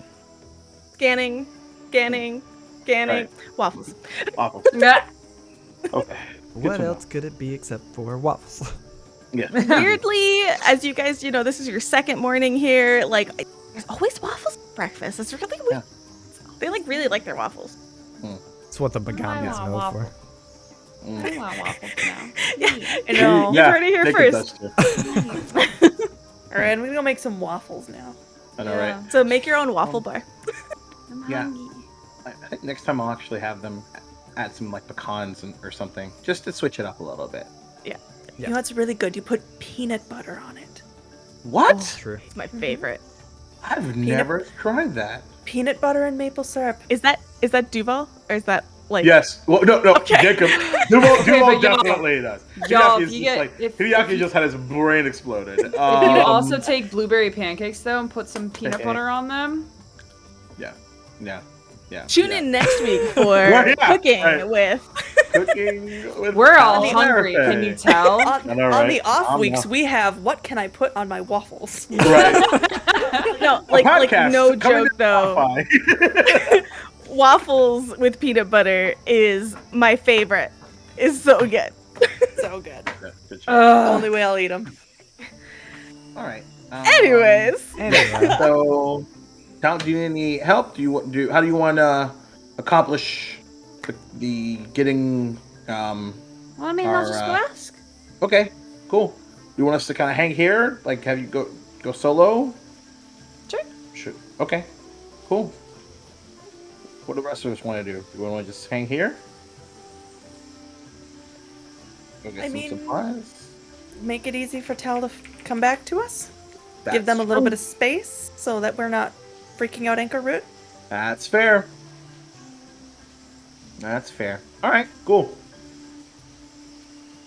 scanning, Right. waffles. Waffles. Yeah. Okay. What to know. else could it be except for waffles? Yeah. Weirdly, as you guys, this is your second morning here. Like, there's always waffles for breakfast. It's really weird. Yeah. They really like their waffles. It's what the Magaambya is I known want for. I want waffles now. I know. You heard it here Jacob first. does too. All right, I'm going to go make some waffles now. I know, Yeah. right? So make your own waffle bar. I'm Yeah. hungry. I think next time I'll actually have them add some like pecans or something, just to switch it up a little bit. You know what's really good? You put peanut butter on it. What? True. It's my favorite. I've never tried that. Peanut butter and maple syrup. Is that Duval or is that like? Yes. Well, no. Okay. Jacob. Duval but y'all- definitely does. y'all, Hideaki's if you just get- like if Hideaki you- just had his brain exploded. If you also take blueberry pancakes though and put some peanut Okay. butter on them, yeah. Tune in next week for Well, yeah, cooking right. with. Cooking with we're all Pal hungry. Can you Larafay. tell? On, I know, on right? the off I'm weeks, not- we have what can I put on my waffles? Right. No, A like podcast no coming joke to though. Spotify. Waffles with peanut butter is my favorite. It's so good. So good. Yeah, good job. Only way I'll eat them. All right. Anyways, Anyway, So, Tal, do you need any help? How do you want to accomplish the getting? Well, I mean, Our, I'll just go ask. Okay, cool. You want us to kind of hang here? Like, have you go solo? Sure. Okay, cool. What do the rest of us want to do? Do we want to just hang here? Go get I some mean- supplies. Make it easy for Tal to come back to us. Give them a little bit of space so that we're not freaking out Anchorroot. That's fair. That's fair. All right, cool.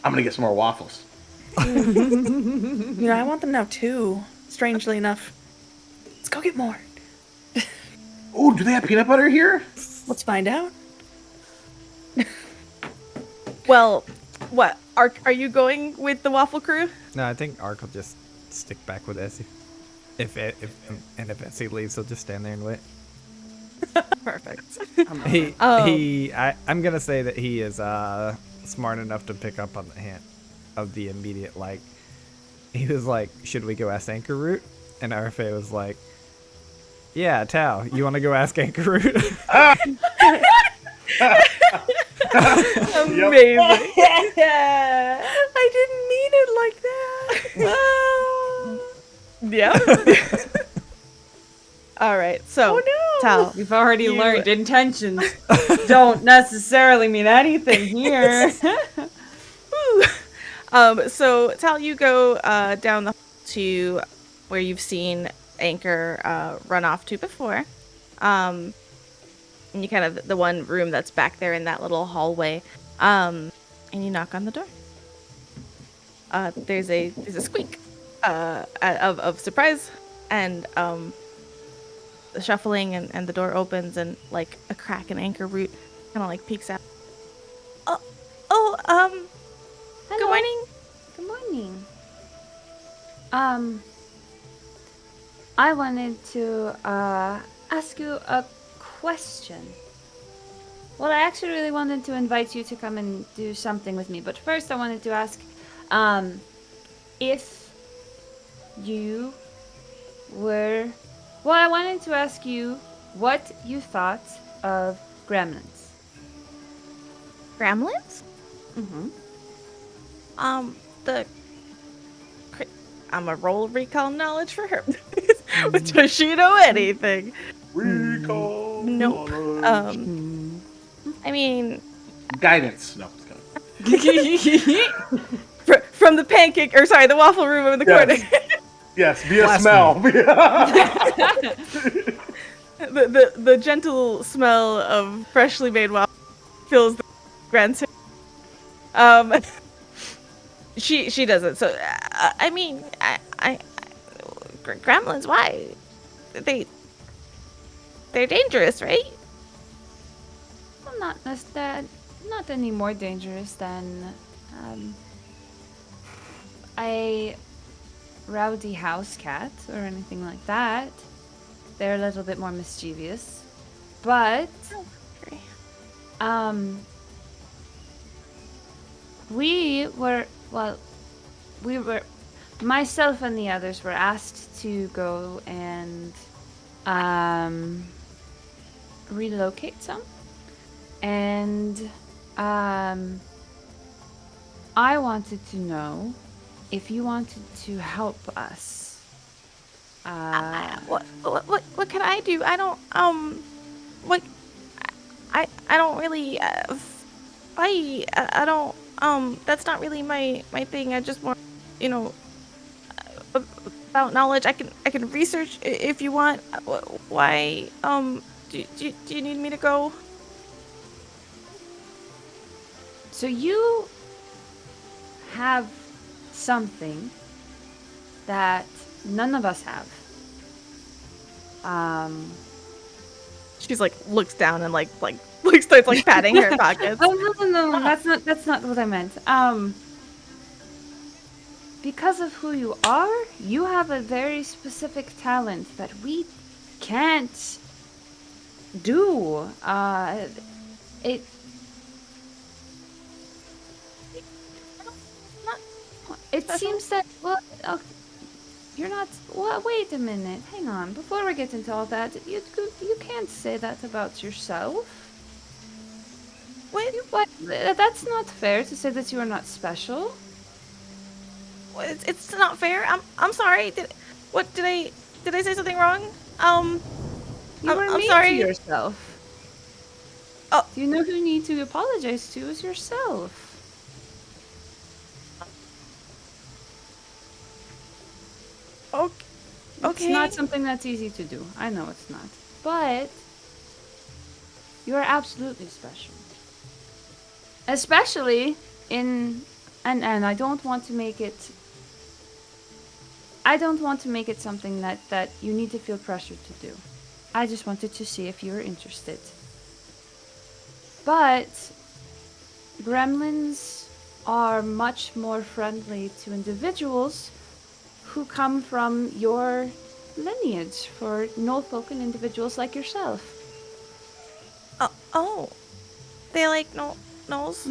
I'm gonna get some more waffles. You know, I want them now too. Strangely enough. Let's go get more. Oh, do they have peanut butter here? Let's find out. well, what are you going with the waffle crew? no, I think Ark will just stick back with Essie. If Essie leaves, he'll just stand there and wait. Perfect. I'm gonna say that he is smart enough to pick up on the hint of the immediate, like, he was like, should we go ask Anchorroot? And RFA was like, Yeah, Tao, you want to go ask Anchor Root? Amazing. I didn't mean it like that. Yep. All right. So, Oh no. Tal, We've already You- learned intentions don't necessarily mean anything here. So Tal, you go down the hall to where you've seen Anchor run off to before. And you kind of the one room that's back there in that little hallway. And you knock on the door. There's a squeak of surprise, and the shuffling, and the door opens, and like a crack in Anchor Root kind of like peeks out. Good Hello. morning. Good morning. I wanted to ask you a question. Well, I actually really wanted to invite you to come and do something with me, but first I wanted to ask if you were. Well, I wanted to ask you what you thought of gremlins. Gremlins? Mm-hmm. The. I'm a roll recall knowledge for her. Does she know anything? Recall. Nope. knowledge. I mean, Guidance. No, it's kidding. from the pancake, or sorry, the waffle room in the corner. Yes, via Blast smell. the gentle smell of freshly made waffle fills the grandson. She doesn't. So I mean, gremlins. Why? They're dangerous, right? Well, not any more dangerous than a rowdy house cat or anything like that. They're a little bit more mischievous, but we were myself and the others were asked to go and relocate some, and I wanted to know if you wanted to help us. What can I do? I don't what I don't really I don't that's not really my thing. I just want, you know, about knowledge. I can research if you want. Why do you need me to go? So you have something that none of us have. She's like looks down and like starts like patting her pockets. Oh no, that's not what I meant. Because of who you are, you have a very specific talent that we can't do. It seems that you're not. Well, wait a minute. Hang on. Before we get into all that, you can't say that about yourself. What? That's not fair to say that you are not special. It's not fair. I'm sorry. Did I say something wrong? You were I'm mean sorry. to yourself. Oh. Do you know who you need to apologize to is yourself. Okay. It's not something that's easy to do. I know it's not. But you are absolutely special. Especially in and I don't want to make it something that you need to feel pressured to do. I just wanted to see if you were interested. But gremlins are much more friendly to individuals who come from your lineage, for Knollfolk and individuals like yourself. Oh, they like Knolls.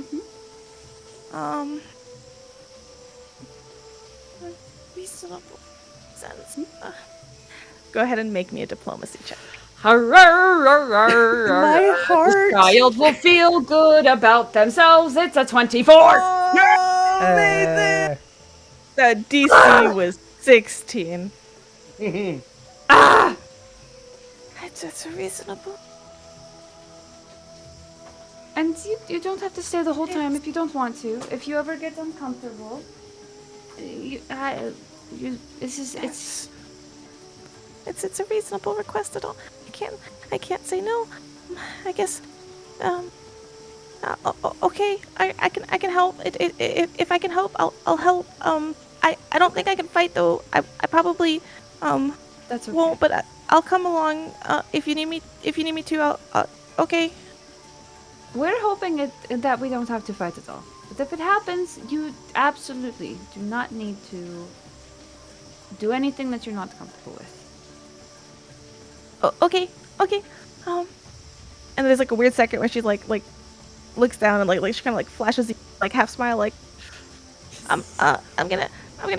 Reasonable sense. Go ahead and make me a diplomacy check. My heart. The child will feel good about themselves. It's a 24. Oh, amazing! The DC was 16. Ah! It's reasonable. And you don't have to stay the whole time if you don't want to. If you ever get uncomfortable, it's It's a reasonable request at all. I can't say no. I guess okay. I can help. If I can help, I'll help. I don't think I can fight though. I probably that's okay. won't, but I'll come along if you need me to. Okay. We're hoping that we don't have to fight at all. But if it happens, you absolutely do not need to do anything that you're not comfortable with. Okay. And there's like a weird second where she's like looks down and like she kind of like flashes the like half smile like I'm gonna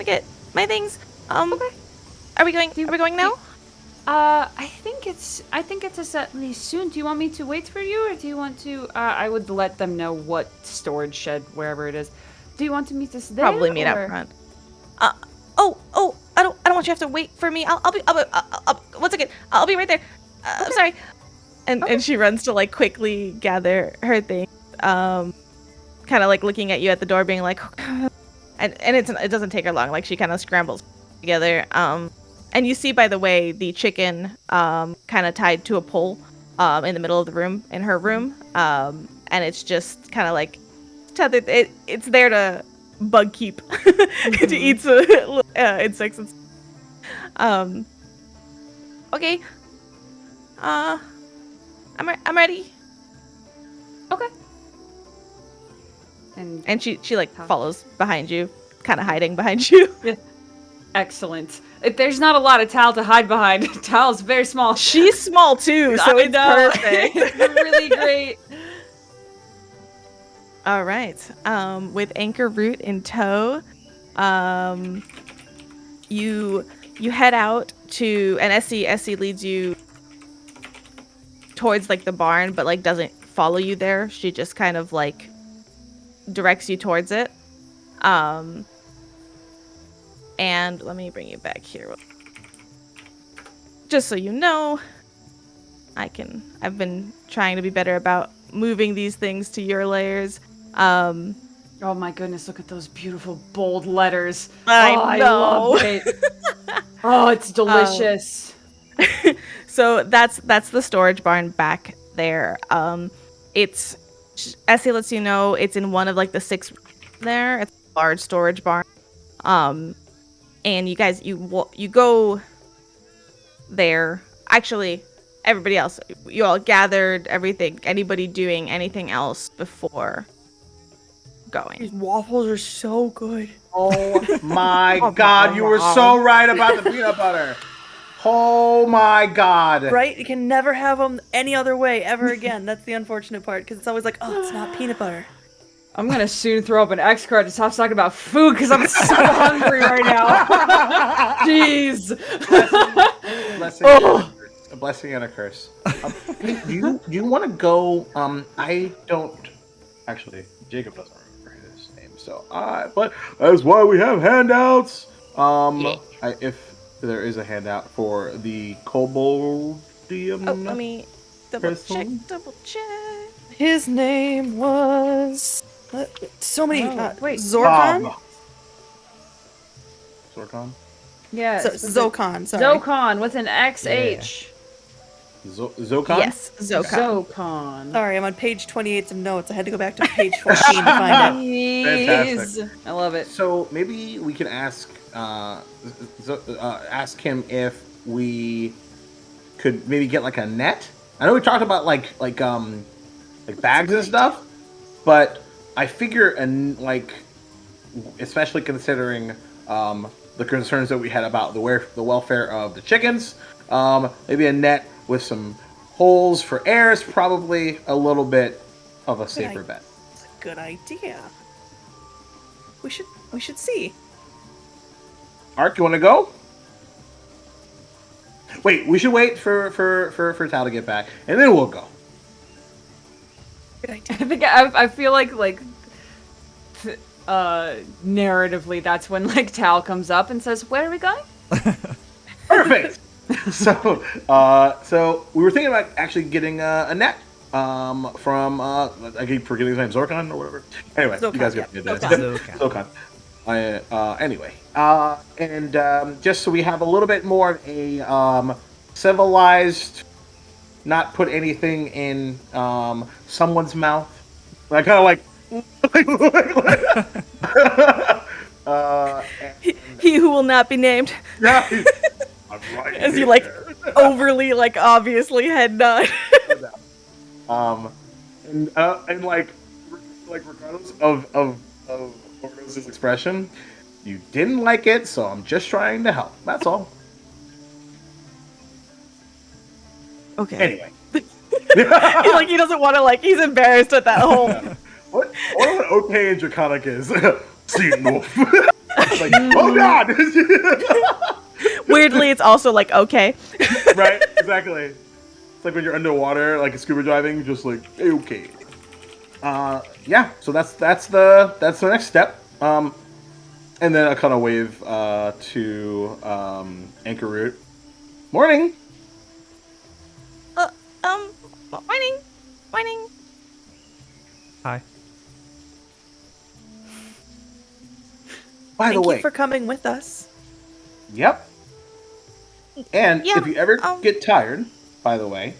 get my things. Okay. Are we going now? I think it's a set least soon. Do you want me to wait for you, or do you want to? I would let them know what storage shed, wherever it is. Do you want to meet us there? Probably meet out front. I don't want you to have to wait for me. I'll be 1 second. I'll be right there. I'm sorry. And she runs to like quickly gather her things. Kind of like looking at you at the door, being like, and it doesn't take her long. Like she kind of scrambles together. And you see, by the way, the chicken kind of tied to a pole in the middle of the room, in her room. And it's just kind of like tethered. It's there to bug keep to eat some insects and okay. I'm ready. Okay. And she like follows behind you, kind of hiding behind you. Yeah. Excellent. There's not a lot of Tal to hide behind. Tal's very small. She's small too, so it's perfect. It's really great. All right. With Anchor Root in tow, you head out to, and Essie leads you towards like the barn, but like doesn't follow you there. She just kind of like directs you towards it. And let me bring you back here. Just so you know, I've been trying to be better about moving these things to your layers. Oh my goodness, look at those beautiful bold letters. I know. love it. Oh, it's delicious. So that's the storage barn back there. It's Essie lets you know it's in one of like the 6 there. It's a large storage barn. And you guys you go there. Actually, everybody else, you all gathered everything. Anybody doing anything else before going? These waffles are so good. Oh my god, you were so right about the peanut butter. Oh my god. Right? You can never have them any other way ever again. That's the unfortunate part, because it's always like, oh, it's not peanut butter. I'm gonna soon throw up an X card to stop talking about food because I'm so hungry right now. Jeez. A blessing and a curse. Do you want to go? I don't. Actually, Jacob doesn't remember his name, so but that's why we have handouts. If there is a handout for the Koboldium. Oh, let me double check. His name was so many. Wait, Zorkon. Zorkon. Yes. Zokon. Sorry. Zokon with an XH. Zokon. Yes, Zokon. Zokon. Sorry, I'm on page 28 of notes. I had to go back to page 14 to find it. Fantastic. I love it. So maybe we can ask him if we could maybe get like a net. I know we talked about like bags and stuff, but I figure especially considering the concerns that we had about the welfare of the chickens, maybe a net with some holes for air is probably a little bit of a safer bet. That's a good idea. We should see. Ark, you want to go? Wait, we should wait for Tal to get back, and then we'll go. Good idea. I think I feel like narratively that's when like Tal comes up and says, "Where are we going?" Perfect. So we were thinking about actually getting a net from I keep forgetting his name, Zorkon or whatever. Anyway, you guys get the idea. Zorkon. Anyway, and just so we have a little bit more of a civilized, not put anything in someone's mouth. I kind of like. He who will not be named. Yeah, I'm right As you here. like overly like obviously head nod. And like regardless of Orgos's expression, you didn't like it, so I'm just trying to help. That's all. Okay. Anyway, he doesn't want to he's embarrassed at that whole. what okay in Draconic is? Xenomorph. Like, oh god! Weirdly, it's also like okay. Right? Exactly. It's like when you're underwater, like scuba diving, just like okay. Yeah. So that's the next step. And then I kind of wave to Anchor Root. Morning. Morning. Hi. By the Thank way, you for coming with us. yep. And Yeah, if you ever get tired, by the way,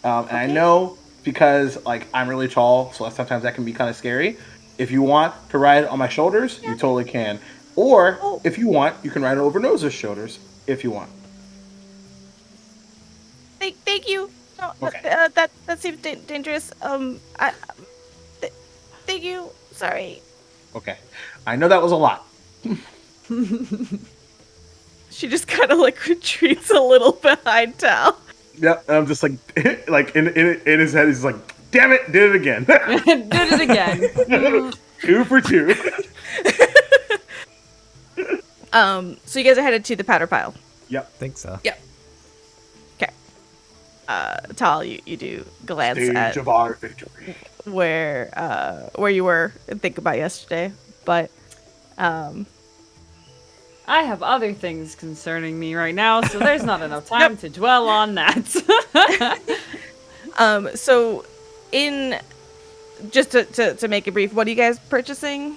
and I know because like I'm really tall, so sometimes that can be kind of scary. If you want to ride on my shoulders, you totally can. Or if you want, you can ride over Nosa's shoulders if you want. Thank you. No, Okay. that seems dangerous. Thank you. Sorry. Okay. I know that was a lot. She just kind of retreats a little behind Tal. Yep. And I'm just like, like in his head, he's like, damn it, did it again. Did it again. 2 for 2. So you guys are headed to the powder pile. Yep. Think so. Yep. Okay. Tal, you do glance Stage at of our victory. where you were and think about yesterday, but I have other things concerning me right now, so there's not enough time to dwell on that. so in just to make it brief, what are you guys purchasing?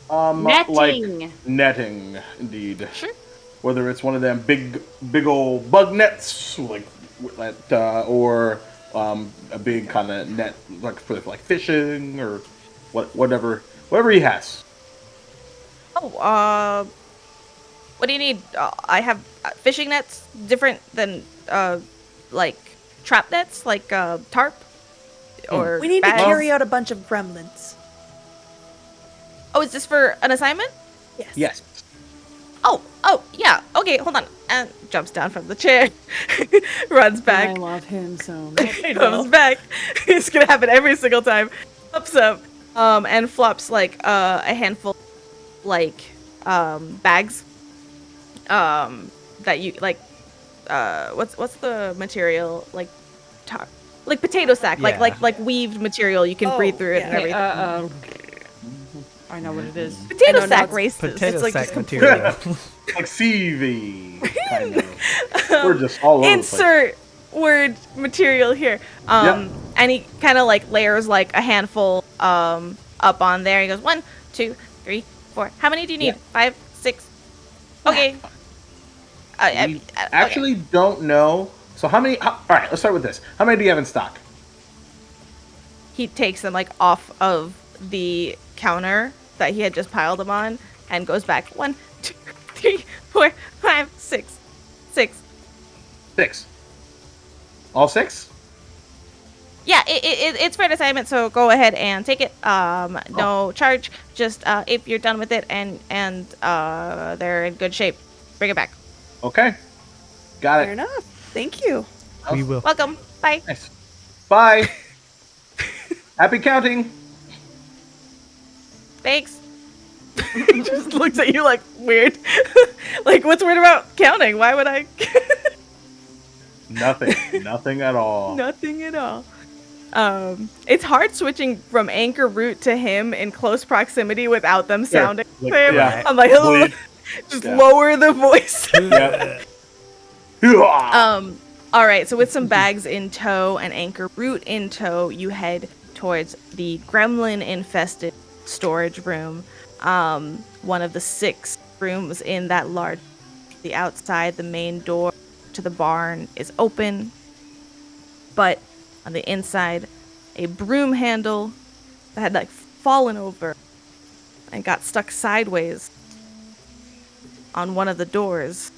Like Netting. netting, indeed. Sure. Whether it's one of them big old bug nets, like that, or a big kind of net like for like fishing or whatever he has. Oh, what do you need? I have fishing nets, different than like trap nets, like tarp or. We need to bags. carry out a bunch of gremlins. Oh, is this for an assignment? Yes. Yes. Oh, yeah. Okay, hold on. And jumps down from the chair, runs I back, love him so much. comes back. It's gonna happen every single time. Pops up, and flops a handful, bags, that you what's the material like potato sack, Yeah. like weaved material you can breathe through it and yeah. everything. I know what it is. I Potato know, now sack it's races. Potato It's sack just material. Like CV, kind of. We're just all over the place. Insert word material here. Yep. And he kind of layers a handful up on there. He goes 1, 2, 3, 4. How many do you need? Yeah. 5, 6. Okay. We actually don't know. So how many? All right, let's start with this. How many do you have in stock? He takes them off of the counter that he had just piled them on and goes back 1, 2, 3, 4, 5, 6. 6. All 6? Yeah, it's for an assignment, so go ahead and take it. No charge. Just if you're done with it and they're in good shape, bring it back. Okay. Got Fair it. enough. Thank you. We will. Welcome. Bye. Nice. Bye. Happy counting. Thanks. He just looks at you weird. What's weird about counting? Why would I? Nothing at all. Nothing at all. It's hard switching from anchor root to him in close proximity without them sounding Like, the same. yeah. I'm like, Bleed. just Yeah. lower the voice. Yep. All right, so with some bags in tow and anchor root in tow, you head towards the gremlin-infested storage room. One of the 6 rooms in that large. The outside, the main door to the barn is open, but on the inside, a broom handle that had like fallen over and got stuck sideways on one of the doors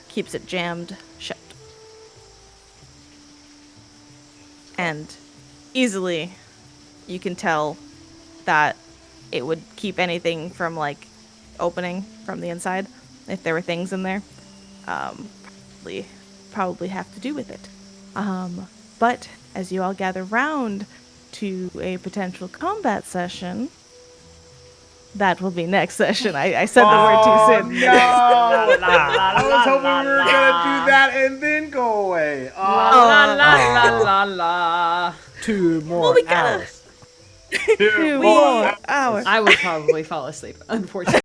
keeps it jammed shut. And easily you can tell that it would keep anything from like opening from the inside if there were things in there. Probably have to do with it. But as you all gather round to a potential combat session, that will be next session. I said the word too soon. No! I was hoping we were gonna do that and then go away. La la la la. 2 more Well, we gotta- hours. 2 more hours. I would probably fall asleep, unfortunately.